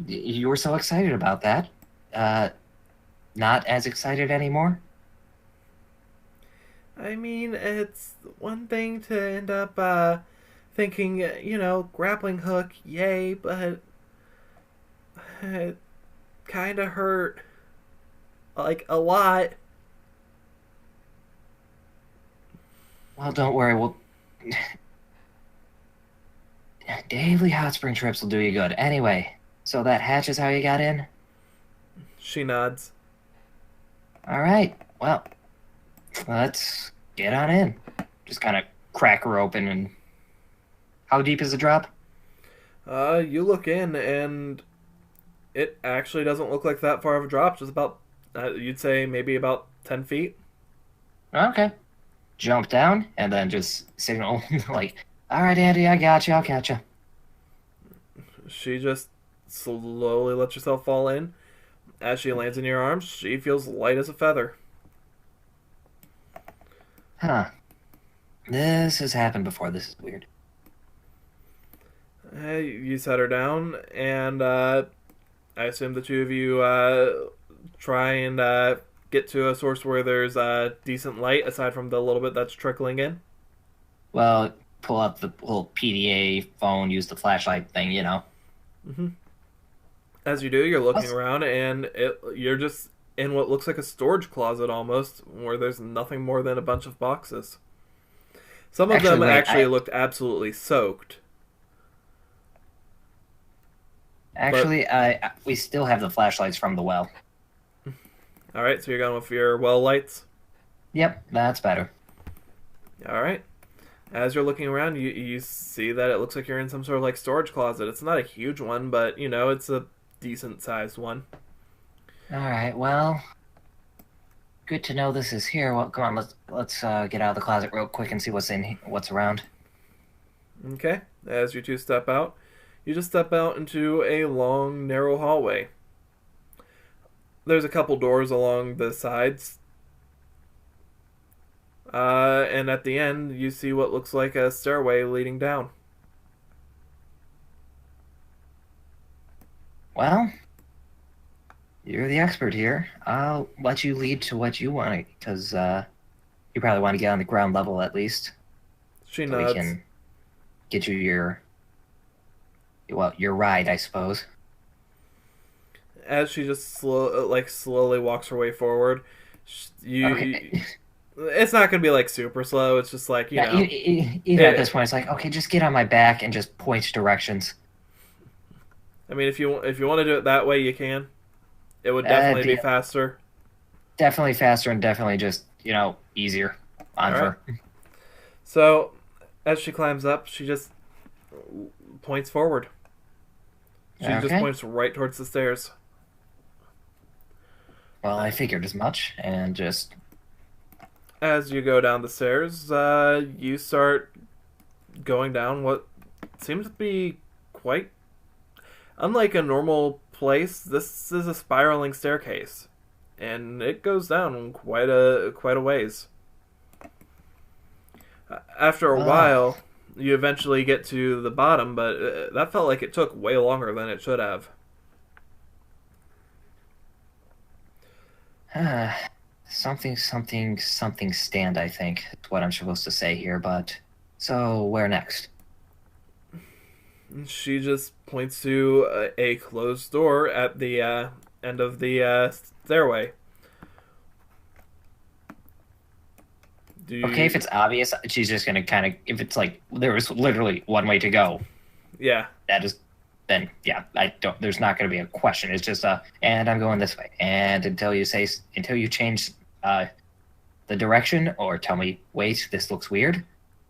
You were so excited about that. Not as excited anymore? I mean, it's one thing to end up thinking, you know, grappling hook, yay, but it kind of hurt, like, a lot. Well, don't worry. Daily hot spring trips will do you good. Anyway, so that hatch is how you got in? She nods. All right. Well, let's get on in. Just kind of crack her open. And how deep is the drop? You look in, and it actually doesn't look like that far of a drop. Just about, you'd say maybe about 10 feet. Okay. Jump down, and then just signal, like, all right, Andy, I got you. I'll catch you. She just slowly lets herself fall in. As she lands in your arms, she feels light as a feather. Huh. This has happened before. This is weird. You set her down, and I assume the two of you try and get to a source where there's decent light, aside from the little bit that's trickling in. Well, pull up the whole PDA phone, use the flashlight thing, you know. Mm-hmm. As you do, you're looking around, and you're just in what looks like a storage closet almost, where there's nothing more than a bunch of boxes. Some of them looked absolutely soaked. Actually, we still have the flashlights from the well. All right, so you're going with your well lights? Yep, that's better. All right. As you're looking around, you see that it looks like you're in some sort of like storage closet. It's not a huge one, but, you know, it's a decent-sized one. All right, well, good to know this is here. Well, come on, let's get out of the closet real quick and see what's around. Okay. As you two step out, you just step out into a long, narrow hallway. There's a couple doors along the sides. And at the end, you see what looks like a stairway leading down. Well, you're the expert here. I'll let you lead to what you want, because you probably want to get on the ground level at least. She so nods. We can get you your ride, I suppose. As she just slowly walks her way forward, it's not gonna be like super slow. It's just like, you know. Even at this point, it's like, okay, just get on my back and just point directions. I mean, if you want to do it that way, you can. It would definitely be faster. Definitely faster, and definitely just, you know, easier on her. Right. So, as she climbs up, she just points forward. She just points right towards the stairs. Well, I figured as much, and just... As you go down the stairs, you start going down what seems to be quite... Unlike a normal place, this is a spiraling staircase. and it goes down quite a ways. After a while, you eventually get to the bottom, but that felt like it took way longer than it should have. Something stand, I think, is what I'm supposed to say here, but... So, where next? She just points to a closed door at the end of the stairway. Okay, if it's obvious, she's just gonna kind of... If it's like, there was literally one way to go. Yeah. That is... Then, yeah, there's not gonna be a question. It's just, and I'm going this way. And until you change the direction, or tell me, wait, this looks weird,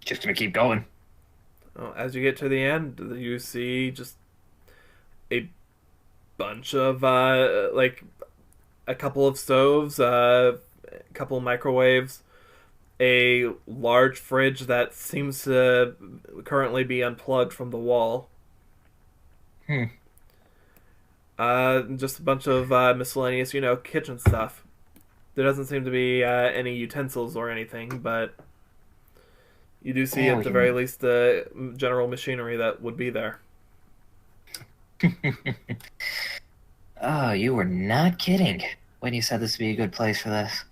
just gonna keep going. Well, as you get to the end, you see just a bunch of, like, a couple of stoves, a couple of microwaves, a large fridge that seems to currently be unplugged from the wall. Just a bunch of miscellaneous, kitchen stuff. There doesn't seem to be any utensils or anything, but you do see at the very least the general machinery that would be there. Oh, you were not kidding when you said this would be a good place for this.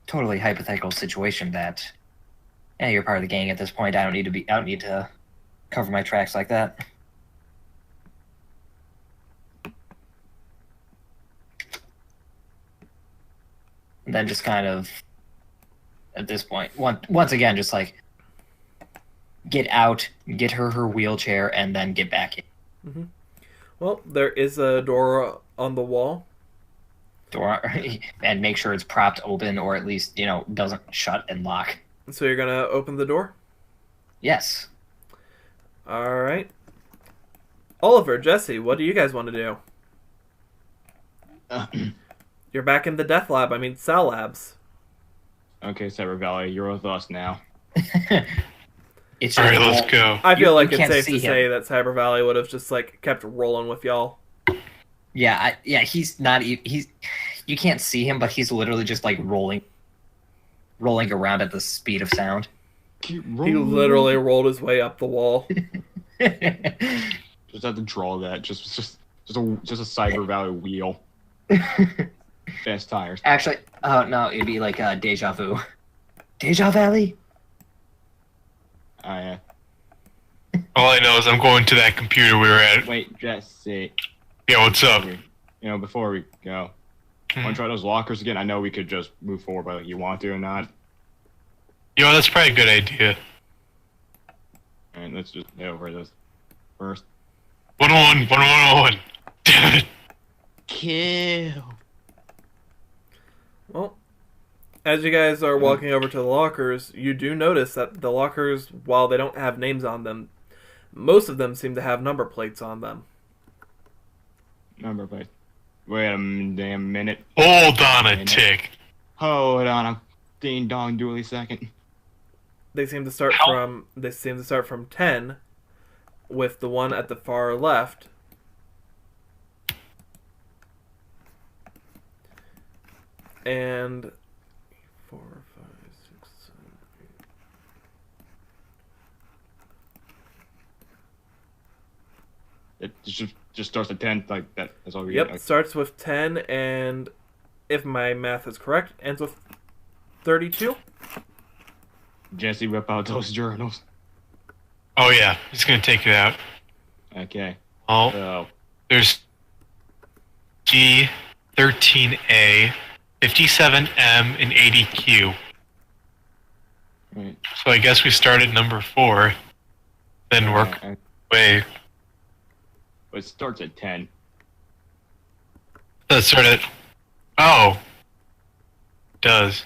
Totally hypothetical situation that, yeah, you're part of the gang at this point. I don't need to cover my tracks like that. And then just kind of, at this point, once again, just like, get out, get her wheelchair, and then get back in. Mm-hmm. Well, there is a door on the wall. And make sure it's propped open, or at least, doesn't shut and lock. So you're gonna open the door? Yes. Alright. Oliver, Jesse, what do you guys want to do? You're back in the Death Lab, Cell Labs. Okay, Cyber Valley, you're with us now. It's all right, let's go. I feel like it's safe to say that Cyber Valley would have just, kept rolling with y'all. Yeah, he's not... You can't see him, but he's literally just, rolling around at the speed of sound. He literally rolled his way up the wall. Just have to draw that. Just a Cyber Valley wheel. Fast tires. Actually, oh no, it'd be like Deja Vu. Deja Valley? Oh, yeah. All I know is I'm going to that computer we were at. Wait, Jesse. Yeah, what's up? Before we go, want to try those lockers again? I know we could just move forward, but you want to or not? That's probably a good idea. Alright, let's just head over this first. 101. Damn it. Kill. Well, as you guys are walking over to the lockers, you do notice that the lockers, while they don't have names on them, most of them seem to have number plates on them. Number plate. Wait a damn minute. Hold on a tick. Hold on a ding dong dooley second. They seem to start from 10, with the one at the far left. And 4, 5, 6, 7, 8. It just starts at 10, like that. That's all we Yep, get. starts with 10, and if my math is correct, ends with 32. Jesse, whip out those journals. Oh yeah, it's gonna take it out. Okay. Oh, So, there's G, 13A, 57M, and 80Q. right. So I guess we start at number 4, then work way. But it starts at 10. Let's start at. Oh, it does.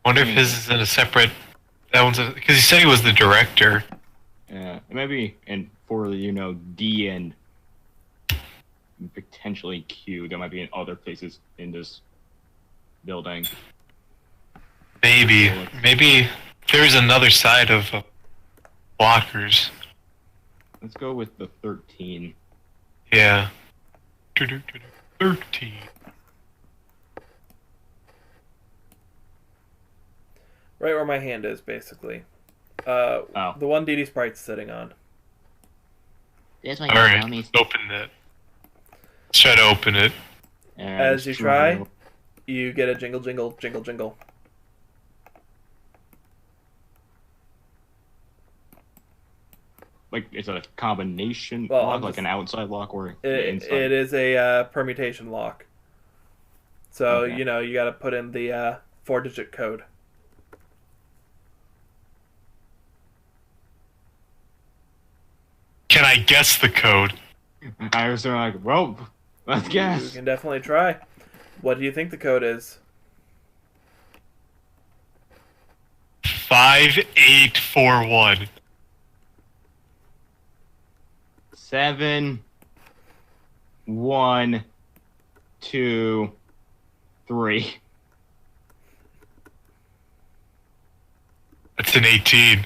Wonder if his is in a separate. That one's because he said he was the director. Yeah, maybe and for D and potentially Q, there might be in other places in this building. Maybe there's another side of blockers. Let's go with the 13. Yeah. 13. Right where my hand is, basically. The one DD Sprite's sitting on. There's my Alright, dummies. open it. Let's try to open it. As you try, you get a jingle, jingle, jingle, jingle. Like, it's a combination Well, lock, I'm like just- an outside lock or It inside? is a permutation lock. So, Okay. you know, you gotta put in the 4-digit code. Can I guess the code? I was sort of like, well, let's You guess. can definitely try. What do you think the code is? 5841. 7, 1, 2, 3. That's an 18.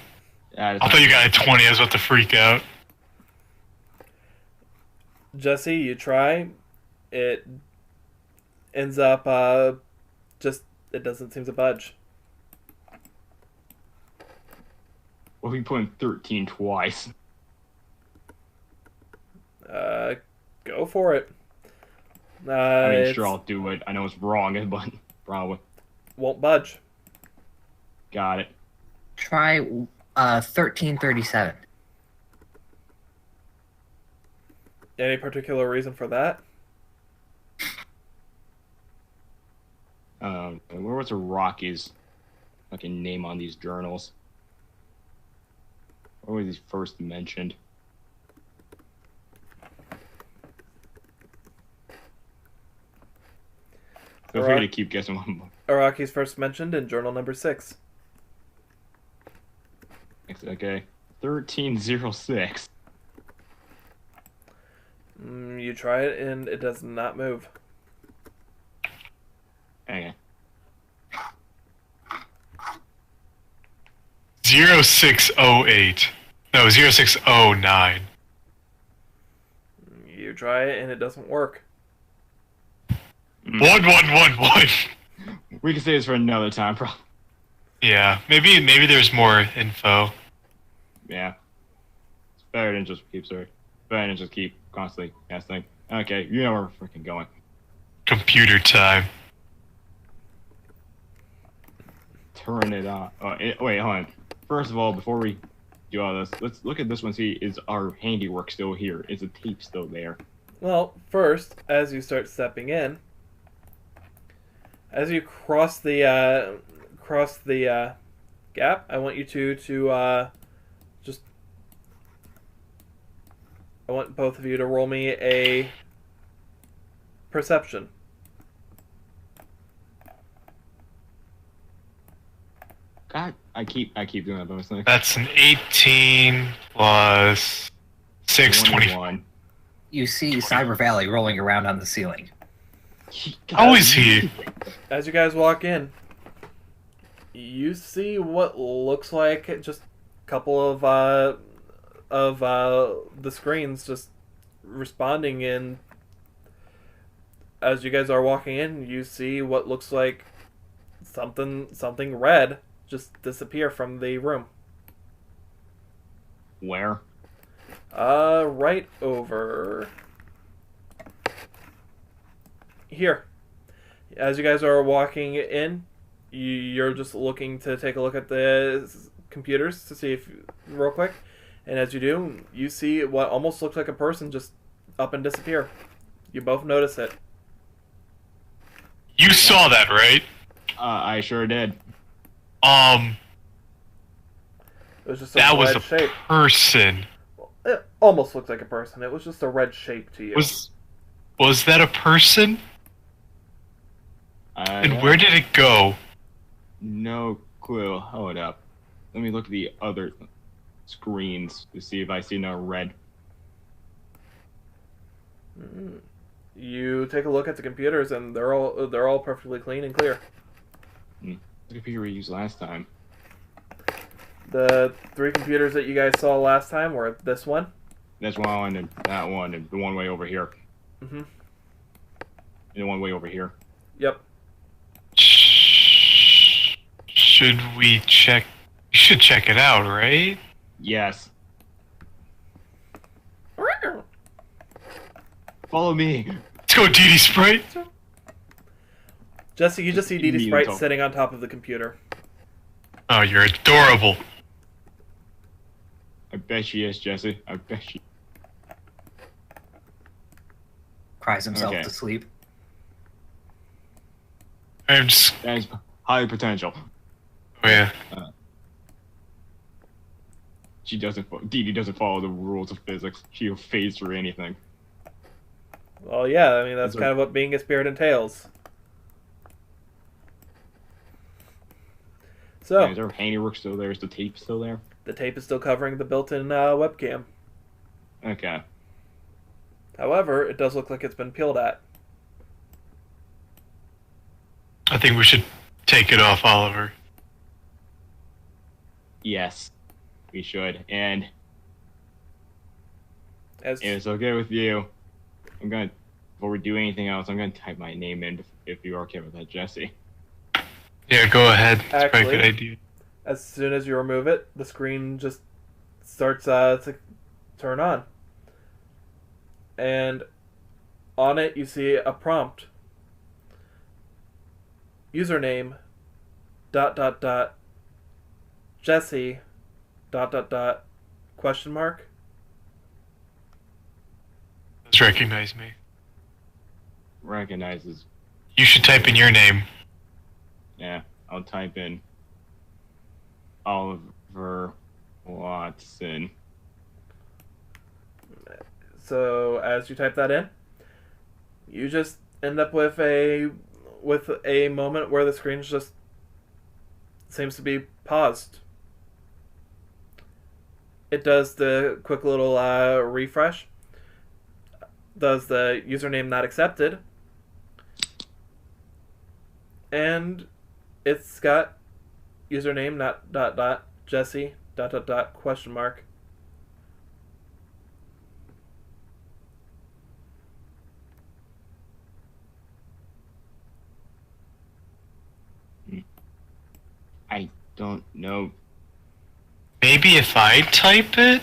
That is I thought you got a 20. I was about to freak out. Jesse, you try. It ends up just it doesn't seem to budge. Well, we put in 13 twice. Go for it. I mean, It's- sure, I'll do it. I know it's wrong, but probably. won't budge. Got it. Try 1337. Any particular reason for that? Where was the Rockies fucking name on these journals? Where were these first mentioned? Feel free to keep guessing one. Araki's first mentioned in journal number 6. Okay. 1306. You try it and it does not move. Okay. 0608. No, 0609. You try it and it doesn't work. 1111. We can say this for another time, probably. Yeah, maybe there's more info. Yeah. It's better than just keep sorry. Better than just keep constantly guessing. Okay, you know where we're freaking going. Computer time. Turn it on. Wait, hold on. First of all, before we do all this, let's look at this one. See, is our handiwork still here? Is the tape still there? Well, first, as you start stepping in, as you cross the gap, I want you to just. I want both of you to roll me a perception. God, I keep doing that bonus thing. That's an 18 plus 6, 20. 21. You see Cyber Valley rolling around on the ceiling. How is he? As you guys walk in, you see what looks like just a couple of the screens just responding in. As you guys are walking in, you see what looks like something red just disappear from the room. Where? Right over here. As you guys are walking in, you're just looking to take a look at the computers to see if real quick, and as you do, you see what almost looks like a person just up and disappear. You both notice it. You saw that, right? I sure did. It was just a That was red a shape. person. It almost looked like a person. It was just a red shape to you. Was that a person? And where did it go? No clue. Hold up. Let me look at the other screens to see if I see no red. You take a look at the computers, and they're all perfectly clean and clear. The computer we used last time. The 3 computers that you guys saw last time were this one. This one and that one and the one way over here. Mm-hmm. And one way over here. Yep. Should we check? You should check it out, right? Yes. Follow me. Let's go, DD Sprite. Jesse, you just see Dee Dee You Sprite talk. sitting on top of the computer. Oh, you're adorable. I bet she is, Jesse. I bet she. Cries himself Okay. to sleep. I'm just. That is high potential. Oh yeah. She doesn't. Dee Dee doesn't follow the rules of physics. She'll phase through anything. Well, yeah, I mean, that's Is kind of what being a spirit entails. So, Is her handiwork still there? Is the tape still there? the tape is still covering the built-in webcam. Okay. However, it does look like it's been peeled at. I think we should take it off, Oliver. Yes, we should. And As if it's okay with you, I'm gonna. Before we do anything else, I'm gonna type my name in if you're okay with that, Jesse. Yeah, go ahead. It's probably a Actually- good idea. as soon as you remove it, the screen just starts to turn on. And on it, you see a prompt. Username, ... Jesse, ... question mark. Let's recognize me. Recognizes. You should type in your name. Yeah, I'll type in Oliver Watson. So as you type that in, you just end up with a moment where the screen just seems to be paused. It does the quick little refresh. Does the username not accepted? And it's got username not ... Jesse ... question mark. I don't know. Maybe if I type it?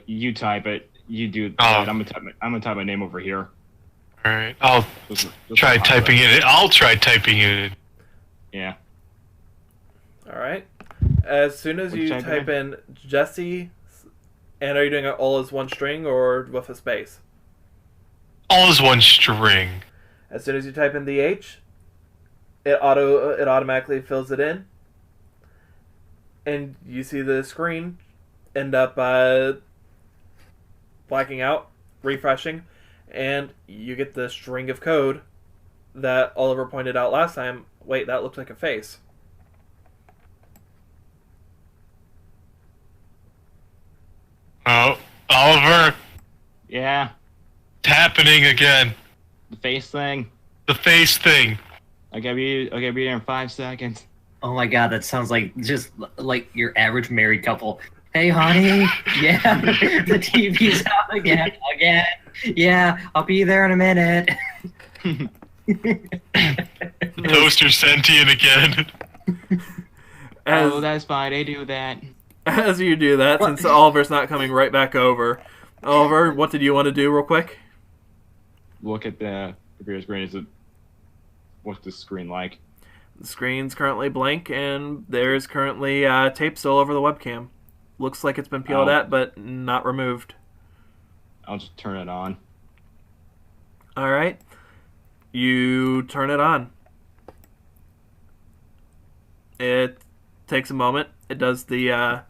You type it. You do Oh. that. I'm gonna type my name over here. Alright, I'll Just try pop typing it. it. I'll try typing it in. Yeah. Alright. As soon as What'd you you type type in Jesse, and are you doing it all as one string or with a space? All is one string. As soon as you type in the H, it automatically fills it in, and you see the screen end up blacking out, refreshing, and you get the string of code that Oliver pointed out last time. Wait, that looked like a face. Oh, Oliver, Yeah. it's happening again. The face thing. The face thing. I gotta be there in 5 seconds. Oh my god, that sounds like just like your average married couple. Hey, honey. Yeah, the TV's out again. Yeah, I'll be there in a minute. Toaster sentient again. As, Oh, that's fine. I do that. as you do that, What? since Oliver's not coming right back over, Oliver, what did you want to do real quick? Look at the computer screen. What's the screen like? The screen's currently blank, and there's currently tape still over the webcam. Looks like it's been peeled Oh. at, but not removed. I'll just turn it on. Alright. You turn it on. It takes a moment. It does the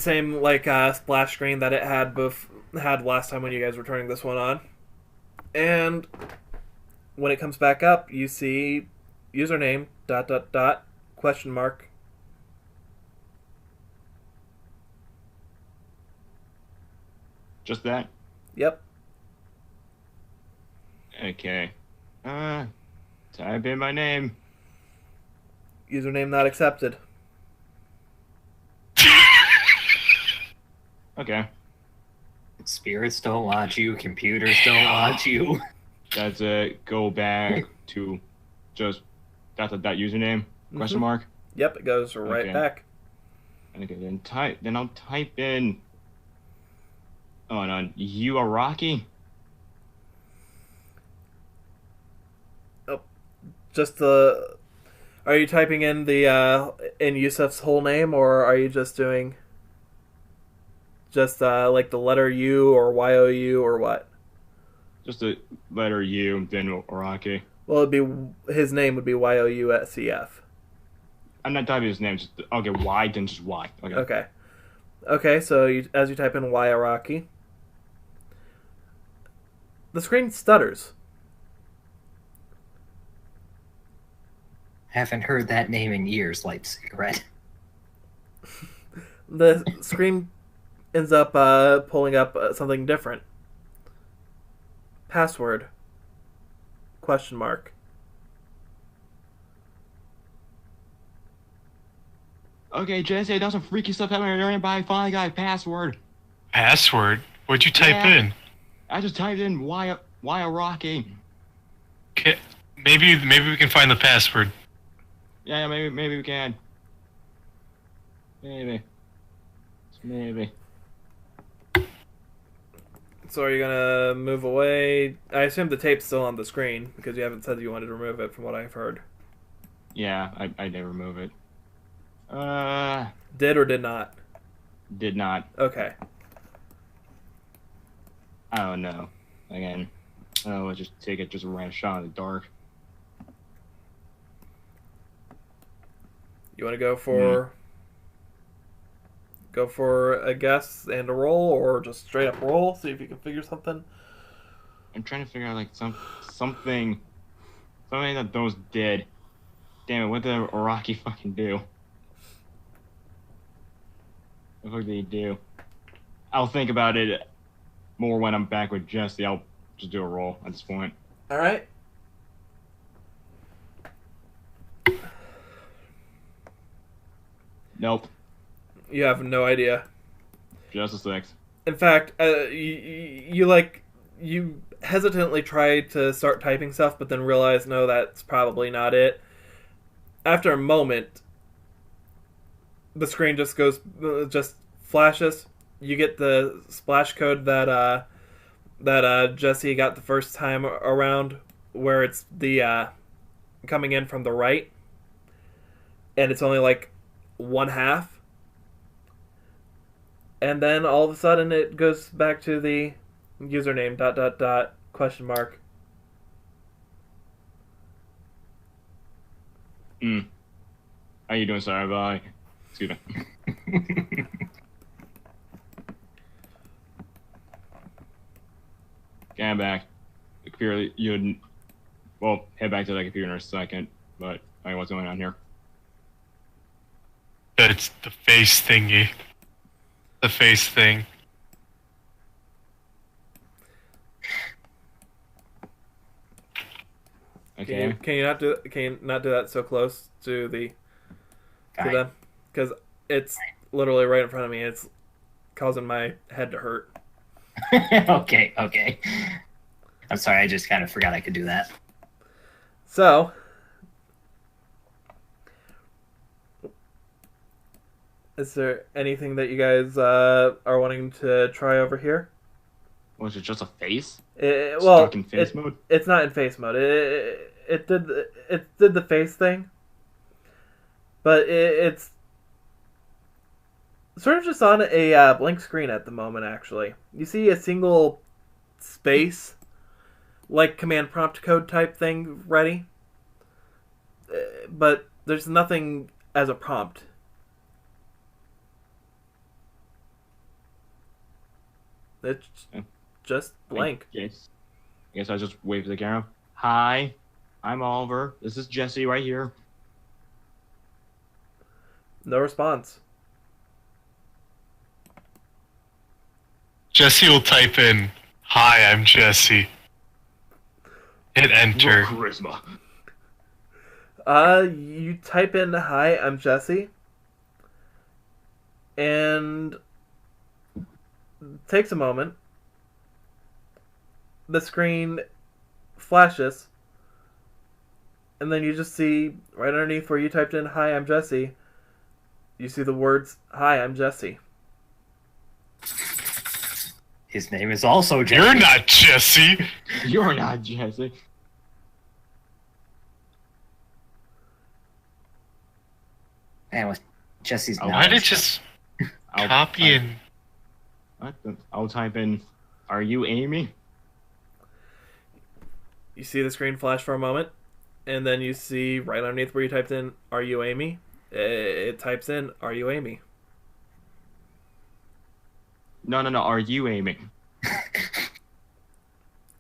same like splash screen that it had last time when you guys were turning this one on. And when it comes back up, you see username ... question mark. Just that? Yep. Okay. Type in my name. Username not accepted. Okay. Spirits don't want you. Computers don't want you. That's it. Go back to just that username question mark. Yep, it goes right Okay. back. Okay, then I'll type in. Oh no, you are Rocky. Just the. Are you typing in the in Yusuf's whole name, or are you just doing just like the letter U or YOU or what? Just a letter U, then Rocky. Well, it'd be his name would be YOUSEF. I'm not typing his name. Just okay, Y, then just Y. Okay. Okay. Okay, so as you type in Iraqi, the screen stutters. Haven't heard that name in years, light cigarette. The screen ends up pulling up something different. Password. Question mark. Okay, Jesse, that's some freaky stuff happening there, but I finally got a password. Password? What'd you type Yeah. in? I just typed in Y Rocky. Okay, maybe we can find the password. Yeah, maybe we can. Maybe. So are you gonna move away? I assume the tape's still on the screen because you haven't said you wanted to remove it, from what I've heard. Yeah, I did remove it. Did or did not? Did not. Okay. I don't know. Again, let's just take it just a random shot in the dark. You want to go for a guess and a roll, or just straight up roll? See if you can figure something. I'm trying to figure out like something that those did. Damn it! What did Iraqi fucking do? What the fuck did he do? I'll think about it more when I'm back with Jesse. I'll just do a roll at this point. All right. Nope. You have no idea. Just a 6. In fact, you hesitantly try to start typing stuff, but then realize, no, that's probably not it. After a moment, the screen just flashes. You get the splash code that Jesse got the first time around, where it's the coming in from the right, and it's only like one half. And then all of a sudden it goes back to the username ... question mark. How you doing, sorry, bye. Excuse me. Okay, I'm back. The computer, well, head back to the computer in a second, but what's going on here? It's the face thingy. The face thing. Okay. Can you not do that so close to Fine. them? Because it's literally right in front of me. It's causing my head to hurt. Okay. I'm sorry, I just kind of forgot I could do that. So, is there anything that you guys are wanting to try over here? Was it just a face? Well, Stuck in face mode? it's not in face mode. It did the face thing, but it's sort of just on a blank screen at the moment. Actually, you see a single space, like command prompt code type thing ready, but there's nothing as a prompt. It's just blank. Yes. I guess I just wave to the camera. Hi, I'm Oliver. This is Jesse right here. No response. Jesse will type in, "Hi, I'm Jesse." Hit enter. Charisma. You type in "Hi, I'm Jesse," and it takes a moment. The screen flashes, and then you just see right underneath where you typed in "Hi, I'm Jesse," you see the words "Hi, I'm Jesse." His name is also Jesse. You're not Jesse. You're not Jesse. Man, with Jesse's Oh, name. Why did it just copy and... I'll type in, "Are you Amy?" You see the screen flash for a moment, and then you see right underneath where you typed in "Are you Amy?" It types in "Are you Amy?" No. Are you Amy?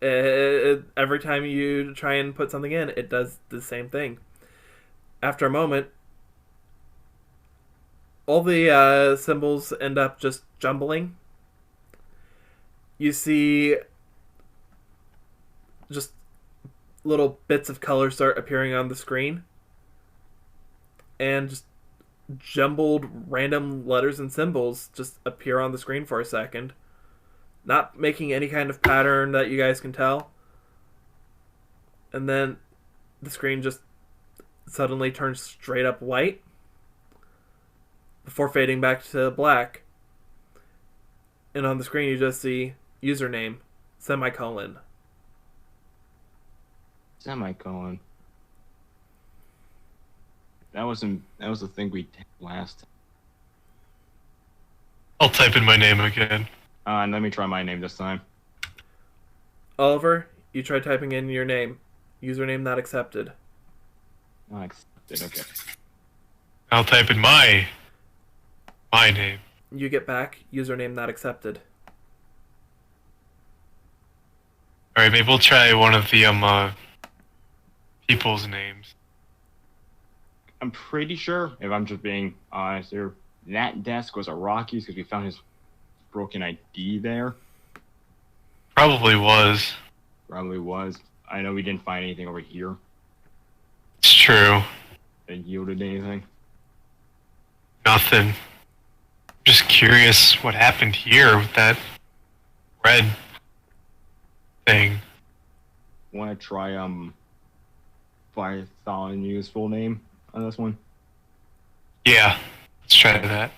Every time you try and put something in, it does the same thing. After a moment, all the symbols end up just jumbling. You see just little bits of color start appearing on the screen, and just jumbled random letters and symbols just appear on the screen for a second, not making any kind of pattern that you guys can tell. And then the screen just suddenly turns straight up white before fading back to black. And on the screen you just see username, semicolon. Semicolon. That was the thing we did last. I'll type in my name again. And let me try my name this time. Oliver, you try typing in your name. Username not accepted. Not accepted. Okay. I'll type in my name. You get back, username not accepted. Alright, maybe we'll try one of the people's names. I'm pretty sure, if I'm just being honest here, that desk was a Rocky's because we found his broken ID there. Probably was. Probably was. I know we didn't find anything over here It's true. that yielded anything. Nothing. Just curious what happened here with that red thing. Want to try Bartholomew's full name on this one? Yeah, let's try that.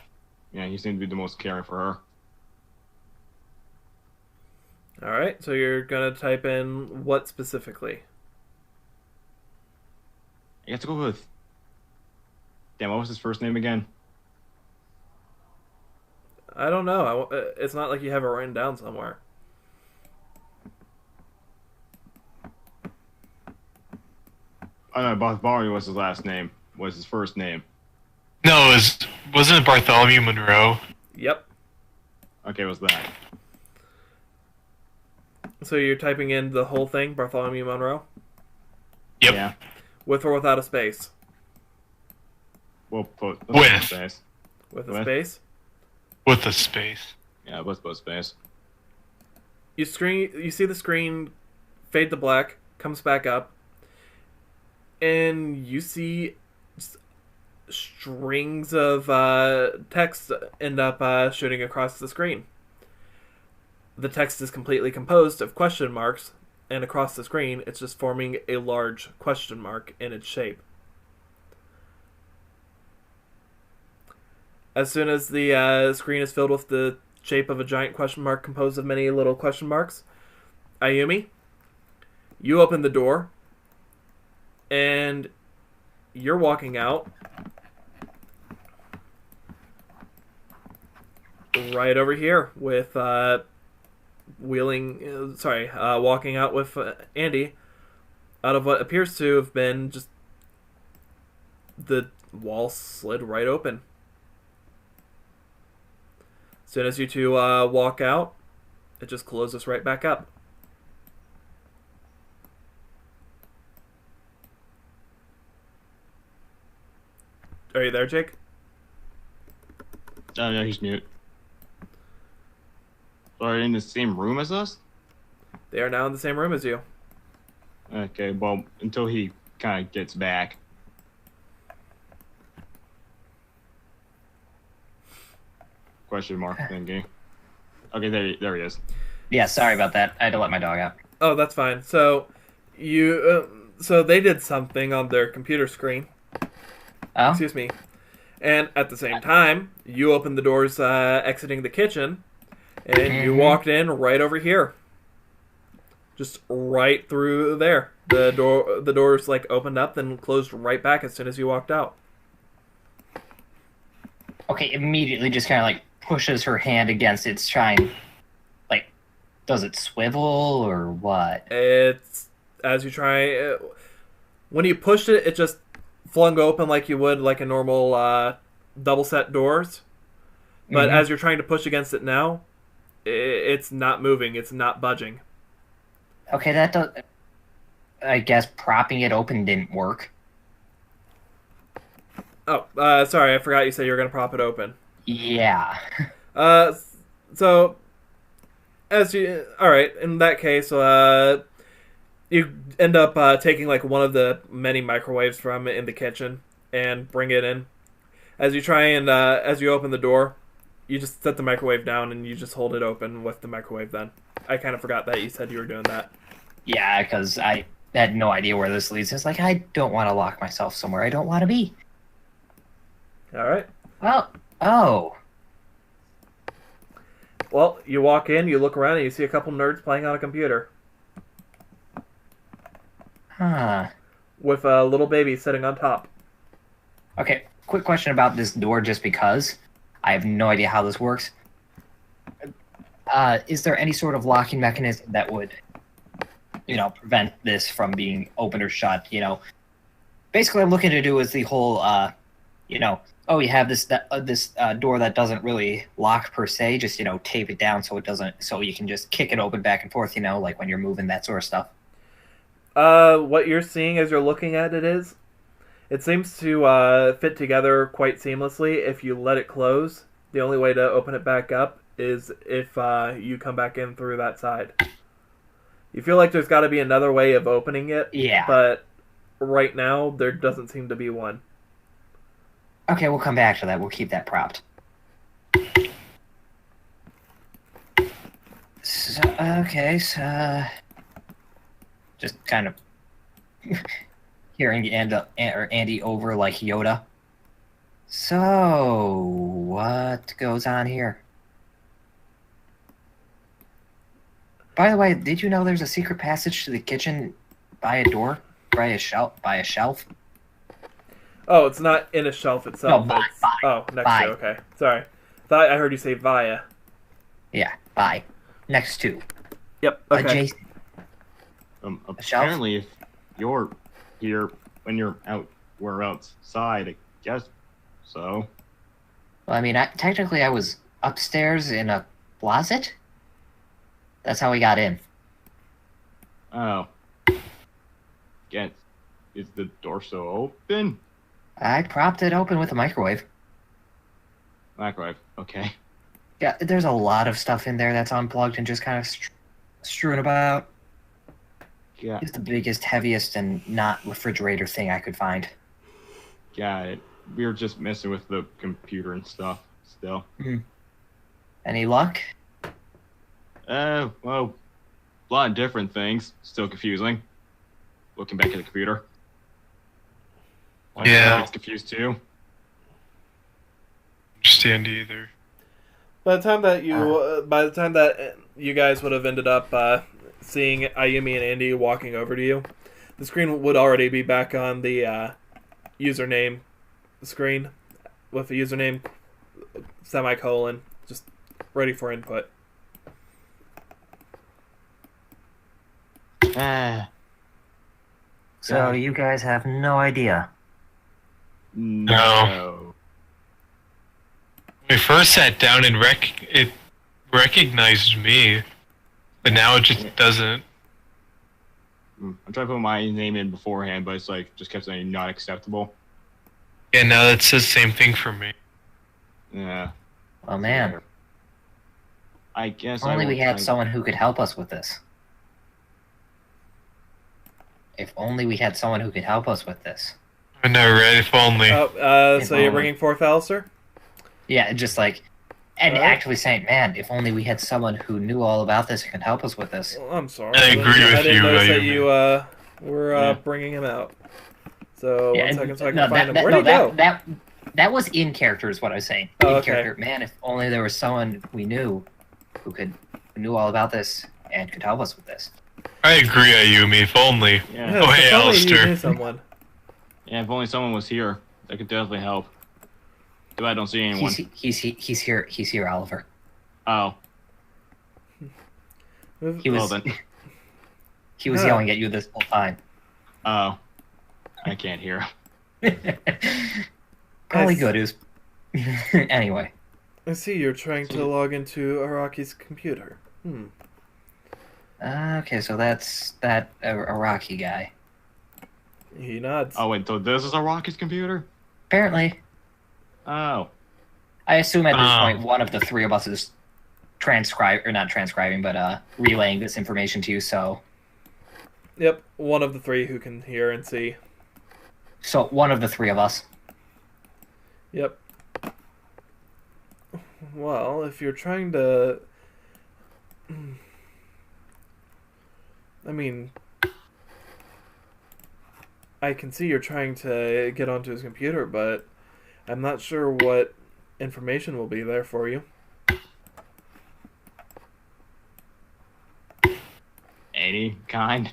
Yeah, he seemed to be the most caring for her. Alright, so you're gonna type in what specifically? I got to go with. Damn, what was his first name again? I don't know. It's not like you have it written down somewhere. Oh no, Bartholomew was his last name. Was his first name? No, wasn't it Bartholomew Monroe? Yep. Okay, it was that. So you're typing in the whole thing, Bartholomew Monroe? Yep. Yeah. With or without a space? We'll put With. space. With a With. space? With a space. Yeah, let's put space. You see the screen fade to black, comes back up, and you see strings of text end up shooting across the screen. The text is completely composed of question marks, and across the screen it's just forming a large question mark in its shape. As soon as the screen is filled with the shape of a giant question mark composed of many little question marks, Ayumi, you open the door, and you're walking out right over here with walking out with Andy out of what appears to have been just the wall slid right open. As soon as you two walk out, it just closes right back up. Are you there, Jake? Oh no, he's mute. Are they in the same room as us? They are now in the same room as you. Okay, well, until he kind of gets back. Question mark thingy. Okay, there he is. Yeah, sorry about that. I had to let my dog out. Oh, that's fine. So, So they did something on their computer screen. Oh, Excuse me. And at the same time, you opened the doors exiting the kitchen, and you walked in right over here. Just right through there. The doors like opened up, then closed right back as soon as you walked out. okay. Immediately, just kind of like pushes her hand against its trying. Like, does it swivel or what? It's as you try. When you pushed it, it just flung open like you would like a normal double set doors. But as you're trying to push against it now, it's not moving. It's not budging. Okay, that does. I guess propping it open didn't work. Oh, sorry, I forgot you said you were going to prop it open. Yeah. So, alright, in that case, you end up taking like one of the many microwaves from in the kitchen and bring it in. As you try and, as you open the door, you just set the microwave down and you just hold it open with the microwave then. I kind of forgot that you said you were doing that. Yeah, because I had no idea where this leads. It's like, I don't want to lock myself somewhere I don't want to be. Alright. Well, oh. Well, you walk in, you look around, and you see a couple nerds playing on a computer. Huh. With a little baby sitting on top. Okay, quick question about this door just because. I have no idea how this works. Is there any sort of locking mechanism that would, prevent this from being open or shut, Basically, I'm looking to do is the whole, you have this door that doesn't really lock per se, just, tape it down so you can just kick it open back and forth, like when you're moving, that sort of stuff. What you're seeing as you're looking at it seems to fit together quite seamlessly. If you let it close, the only way to open it back up is if you come back in through that side. You feel like there's got to be another way of opening it, Yeah. but right now there doesn't seem to be one. Okay, we'll come back to that. We'll keep that propped. So, just kind of hearing Andy over like Yoda. So, what goes on here? By the way, did you know there's a secret passage to the kitchen by a door, by a shelf? Oh, it's not in a shelf itself. No, it's, by. Oh, next By. to, okay. Sorry. Thought I heard you say via. Yeah, by. Next to. Yep, okay. Adjacent. shelf? Apparently, if you're here when we're outside, I guess so. Well, I mean, technically I was upstairs in a closet. That's how we got in. Oh. Guess, is the door so open? I propped it open with a microwave. Microwave, okay. Yeah, there's a lot of stuff in there that's unplugged and just kind of strewn about. Yeah, It's the biggest, heaviest, and not refrigerator thing I could find. got it. We were just messing with the computer and stuff still. Any luck? Well, a lot of different things. Still confusing. Looking back at the computer. Yeah. It's confused too. Understand either. By the time that you guys would have ended up seeing Ayumi and Andy walking over to you, the screen would already be back on the username screen with the username semicolon, just ready for input. So you guys have no idea. No. When we first sat down and it recognized me, but now it just doesn't. I'm trying to put my name in beforehand, but it's like just kept saying not acceptable. Yeah, now that says the same thing for me. Yeah. Oh man, I guess if only we had some. someone who could help us with this. If only we had someone who could help us with this. I know, right? If only. So you're bringing forth Alistair? Yeah, just like, and Alright. actually saying, man, if only we had someone who knew all about this and could help us with this. Well, I'm sorry. I agree with I didn't you, notice that Ayumi. you We're Yeah. bringing him out. So Yeah, one and- second, so I can no, find that, him. that, Where'd no, he go? that was in character, is what I was saying. Oh, In okay. character, man. If only there was someone we knew who knew all about this and could help us with this. I agree, Ayumi. If only. Yeah. Oh, hey, if only you Alistair. knew someone. Yeah, if only someone was here, that could definitely help. Though I don't see anyone. He's here. He's here, Oliver. Oh, He was well then. he was Huh. yelling at you this whole time. Oh, I can't hear. Probably Yes. good. It was anyway. I see you're trying to log into Araki's computer. Okay, so that's that Iraqi guy. He nods. Oh wait, so this is a Rocket's computer? Apparently, Oh, I assume at this Oh. point one of the three of us is not transcribing, but relaying this information to you. So Yep, one of the three who can hear and see. one of the three of us. Yep. Well, if you're trying to... I mean... I can see you're trying to get onto his computer, but I'm not sure what information will be there for you. any kind.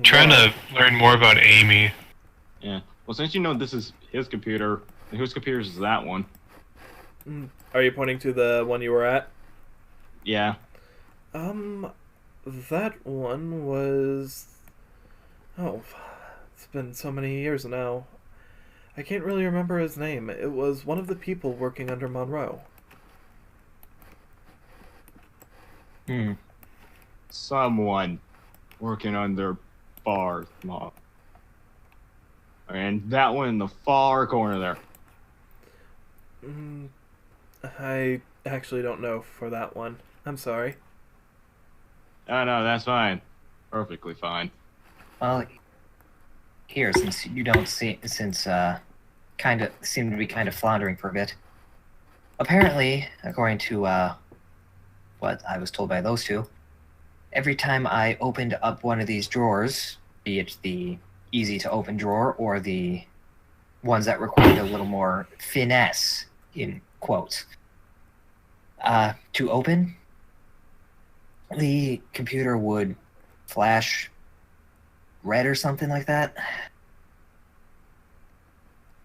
Trying to learn more about Amy. Yeah. Well, since you know this is his computer, whose computer is that one? Are you pointing to the one you were at? Yeah. That one was... Oh, it's been so many years now. I can't really remember his name. It was one of the people working under Monroe. Someone working under bars, Mom. And that one in the far corner there. I actually don't know for that one. I'm sorry. Oh, no, that's fine. Perfectly fine. Well, here, since you don't see, kind of seem to be kind of floundering for a bit. Apparently, according to what I was told by those two, every time I opened up one of these drawers, be it the easy to open drawer or the ones that required a little more finesse, in quotes, to open, the computer would flash red or something like that.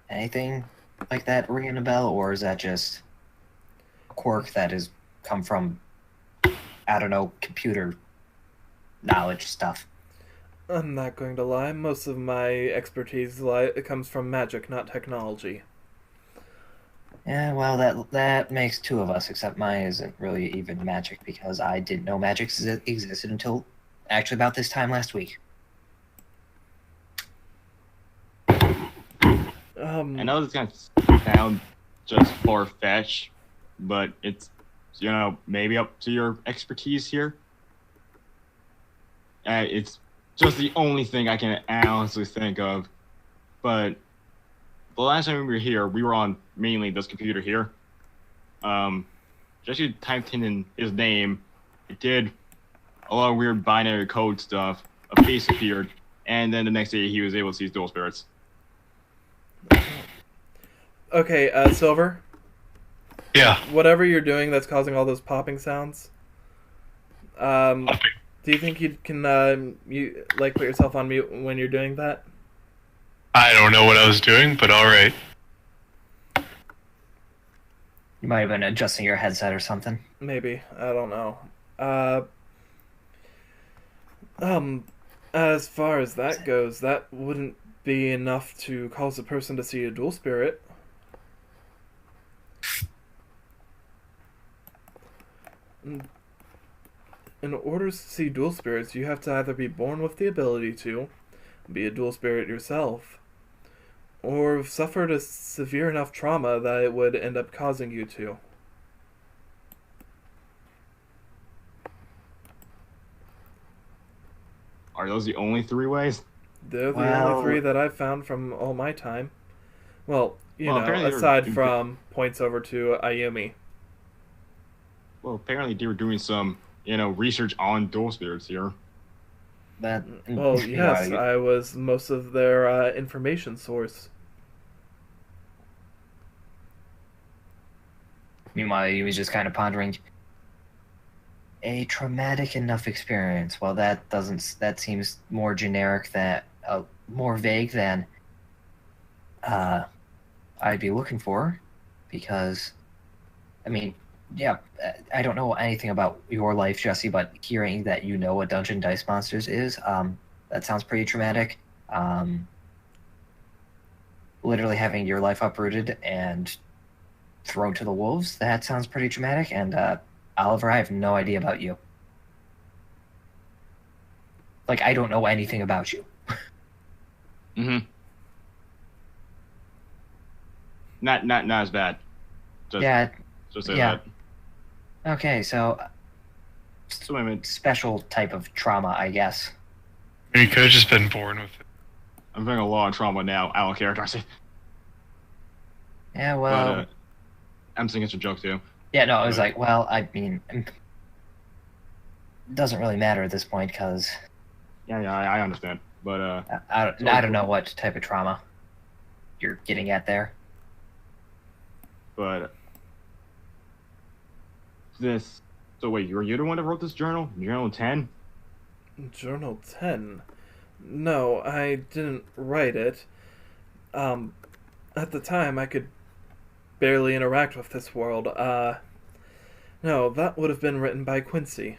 Anything like that ringing a bell, or is that just a quirk that has come from, I don't know, computer knowledge stuff? I'm not going to lie. Most of my expertise comes from magic, not technology. Yeah, well, that makes two of us, except mine isn't really even magic, because I didn't know magic existed until actually about this time last week. I know this kind of sounds just far-fetched, but it's, you know, maybe up to your expertise here. It's just the only thing I can honestly think of. But the last time we were here, we were on mainly this computer here. Just you typed in his name, it did a lot of weird binary code stuff. A face appeared, and then the next day he was able to see dual spirits. Okay, Silver, Yeah. whatever you're doing that's causing all those popping sounds, do you think you can you put yourself on mute when you're doing that? I don't know what I was doing, but alright. You might have been adjusting your headset or something. Maybe, I don't know. As far as that goes, that wouldn't be enough to cause a person to see a dual spirit. In order to see dual spirits, you have to either be born with the ability to be a dual spirit yourself, or have suffered a severe enough trauma that it would end up causing you to. Are those the only three ways? They're the Well- only three that I've found from all my time. Well, Well, apparently they're- aside from points over to Ayumi. Well, apparently they were doing some, you know, research on dual spirits here. That. Well, yes, Meanwhile, I was most of their information source. he was just kind of pondering a traumatic enough experience. Well, that doesn't. That seems more generic than, more vague than, I'd be looking for, because, I mean, yeah, I don't know anything about your life, Jesse, but hearing that you know what Dungeon Dice Monsters is, that sounds pretty traumatic. Literally having your life uprooted and thrown to the wolves, that sounds pretty traumatic. And Oliver, I have no idea about you. Like, I don't know anything about you. Mm-hmm. Not as bad. Just say yeah. that. Okay, so So wait a minute. special type of trauma, I guess. You could have just been born with it. I'm feeling a lot of trauma now. I don't care, Darcy. Yeah, well, But I'm thinking it's a joke too. yeah, no, I was but- like, well, I mean, it doesn't really matter at this point because Yeah, I understand. But I don't know what type of trauma you're getting at there. but this. So wait, were you the one that wrote this journal? Journal 10? Journal 10? No, I didn't write it. At the time, I could barely interact with this world. No, that would have been written by Quincy.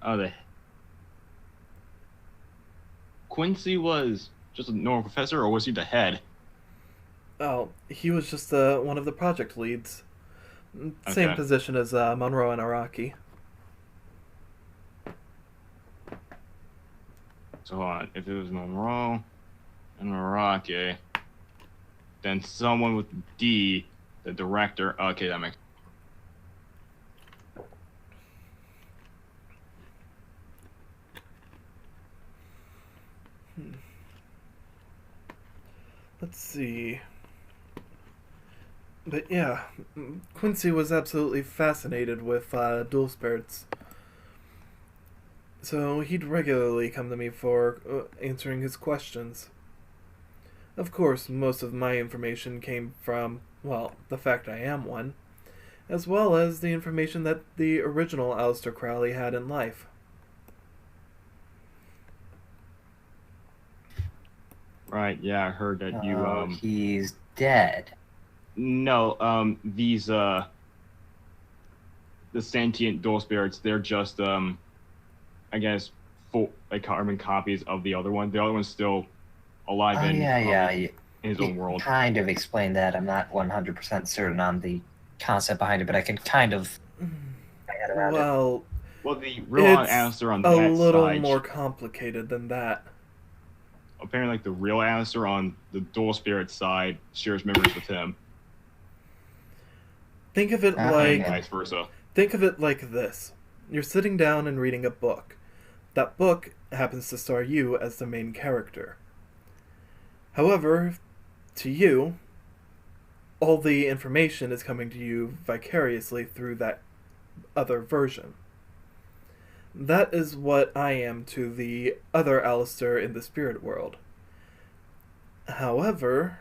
Oh, Quincy was just a normal professor, or was he the head? Oh, he was just one of the project leads. Same Okay. position as Monroe and Araki. So hold on, if it was Monroe and Meraki, then someone with D, the director. Okay, that makes. Let's see. But yeah, Quincy was absolutely fascinated with dual spirits. So he'd regularly come to me for answering his questions. Of course, most of my information came from, well, the fact I am one, as well as the information that the original Aleister Crowley had in life. Right, yeah, I heard that you, He's dead. No, these, the sentient dual spirits, they're just, I guess, full, like, carbon copies of the other one. The other one's still alive in his own world. Kind of explained that. I'm not 100% certain on the concept behind it, but I can kind of get around it. Well, Well, the real it's answer on a that little side, more complicated than that. apparently, like, the real answer on the dual spirit side shares memories with him, Think of it Ah, like and vice versa. Think of it like this. You're sitting down and reading a book. That book happens to star you as the main character. However, to you, all the information is coming to you vicariously through that other version. That is what I am to the other Alistair in the spirit world. However,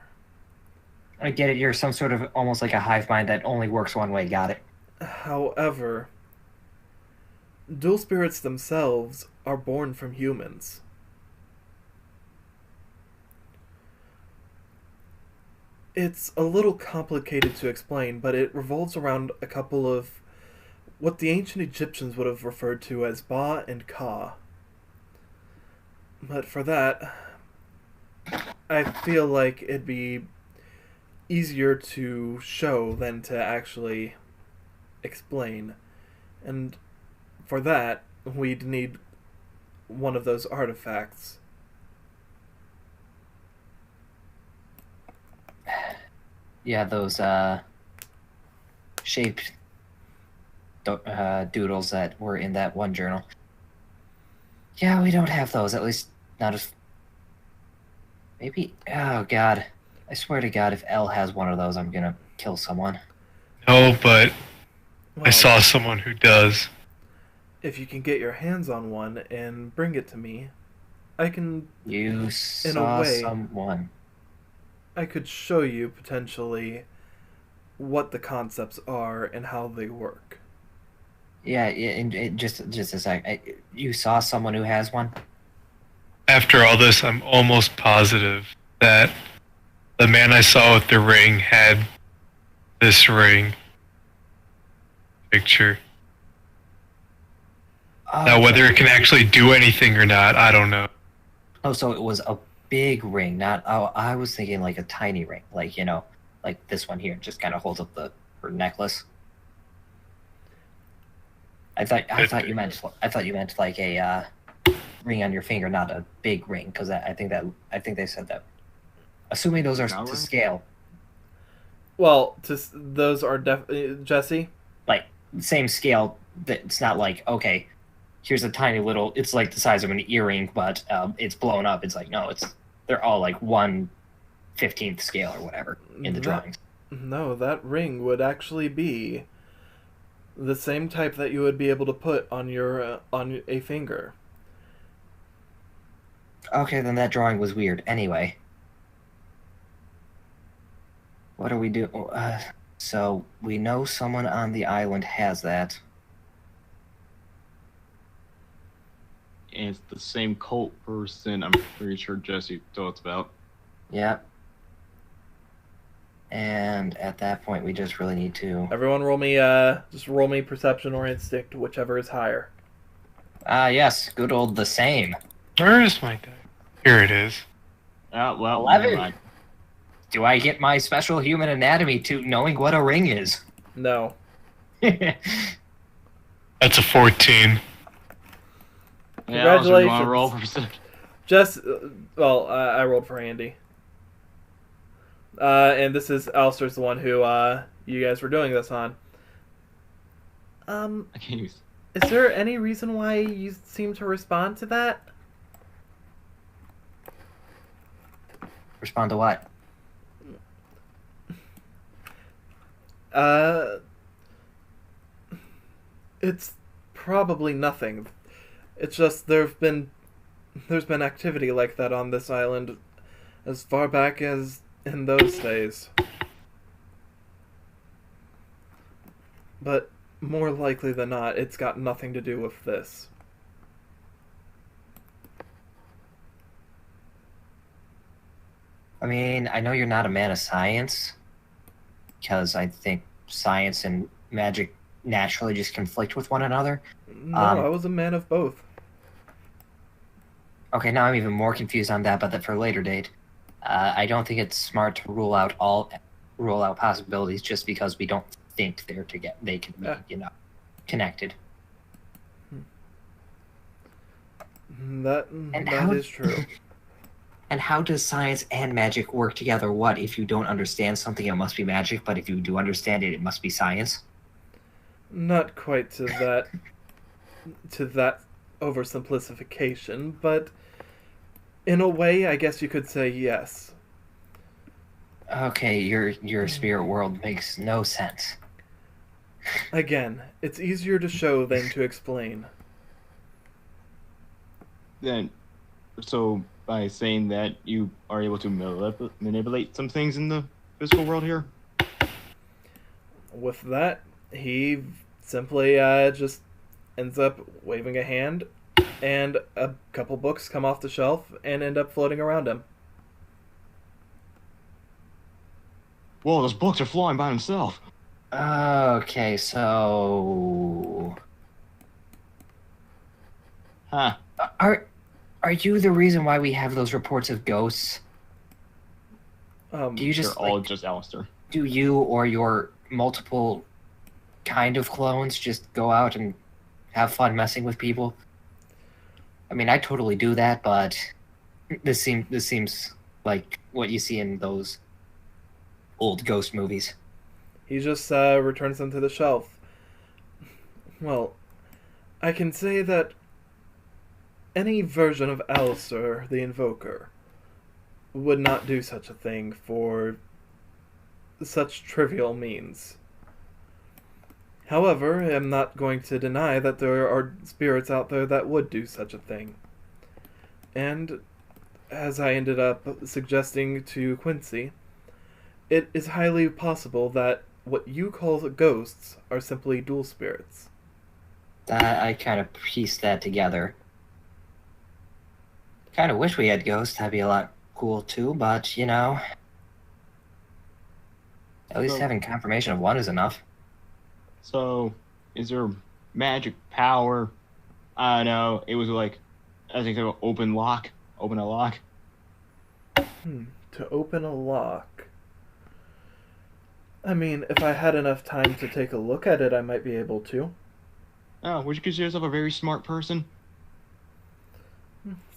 I get it. You're some sort of almost like a hive mind that only works one way. Got it. However, dual spirits themselves are born from humans. It's a little complicated to explain, but it revolves around a couple of what the ancient Egyptians would have referred to as Ba and Ka. But for that, I feel like it'd be easier to show than to actually explain. And for that, we'd need one of those artifacts. Yeah, those shaped doodles that were in that one journal. Yeah, we don't have those. At least not as. Maybe. Oh God! I swear to God, if L has one of those, I'm gonna kill someone. No, but I Well, saw someone who does. if you can get your hands on one and bring it to me, I can, You in a saw way, someone. I could show you potentially what the concepts are and how they work. Yeah, just a sec. You saw someone who has one? After all this, I'm almost positive that the man I saw with the ring had this ring picture. Now, whether it can actually do anything or not, I don't know. Oh, so it was a big ring, not. Oh, I was thinking like a tiny ring, like like this one here, just kind of holds up her necklace. I thought you meant like a ring on your finger, not a big ring, because I think they said that. Assuming those are to scale, Well, those are Jesse. like same scale. That it's not like, okay, here's a tiny little. It's like the size of an earring, but it's blown up. It's like, no, they're all like 1/15th scale or whatever in the drawings. No, that ring would actually be the same type that you would be able to put on your on a finger. Okay, then that drawing was weird. Anyway, what do we do? So we know someone on the island has that. And it's the same cult person I'm pretty sure Jesse thought about. Yep. And at that point, we just really need to. Everyone, roll me perception or instinct, whichever is higher. Yes, good old the same. Where is my die? Here it is. Well, 11. never mind. Do I get my special human anatomy to knowing what a ring is? No. That's a 14. Yeah, I was Congratulations. gonna roll for perception. I rolled for Andy. And this is Alistair's the one who you guys were doing this on. I can't use. Is there any reason why you seem to respond to that? Respond to what? It's probably nothing. It's just there's been activity like that on this island as far back as in those days. But more likely than not, it's got nothing to do with this. I mean, I know you're not a man of science, because I think science and magic naturally just conflict with one another. No, I was a man of both. Okay, now I'm even more confused on that, but that for a later date. I don't think it's smart to rule out possibilities just because we don't think they can be, connected. That is true. And how does science and magic work together? What if you don't understand something, it must be magic, but if you do understand it, it must be science? Not quite to that oversimplification, but in a way, I guess you could say yes. Okay, your spirit world makes no sense. Again, it's easier to show than to explain. Then, so by saying that, you are able to manipulate some things in the physical world here? With that, he simply just ends up waving a hand, and a couple books come off the shelf and end up floating around him. Whoa, those books are flying by themselves. Okay, so Huh. are you the reason why we have those reports of ghosts? Do you They're just all just Alistair. do you or your multiple kind of clones just go out and have fun messing with people? I mean, I totally do that, but this seems like what you see in those old ghost movies. He just returns them to the shelf. Well, I can say that any version of Alistair, the Invoker, would not do such a thing for such trivial means. However, I'm not going to deny that there are spirits out there that would do such a thing. And, as I ended up suggesting to Quincy, it is highly possible that what you call ghosts are simply dual spirits. I kind of pieced that together. Kind of wish we had ghosts. That'd be a lot cool too, but, you know, at least So- having confirmation of one is enough. So, is there magic power? I don't know. It was like, I think they were open a lock. To open a lock. I mean, if I had enough time to take a look at it, I might be able to. Oh, would you consider yourself a very smart person?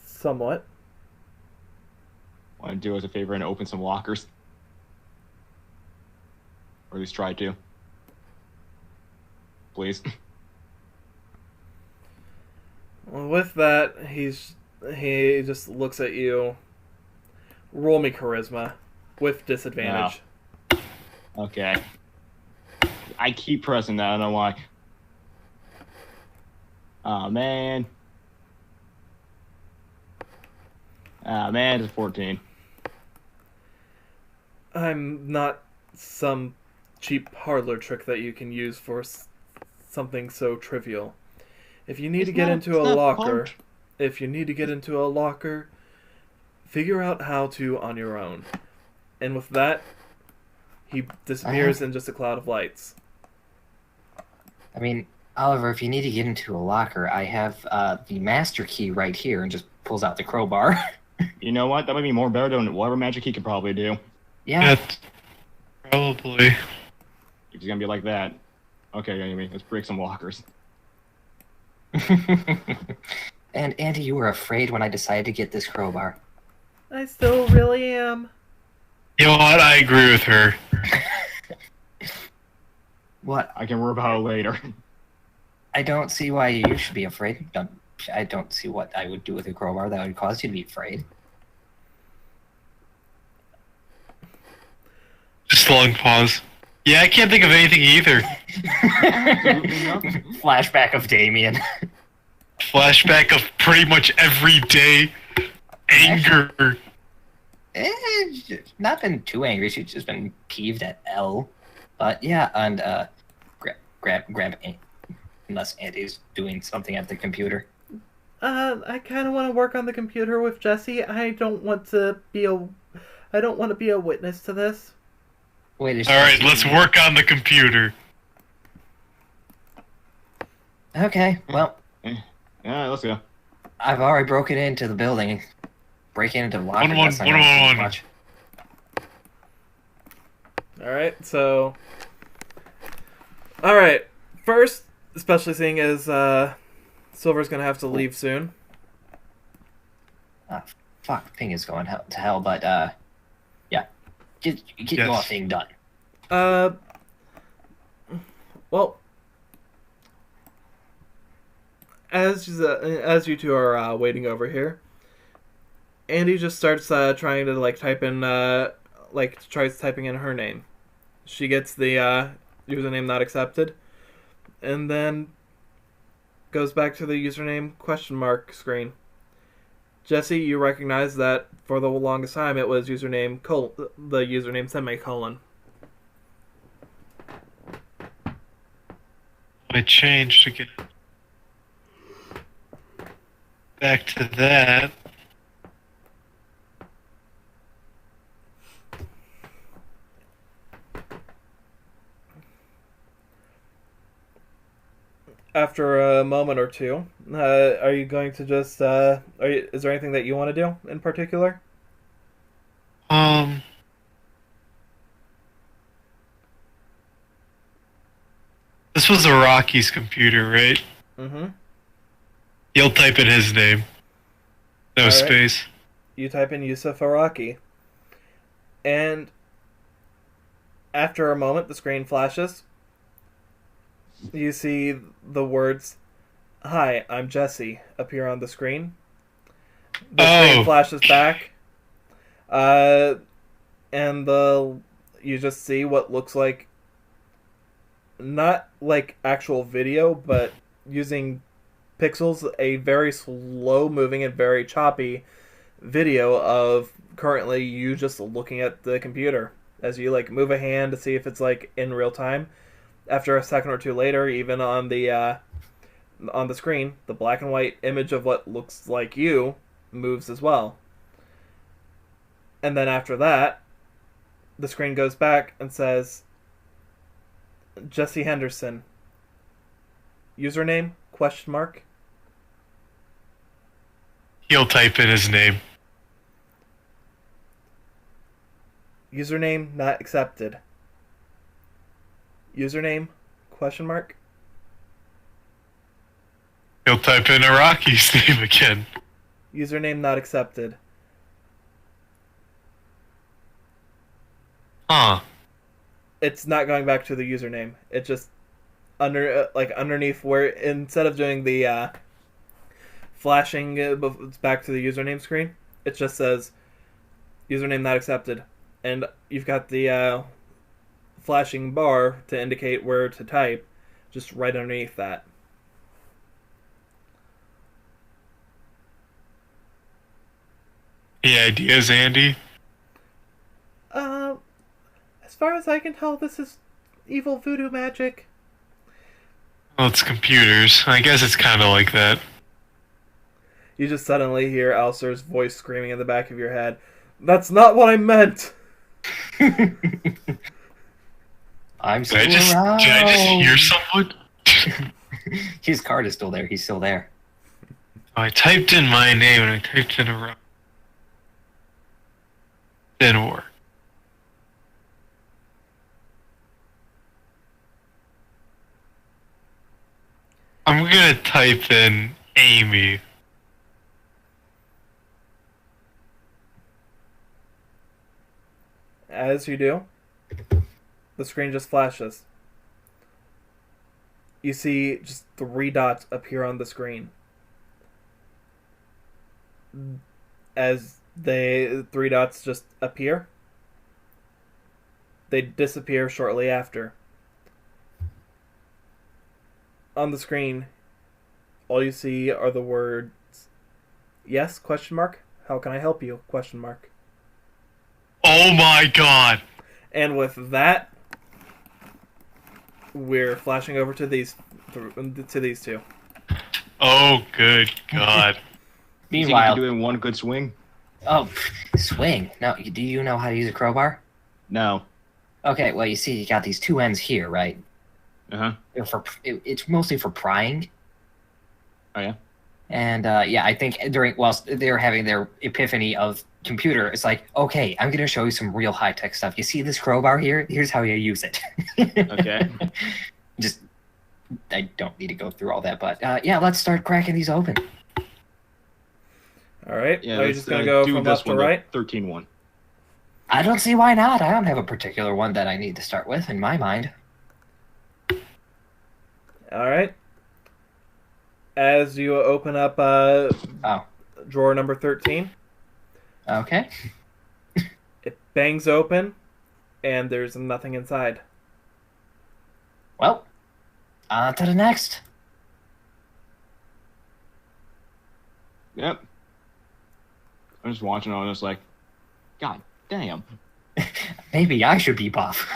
Somewhat. Want to do us a favor and open some lockers? Or at least try to. Please. Well, with that, he just looks at you. Roll me charisma with disadvantage. Okay. I keep pressing that. I don't know why. Oh, man. It's 14. I'm not some cheap parlor trick that you can use for something so trivial. If you need to get into a locker, figure out how to on your own. And with that, he disappears in just a cloud of lights. I mean, Oliver, if you need to get into a locker, I have the master key right here, and just pulls out the crowbar. You know what? That might be more better than whatever magic he could probably do. Yeah. That's probably. If he's gonna be like that. Okay, anyway, let's break some lockers. And Andy, you were afraid when I decided to get this crowbar. I still really am. You know what? I agree with her. What? I can worry about it later. I don't see why you should be afraid. I don't see what I would do with a crowbar that would cause you to be afraid. Just a long pause. Yeah, I can't think of anything either. Flashback of Damien. Flashback of pretty much everyday anger. Not been too angry. She's just been peeved at L. But yeah, and grab unless Andy's doing something at the computer. I kind of want to work on the computer with Jesse. I don't want to be a witness to this. Wait, Alright, let's work on the computer. Okay, well, Yeah, let's go. I've already broken into the building. Breaking into the locker. One, that's not gonna one, do one. much. Alright, so... Alright, first, especially seeing as Silver's going to have to leave soon. Fuck, Ping is going to hell, but yeah. Get your thing done. Well, as you two are waiting over here, Andy just starts trying to type in tries typing in her name. She gets the username not accepted, and then goes back to the username question mark screen. Jesse, you recognize that for the longest time it was the username semicolon. I changed to get back to that. After a moment or two, are you going to just is there anything that you want to do in particular? This was a Rocky's computer, right? Mm-hmm. He'll type in his name. No Alright. space. You type in Yusuf Araki, and after a moment, the screen flashes. You see the words, "Hi, I'm Jesse," appear on the screen. The screen flashes back, and you just see what looks like not like actual video, but using pixels, a very slow moving and very choppy video of currently you just looking at the computer as you like move a hand to see if it's like in real time. After a second or two later, even on the screen, the black and white image of what looks like you moves as well. And then after that, the screen goes back and says, Jesse Henderson. Username? Question mark. He'll type in his name. Username not accepted. Username? Question mark. He'll type in Iraqi's name again. Username not accepted. Huh. It's not going back to the username. It just underneath where instead of doing the flashing back to the username screen, it just says username not accepted, and you've got the flashing bar to indicate where to type, just right underneath that. Any ideas, Andy? As far as I can tell, this is evil voodoo magic. Well, it's computers. I guess it's kind of like that. You just suddenly hear Alcer's voice screaming in the back of your head, "That's not what I meant!" I'm still Did I just hear someone? His card is still there. He's still there. I typed in my name and I typed in Iraq. Didn't work. I'm gonna type in Amy. As you do, the screen just flashes. You see just 3 dots appear on the screen. As the 3 dots just appear, they disappear shortly after. On the screen, all you see are the words, "Yes?" question mark. "How can I help you?" question mark. Oh my god! And with that, we're flashing over to these two. Oh, good god. You Meanwhile, can do it in one good swing? oh, swing. No, do you know how to use a crowbar? No. Okay, well, you see, you got these 2 ends here, right? Uh-huh. It's mostly for prying. Oh, yeah? And yeah, I think whilst they're having their epiphany of computer, it's like, okay, I'm going to show you some real high-tech stuff. You see this crowbar here? Here's how you use it. Okay. Just, I don't need to go through all that, but yeah, let's start cracking these open. Alright, Yeah, are you let's just going to go do from this left to one, right? 13-1. I don't see why not. I don't have a particular one that I need to start with in my mind. Alright. As you open up drawer number 13, Okay. it bangs open, and there's nothing inside. Well, on to the next. Yep. I'm just watching all this like, God damn. Maybe I should be buff.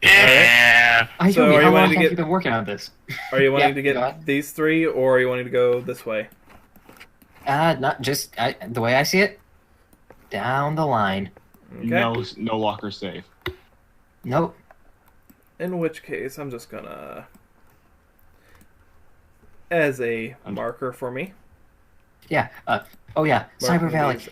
Yeah! I So told you, are how you long wanting to have you get- been working on this? Are you wanting Yeah, to go get on. these 3, or are you wanting to go this way? Not just the way I see it. Down the line. Okay. No locker safe. Nope. In which case, I'm just gonna... as a marker for me. Yeah. Oh yeah. Marking Cyber Valley. these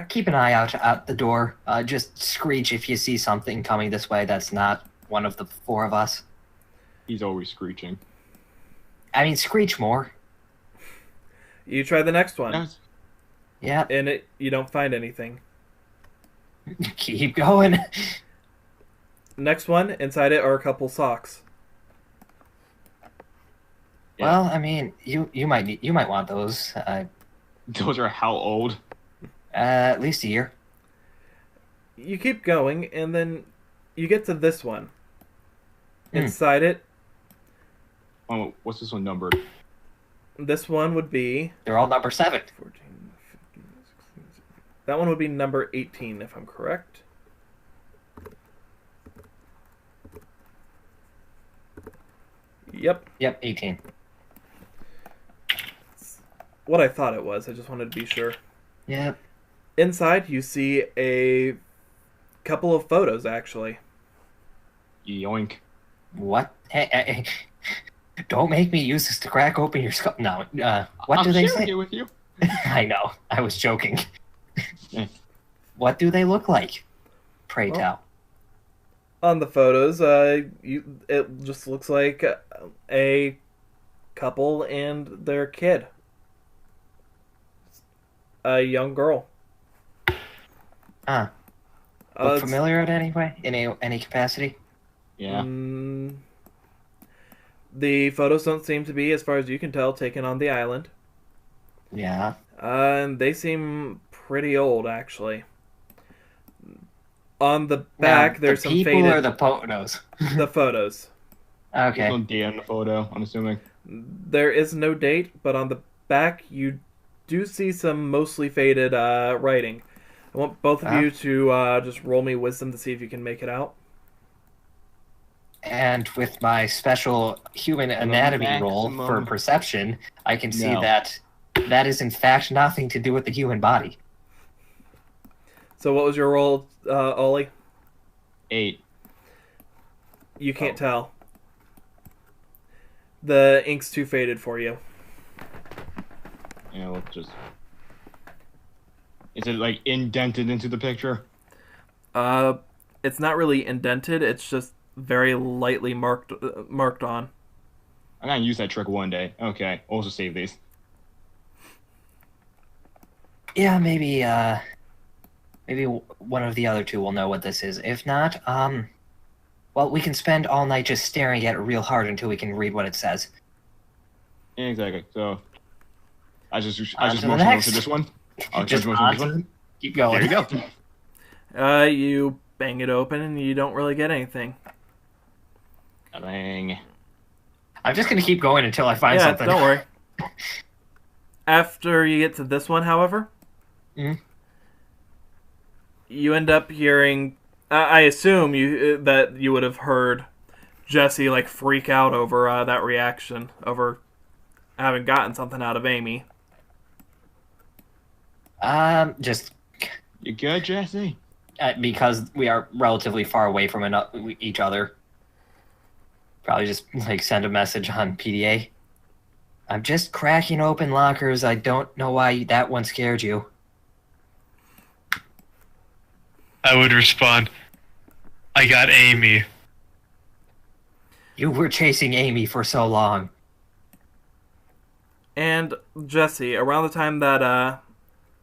Keep an eye out the door. Just screech if you see something coming this way. That's not one of the 4 of us. He's always screeching. I mean, screech more. You try the next one. Yes. Yeah. And you don't find anything. Keep going. Next one, inside it are a couple socks. Yeah. Well, I mean, you might want those. Those are how old? At least a year. You keep going, and then you get to this one. Hmm. Inside it, Oh, what's this one numbered? this one would be They're all number 7. 14, 15, 16. That one would be number 18, if I'm correct. Yep, Yep, 18. what I thought it was. I just wanted to be sure. Yep. Inside, you see a couple of photos, actually. Yoink. What? Hey, don't make me use this to crack open your skull. No. What I'm do they sharing say? it with you. I know. I was joking. Yeah. What do they look like? Pray Well, tell. On the photos, it just looks like a couple and their kid. A young girl. Look it's- familiar in any way? In any capacity? Yeah. The photos don't seem to be, as far as you can tell, taken on the island. Yeah. And they seem pretty old, actually. On the back, Now, there's the some people faded... or the photos? the photos. There's Okay. no date on the photo, I'm assuming. There is no date, but on the back, you do see some mostly faded writing. I want both of you to just roll me wisdom to see if you can make it out. And with my special human anatomy roll maximum. for perception, I can see No. that that is in fact nothing to do with the human body. So what was your roll, Ollie? 8. You can't tell. The ink's too faded for you. Yeah, let's just... Is it, like, indented into the picture? It's not really indented. It's just very lightly marked on. I'm gonna use that trick one day. Okay, also save these. Yeah, maybe one of the other two will know what this is. If not, well, we can spend all night just staring at it real hard until we can read what it says. Yeah, exactly. So, I just On to motion the over next. to this one. I'll Just just motion on to this to one. Keep going. There you go. You bang it open and you don't really get anything. Bang. I'm just gonna keep going until I find Yeah, something. don't worry. After you get to this one, however, you end up hearing. I assume that you would have heard Jesse like freak out over that reaction, over having gotten something out of Amy. Just You good, Jesse? because we are relatively far away from each other. Probably just like send a message on PDA. I'm just cracking open lockers. I don't know why that one scared you. I would respond, I got Amy. You were chasing Amy for so long. And Jesse, around the time that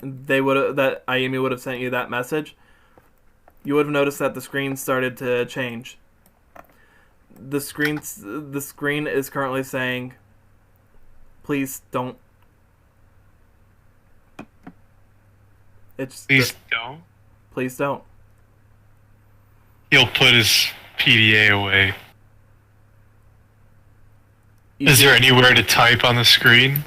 that Amy would have sent you that message, you would have noticed that the screen started to change. The screen is currently saying, "Please don't." It's Please just, don't. please don't. He'll put his PDA away. You Is see- there anywhere to type on the screen?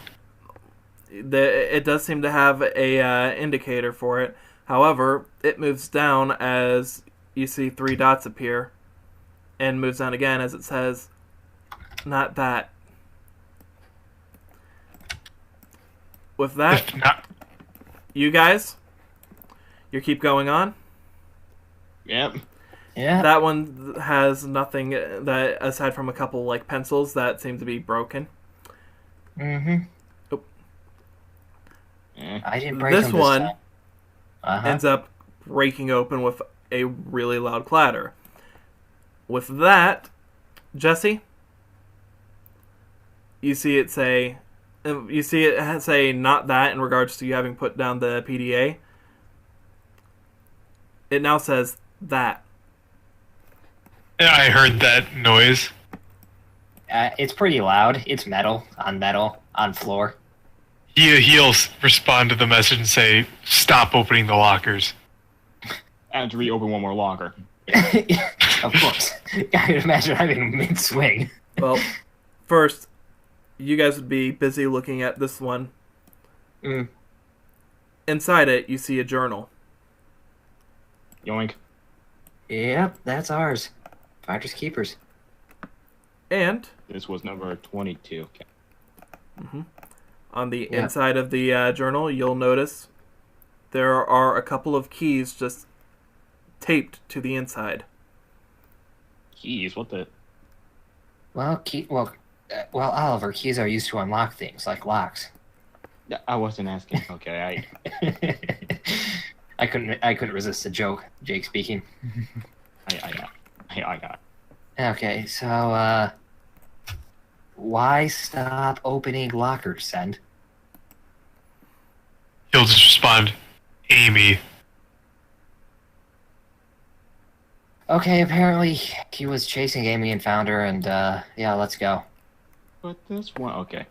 It does seem to have a indicator for it. However, it moves down as you see 3 dots appear, and moves down again as it says, "Not that." With that, If not, you guys, you keep going on. Yep. Yeah. That one has nothing that aside from a couple like pencils that seem to be broken. Mm-hmm. Eh. I didn't break This them this one time. Uh-huh. ends up breaking open with a really loud clatter. With that, Jesse, you see it say "not that" in regards to you having put down the PDA. It now says "that." I heard that noise. It's pretty loud. It's metal on floor. He'll respond to the message and say, stop opening the lockers. I have to reopen one more locker. Of course. I could imagine having mid-swing. Well, first, you guys would be busy looking at this one. Mm. Inside it, you see a journal. Yoink. Yep, that's ours. Finders keepers. And This was number 22. on the Yeah. inside of the journal, you'll notice there are a couple of keys just taped to the inside. Keys, what the? Well, Oliver, keys are used to unlock things, like locks. I wasn't asking. Okay, I couldn't resist a joke. Jake speaking. I got. Okay, so why stop opening lockers, Send? He'll just respond, Amy. Okay, apparently he was chasing Amy and found her, and yeah, let's go. But this one, okay.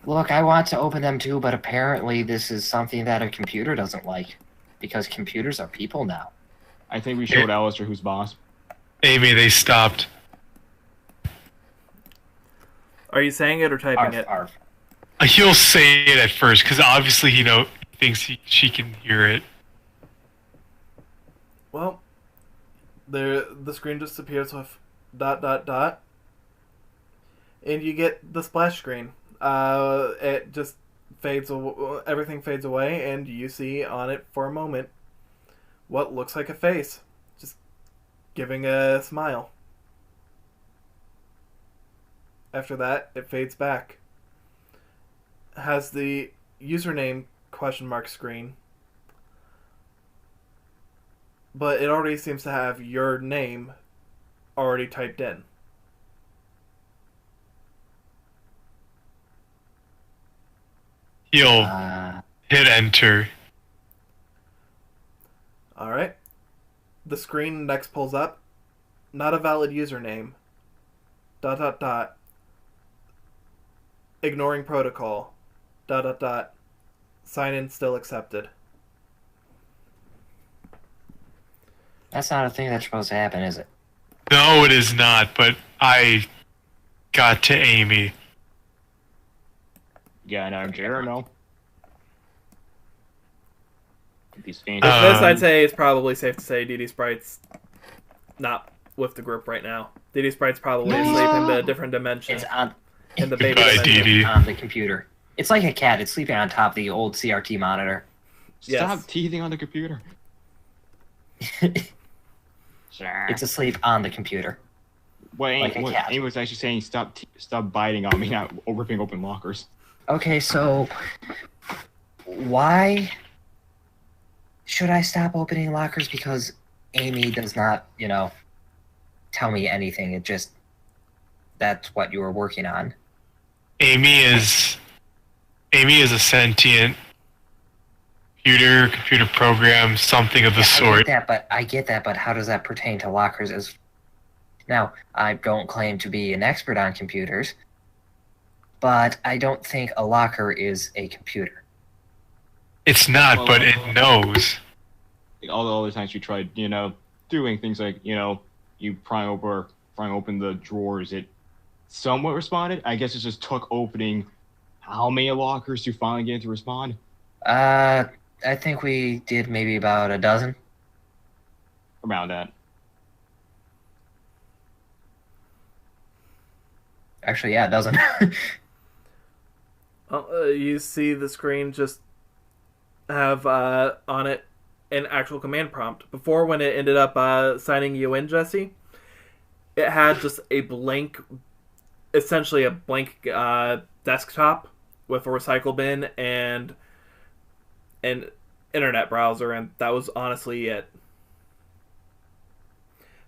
Look, I want to open them too, but apparently this is something that a computer doesn't like, because computers are people now. I think we showed Alistair who's boss. Amy, they stopped. Are you saying it or typing it? Arf. He'll say it at first, because obviously he thinks she can hear it. Well, the screen just appears with ... and you get the splash screen. It just fades. Everything fades away, and you see on it for a moment what looks like a face, just giving a smile. After that, it fades back. Has the username question mark screen, but it already seems to have your name already typed in. He'll hit enter. Alright. The screen next pulls up. Not a valid username. ... Ignoring protocol. ... Sign in still accepted. That's not a thing that's supposed to happen, is it? No, it is not, but I got to Amy. Yeah, no, Jared, no. These With fancy. this, I'd say it's probably safe to say DD Sprite's not with the group right now. DD Sprite's probably asleep in the different dimension. It's on In the baby Goodbye, dimension. DD. on the computer. It's like a cat. It's sleeping on top of the old CRT monitor. Stop Yes. teething on the computer. Sure. It's asleep on the computer. Wait, like a cat. Amy was actually saying stop biting on me, not ripping open lockers. Okay, so why should I stop opening lockers? Because Amy does not, tell me anything. It just, that's what you were working on. Amy is a sentient computer program, something of the sort. I get that, but how does that pertain to lockers? Now, I don't claim to be an expert on computers, but I don't think a locker is a computer. It's not, but it knows. All the other times you tried, doing things like, you prying open the drawers, it somewhat responded. I guess it just took opening how many lockers to finally get it to respond? I think we did maybe about a dozen. Around that. Actually, yeah, a dozen. You see the screen just have on it an actual command prompt. Before, when it ended up signing you in, Jesse, it had just a blank, essentially a blank desktop with a recycle bin and an internet browser, and that was honestly it.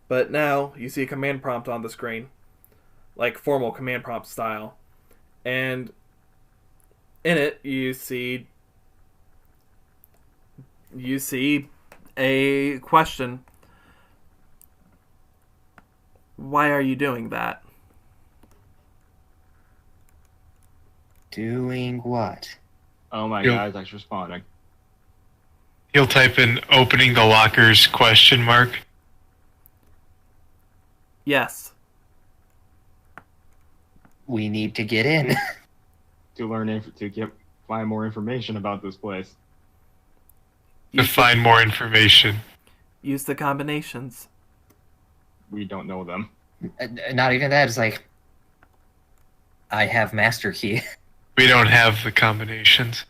But now you see a command prompt on the screen, like formal command prompt style, and in it you see a question. Why are you doing that? Doing what? Oh my Yep. god, it's actually responding. He'll type in opening the lockers ? Yes. We need to get in. To find more information about this place. To find more information. Use the combinations. We don't know them. Not even that. It's like, I have master key. We don't have the combinations.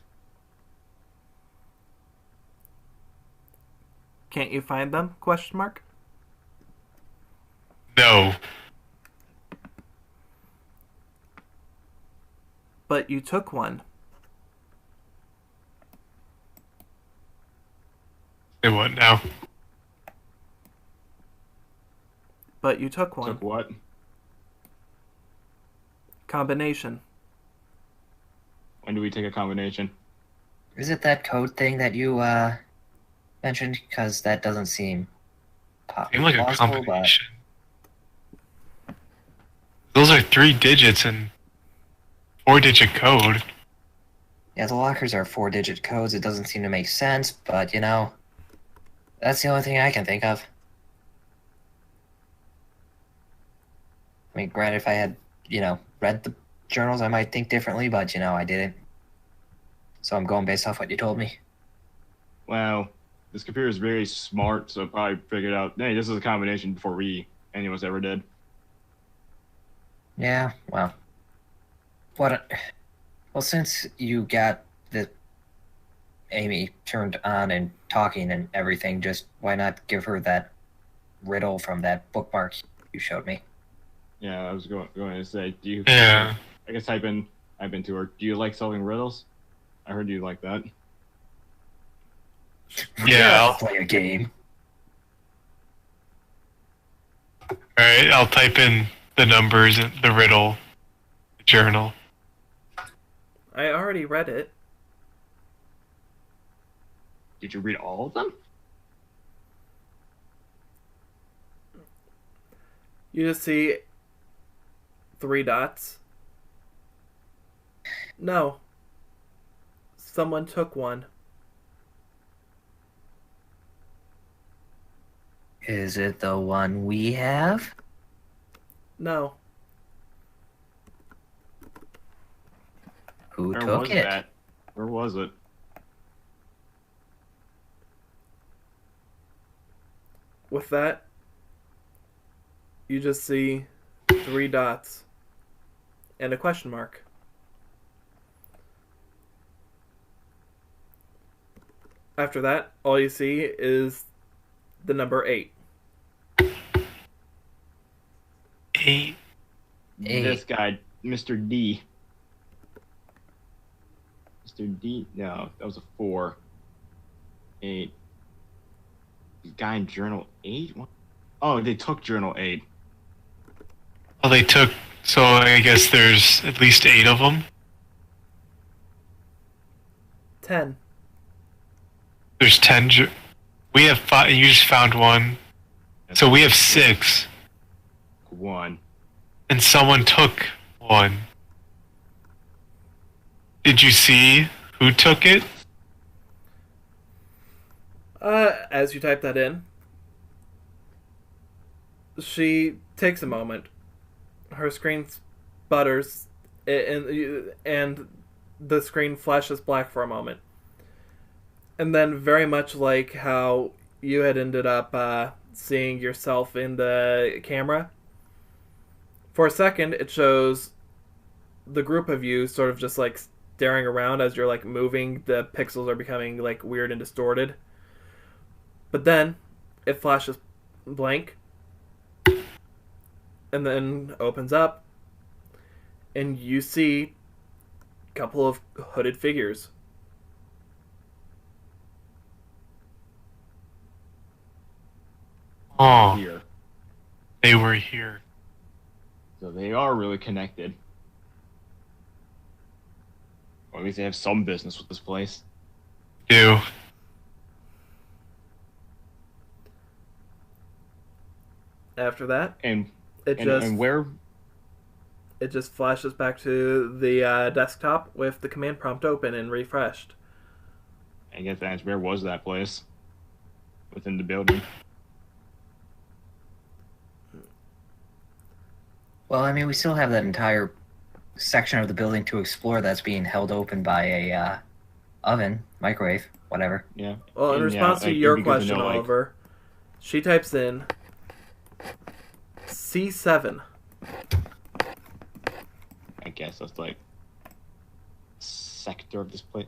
Can't you find them? Question mark. No. But you took one. Say what now? But you took one. Took what? Combination. When do we take a combination? Is it that code thing that you mentioned? Because that doesn't seem Seemed like a plausible, combination. Those are 3 digits and 4-digit code. Yeah, the lockers are 4-digit codes. It doesn't seem to make sense, but you know, that's the only thing I can think of. I mean, granted, if I had, read the journals, I might think differently, but I didn't. So I'm going based off what you told me. Well, this computer is very smart, so it probably figured out, hey, this is a combination before any of us ever did. Yeah, well. Well, since you got the Amy turned on and talking and everything, just why not give her that riddle from that bookmark you showed me? Yeah, I was going to say, do you? Yeah. I guess type in to her. Do you like solving riddles? I heard you like that. Yeah, I'll play a game. Alright, I'll type in the numbers in the riddle journal. I already read it. Did you read all of them? You just see 3 dots. No. Someone took one. Is it the one we have? No. Who Where took was it? that? Where was it? With that, you just see 3 dots and a question mark. After that, all you see is the number 8. 8. This guy, Mr. D. Mr. D. No, that was a 4. 8. The guy in Journal 8? What? Oh, they took Journal 8. Well, they took, so I guess there's at least 8 of them. 10. There's 10. We have 5. You just found one. So we have 6. 1. And someone took 1. Did you see who took it? As you type that in, she takes a moment. Her screen sputters, and the screen flashes black for a moment. And then, very much like how you had ended up seeing yourself in the camera, for a second it shows the group of you sort of just like staring around as you're like moving. The pixels are becoming like weird and distorted. But then it flashes blank and then opens up, and you see a couple of hooded figures. Oh, Here. they were here. So they are really connected. Or at least they have some business with this place. Do. After that, And it where? just flashes back to the desktop with the command prompt open and refreshed. I guess that's where was that place? Within the building. Well, I mean, we still have that entire section of the building to explore that's being held open by a oven, microwave, whatever. Yeah. Well, in And, yeah, response to it'd your be good to question, know, like- Oliver, she types in C7. I guess that's like sector of this place.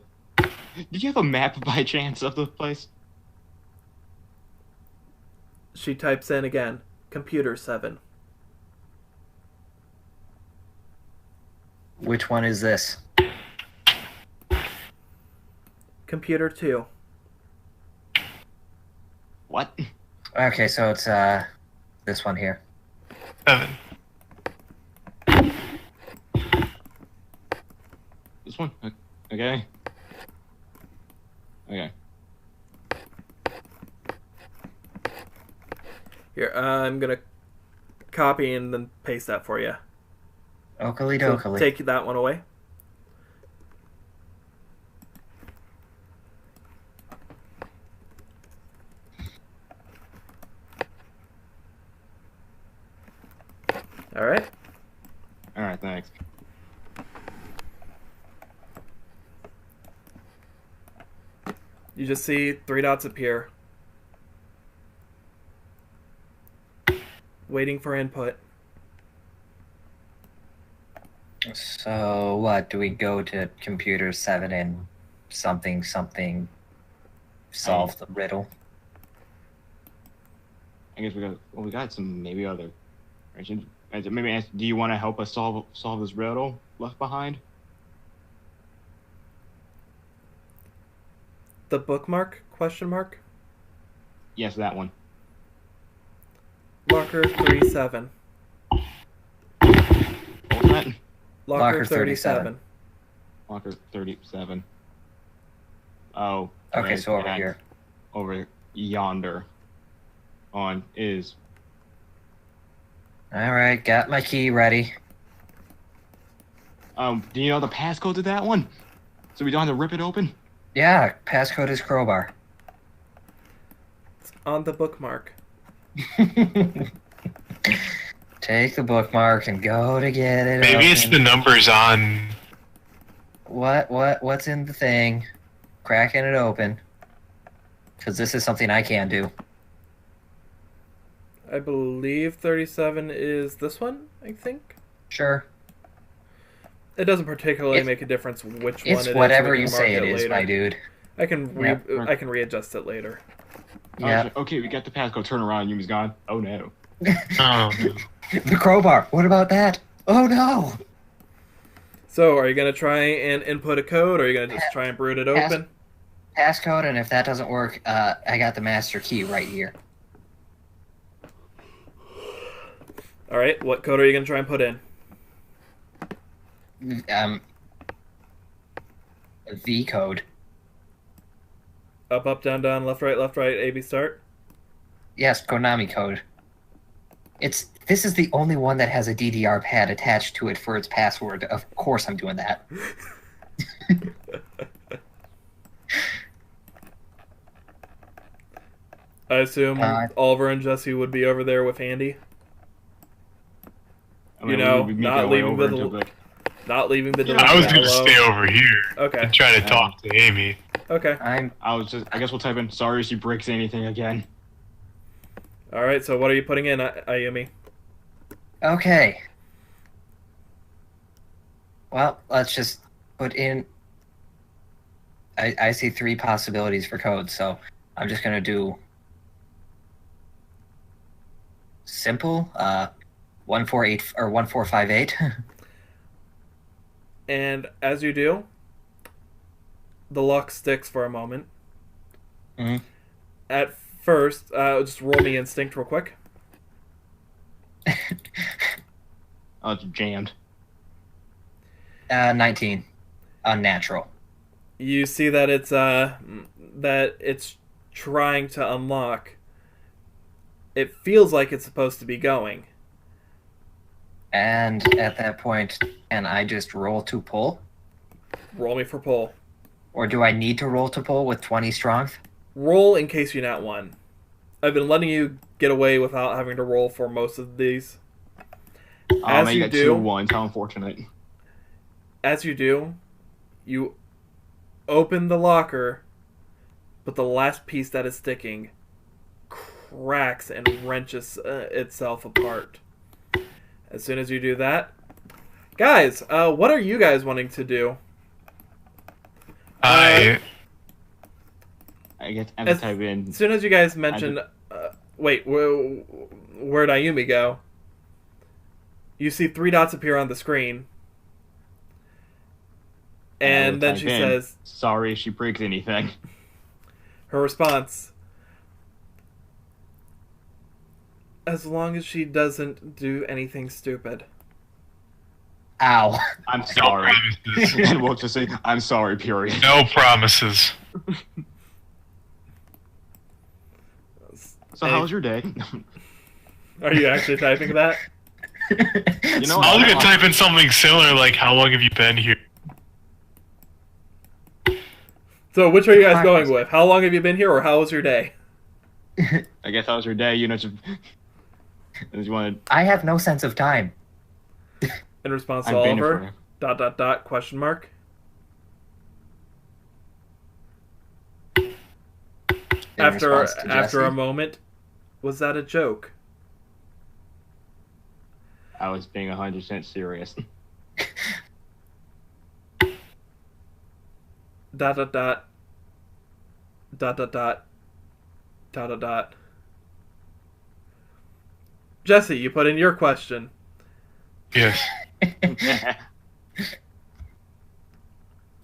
Did you have a map by chance of the place? She types in again, computer 7. Which one is this? Computer 2. What? Okay, so it's this one here. 7. This one? Okay. Okay. Here, I'm gonna copy and then paste that for you. Oakley So dokley. take that one away. All right. All right. Thanks. You just see 3 dots appear. Waiting for input. So what? Do we go to computer 7 and something solve the riddle? I guess we got some maybe other. Maybe ask, do you want to help us solve this riddle left behind? The bookmark? Question mark? Yes, that one. Locker 37. What was that? Locker Locker 37. Locker 37. Oh. Okay, right, so over yeah, here. Over yonder. On is. All right, got my key ready. Do you know the passcode to that one? So we don't have to rip it open? Yeah, passcode is crowbar. It's on the bookmark. Take the bookmark and go to get it. Maybe it's open. the numbers on. What's in the thing? Cracking it open. Because this is something I can do. I believe 37 is this one, I think. Sure. It doesn't particularly It's- make a difference which one It's it is. whatever We you can mark say it is, later. my dude. I can Yeah. I can readjust it later. Yeah. Okay, we got the passcode. Turn around. Yumi's gone. Oh no. Oh, The crowbar. What about that? Oh no. So, are you gonna try and input a code, or are you gonna just try and brood it Pass- open? Passcode, and if that doesn't work, I got the master key right here. All right. What code are you gonna try and put in? V code. Up, up, down, down, left, right, A, B, start. Yes, Konami code. This is the only one that has a DDR pad attached to it for its password. Of course I'm doing that. I assume Uh, Oliver and Jesse would be over there with Andy. I mean, You know, we make not our way leaving over the- into the- Not leaving the I was delivery gonna alone. stay over here Okay. and try to talk to Amy. Okay. I guess we'll type in. Sorry, she breaks anything again. All right. So, what are you putting in, Ayumi? Okay. Well, let's just put in. I see 3 possibilities for code, so I'm just gonna do simple 148 or 1458. And as you do, the lock sticks for a moment. Mhm. At first, just roll me instinct real quick. Oh, it's jammed. 19, unnatural. You see that it's trying to unlock. It feels like it's supposed to be going. And at that point, can I just roll to pull? Roll me for pull. Or do I need to roll to pull with 20 strength? Roll in case you nat one. I've been letting you get away without having to roll for most of these. Oh As man, you you got do- 2 ones. How unfortunate. As you do, you open the locker, but the last piece that is sticking cracks and wrenches itself apart. As soon as you do that, guys, what are you guys wanting to do? I I have to type in. As soon as you guys mention, wait, where'd Ayumi go? You see 3 dots appear on the screen, I and will then type she in, says, "Sorry if she breaks anything." her response, as long as she doesn't do anything stupid. Ow. I'm sorry. And we'll just say, "I'm sorry." Period. no promises. So how's your day? Are you actually typing that? You know, I was gonna type in something similar, like "How long have you been here?" So which are you guys going with? How long have you been here, or how was your day? I guess how's your day? You know, just you want I have no sense of time. In response to. to I've been here Oliver, ... question mark. In After response to Jesse. a moment, was that a joke? I was being 100% serious. ... Jesse, you put in your question. Yes.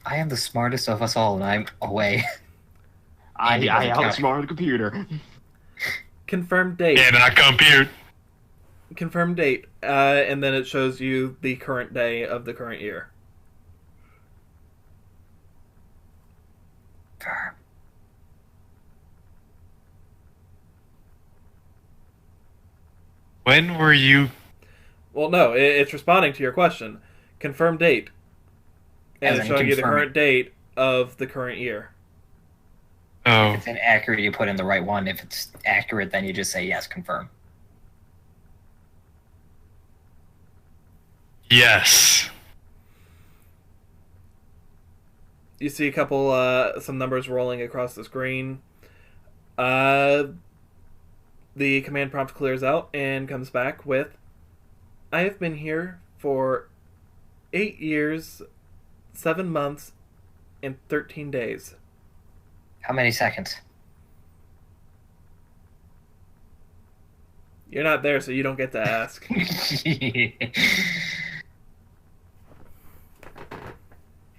I am the smartest of us all, and I'm away. I Andy doesn't count. outsmarted the computer. Confirmed date. And I compute. Confirmed date. And then it shows you the current day of the current year. When were you? Well, no, it's responding to your question. Confirmed date. And As it's in showing you the confirm. current date of the current year. Oh, If it's inaccurate, you put in the right one. If it's accurate, then you just say yes, confirm. yes. You see a couple, some numbers rolling across the screen. The command prompt clears out and comes back with, I have been here for 8 years, 7 months, and 13 days. How many seconds? You're not there, so you don't get to ask. Here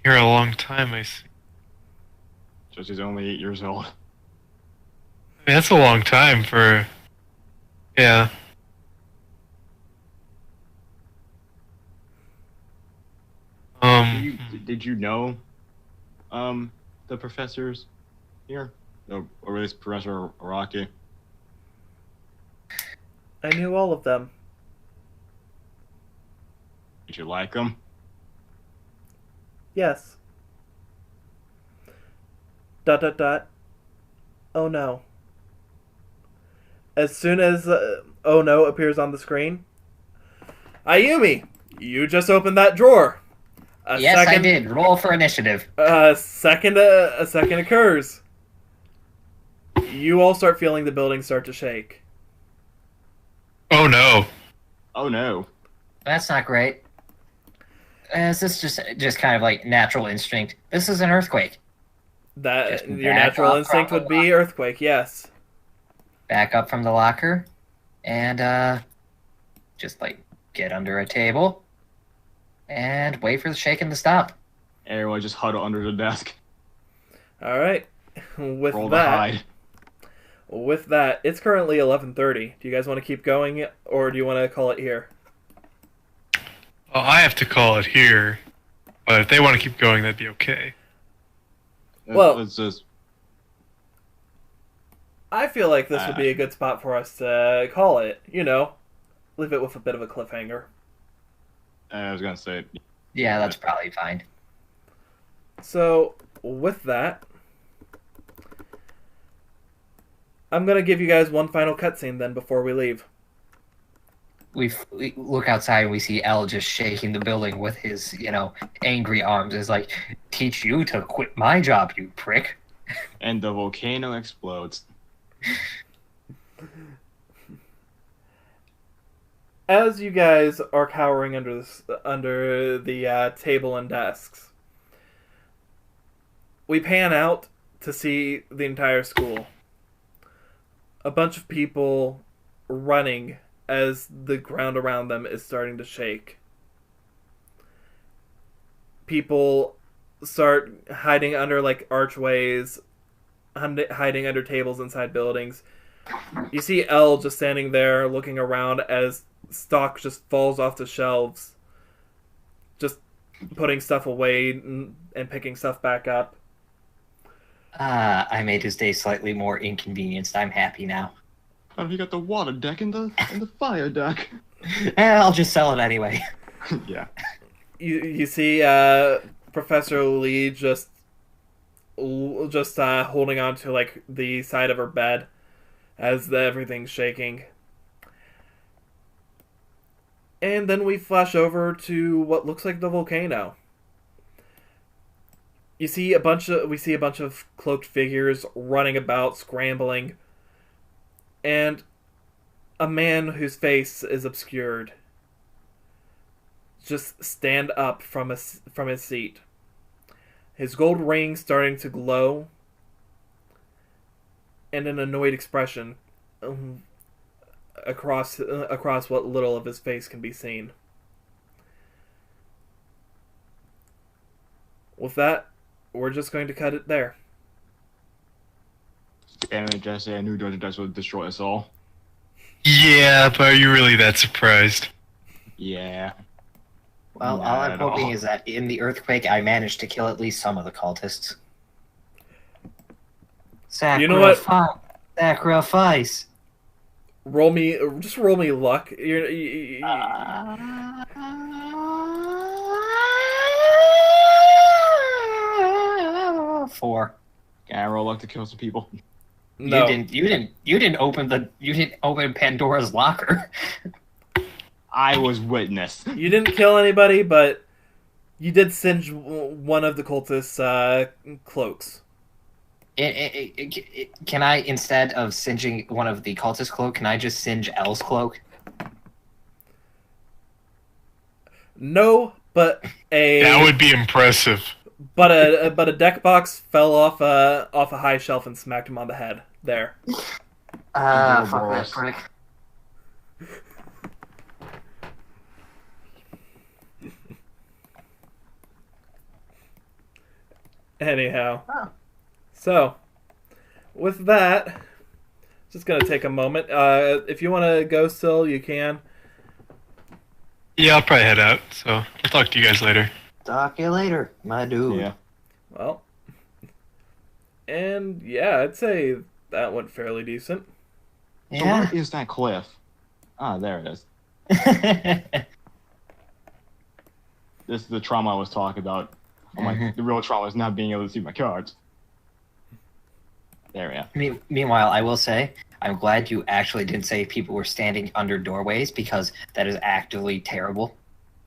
a long time, I see. Just he's only 8 years old. I mean, that's a long time for. Yeah. Did you know the professors here? Or this Professor Araki? I knew all of them. Did you like them? Yes. ... Oh no. As soon as oh no appears on the screen, Ayumi, you just opened that drawer. Yes, I did. Roll for initiative. A second occurs. You all start feeling the building start to shake. Oh no. Oh no. That's not great. Is this just kind of like natural instinct? This is an earthquake. That Just your back natural up instinct from would the be earthquake. Yes. Back up from the locker, and just like get under a table, and wait for the shaking to stop. Everyone just huddle under the desk. All right. With Roll the that, hide. it's currently 11:30. Do you guys want to keep going, or do you want to call it here? Well, I have to call it here, but if they want to keep going, that'd be okay. Well- Let's just. I feel like this would be a good spot for us to call it. You know, leave it with a bit of a cliffhanger. I was gonna say. Yeah, that's probably fine. So, with that, I'm gonna give you guys one final cutscene then before we leave. we look outside and we see L just shaking the building with his, angry arms. It's like, teach you to quit my job, you prick. And the volcano explodes. As you guys are cowering under the table and desks, we pan out to see the entire school. A bunch of people running as the ground around them is starting to shake. People start hiding under archways, hiding under tables inside buildings. You see Elle just standing there looking around as stock just falls off the shelves, just putting stuff away and picking stuff back up. I made his day slightly more inconvenienced. I'm happy now. How have you got the water deck and the fire deck? I'll just sell it anyway. Yeah. You see Professor Lee just holding on to the side of her bed as everything's shaking. And then we flash over to what looks like the volcano. We see a bunch of cloaked figures running about, scrambling, and a man whose face is obscured just stand up from his seat. His gold ring starting to glow, and an annoyed expression across what little of his face can be seen. With that, we're just going to cut it there. Anime Jesse, I knew Dungeon Dice would destroy us all. Yeah, but are you really that surprised? Yeah. Well, Not all I'm at hoping all. is that in the earthquake, I managed to kill at least some of the cultists. You know what? Sacrifice. Roll me luck. Four. Can I roll luck to kill some people? No. You didn't open Pandora's locker. I was witness. You didn't kill anybody, but you did singe one of the cultists' cloaks. Can I, instead of singeing one of the cultist cloak, can I just singe L's cloak? No, but That would be impressive. but a deck box fell off a high shelf and smacked him on the head. There. Fuck that Boris. prick. Anyhow. Oh. So, with that, just gonna take a moment. If you want to go still, you can. Yeah, I'll probably head out, so I'll talk to you guys later. Talk to you later, my dude. Yeah. Well, and yeah, I'd say that went fairly decent. So Yeah. where is that cliff? Ah, there it is. This is the trauma I was talking about. I'm like, the real trauma is not being able to see my cards. There we are. Meanwhile, I will say, I'm glad you actually didn't say people were standing under doorways, because that is actively terrible.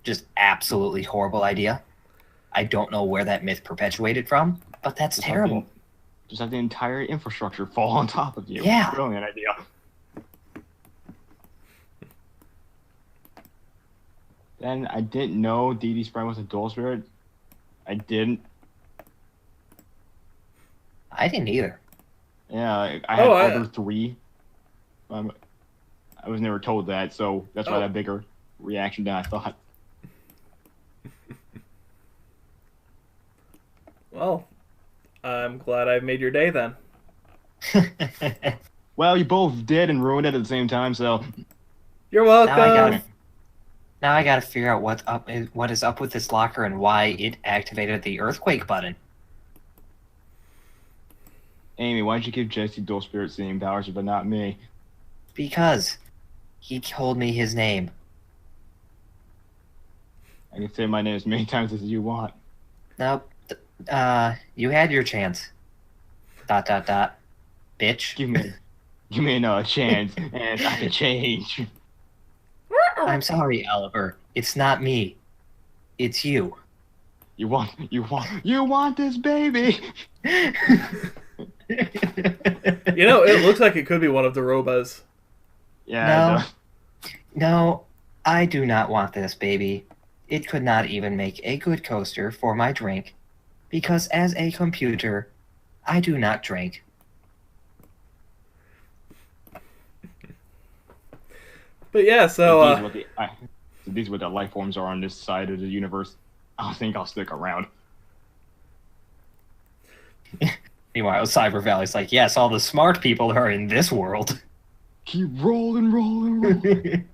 Just absolutely horrible idea. I don't know where that myth perpetuated from, but that's Just terrible. Just have the entire infrastructure fall on top of you. Yeah. Brilliant idea. Then I didn't know DD Sprite was a dual spirit. I didn't. I didn't either. Yeah, I had Oh, other three. I was never told that, so that's why Oh. that bigger reaction than I thought. Well, I'm glad I made your day then. Well, you both did and ruined it at the same time, so You're Now I welcome. gotta figure out what is up with this locker and why it activated the earthquake button. Amy, why'd you give Jesse dual spirit seeing powers but not me? Because he told me his name. I can say my name as many times as you want. Nope. You had your chance. ... Bitch. Give me another chance, and I can change. I'm sorry, Oliver. It's not me. It's you. You want this baby? You know, it looks like it could be one of the Robas. Yeah. No. it does. No, I do not want this baby. It could not even make a good coaster for my drink, because as a computer, I do not drink. But yeah, so These are what the life forms are on this side of the universe. I think I'll stick around. Meanwhile, Cyber Valley's like, yes, all the smart people are in this world. Keep rolling.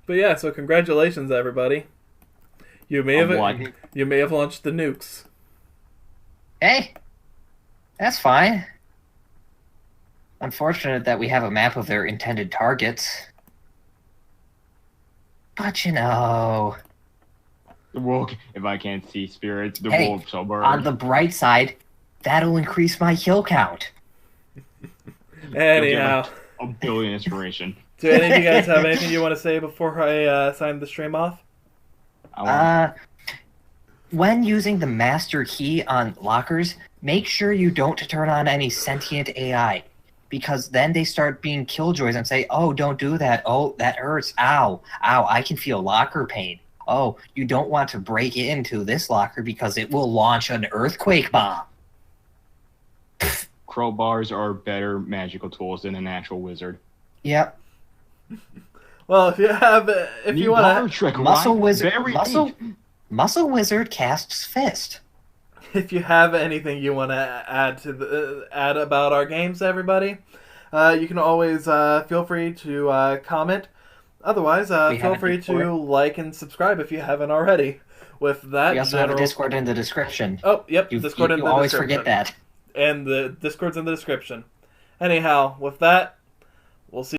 but yeah, so congratulations, everybody. You may have what? you may have launched the nukes. Hey, that's fine. Unfortunate that we have a map of their intended targets. But you know... The wolf. If I can't see spirits, the Hey, wolves will burn. on the bright side, that'll increase my kill count. Anyhow, a billion inspiration. do any of you guys have anything you want to say before I sign the stream off? When using the master key on lockers, make sure you don't turn on any sentient AI. Because then they start being killjoys and say, oh, don't do that. Oh, that hurts. Ow. Ow, I can feel locker pain. Oh, you don't want to break into this locker because it will launch an earthquake bomb. Crowbars are better magical tools than a natural wizard. Yep. Well, if you want to, Muscle Wizard casts Fist. if you have anything you want to add about our games, everybody, you can always feel free to comment. Otherwise, feel free to like and subscribe if you haven't already. With that, we also have a Discord in the description. Oh, yep, Discord in the description. You always forget that. And the Discord's in the description. Anyhow, with that, we'll see.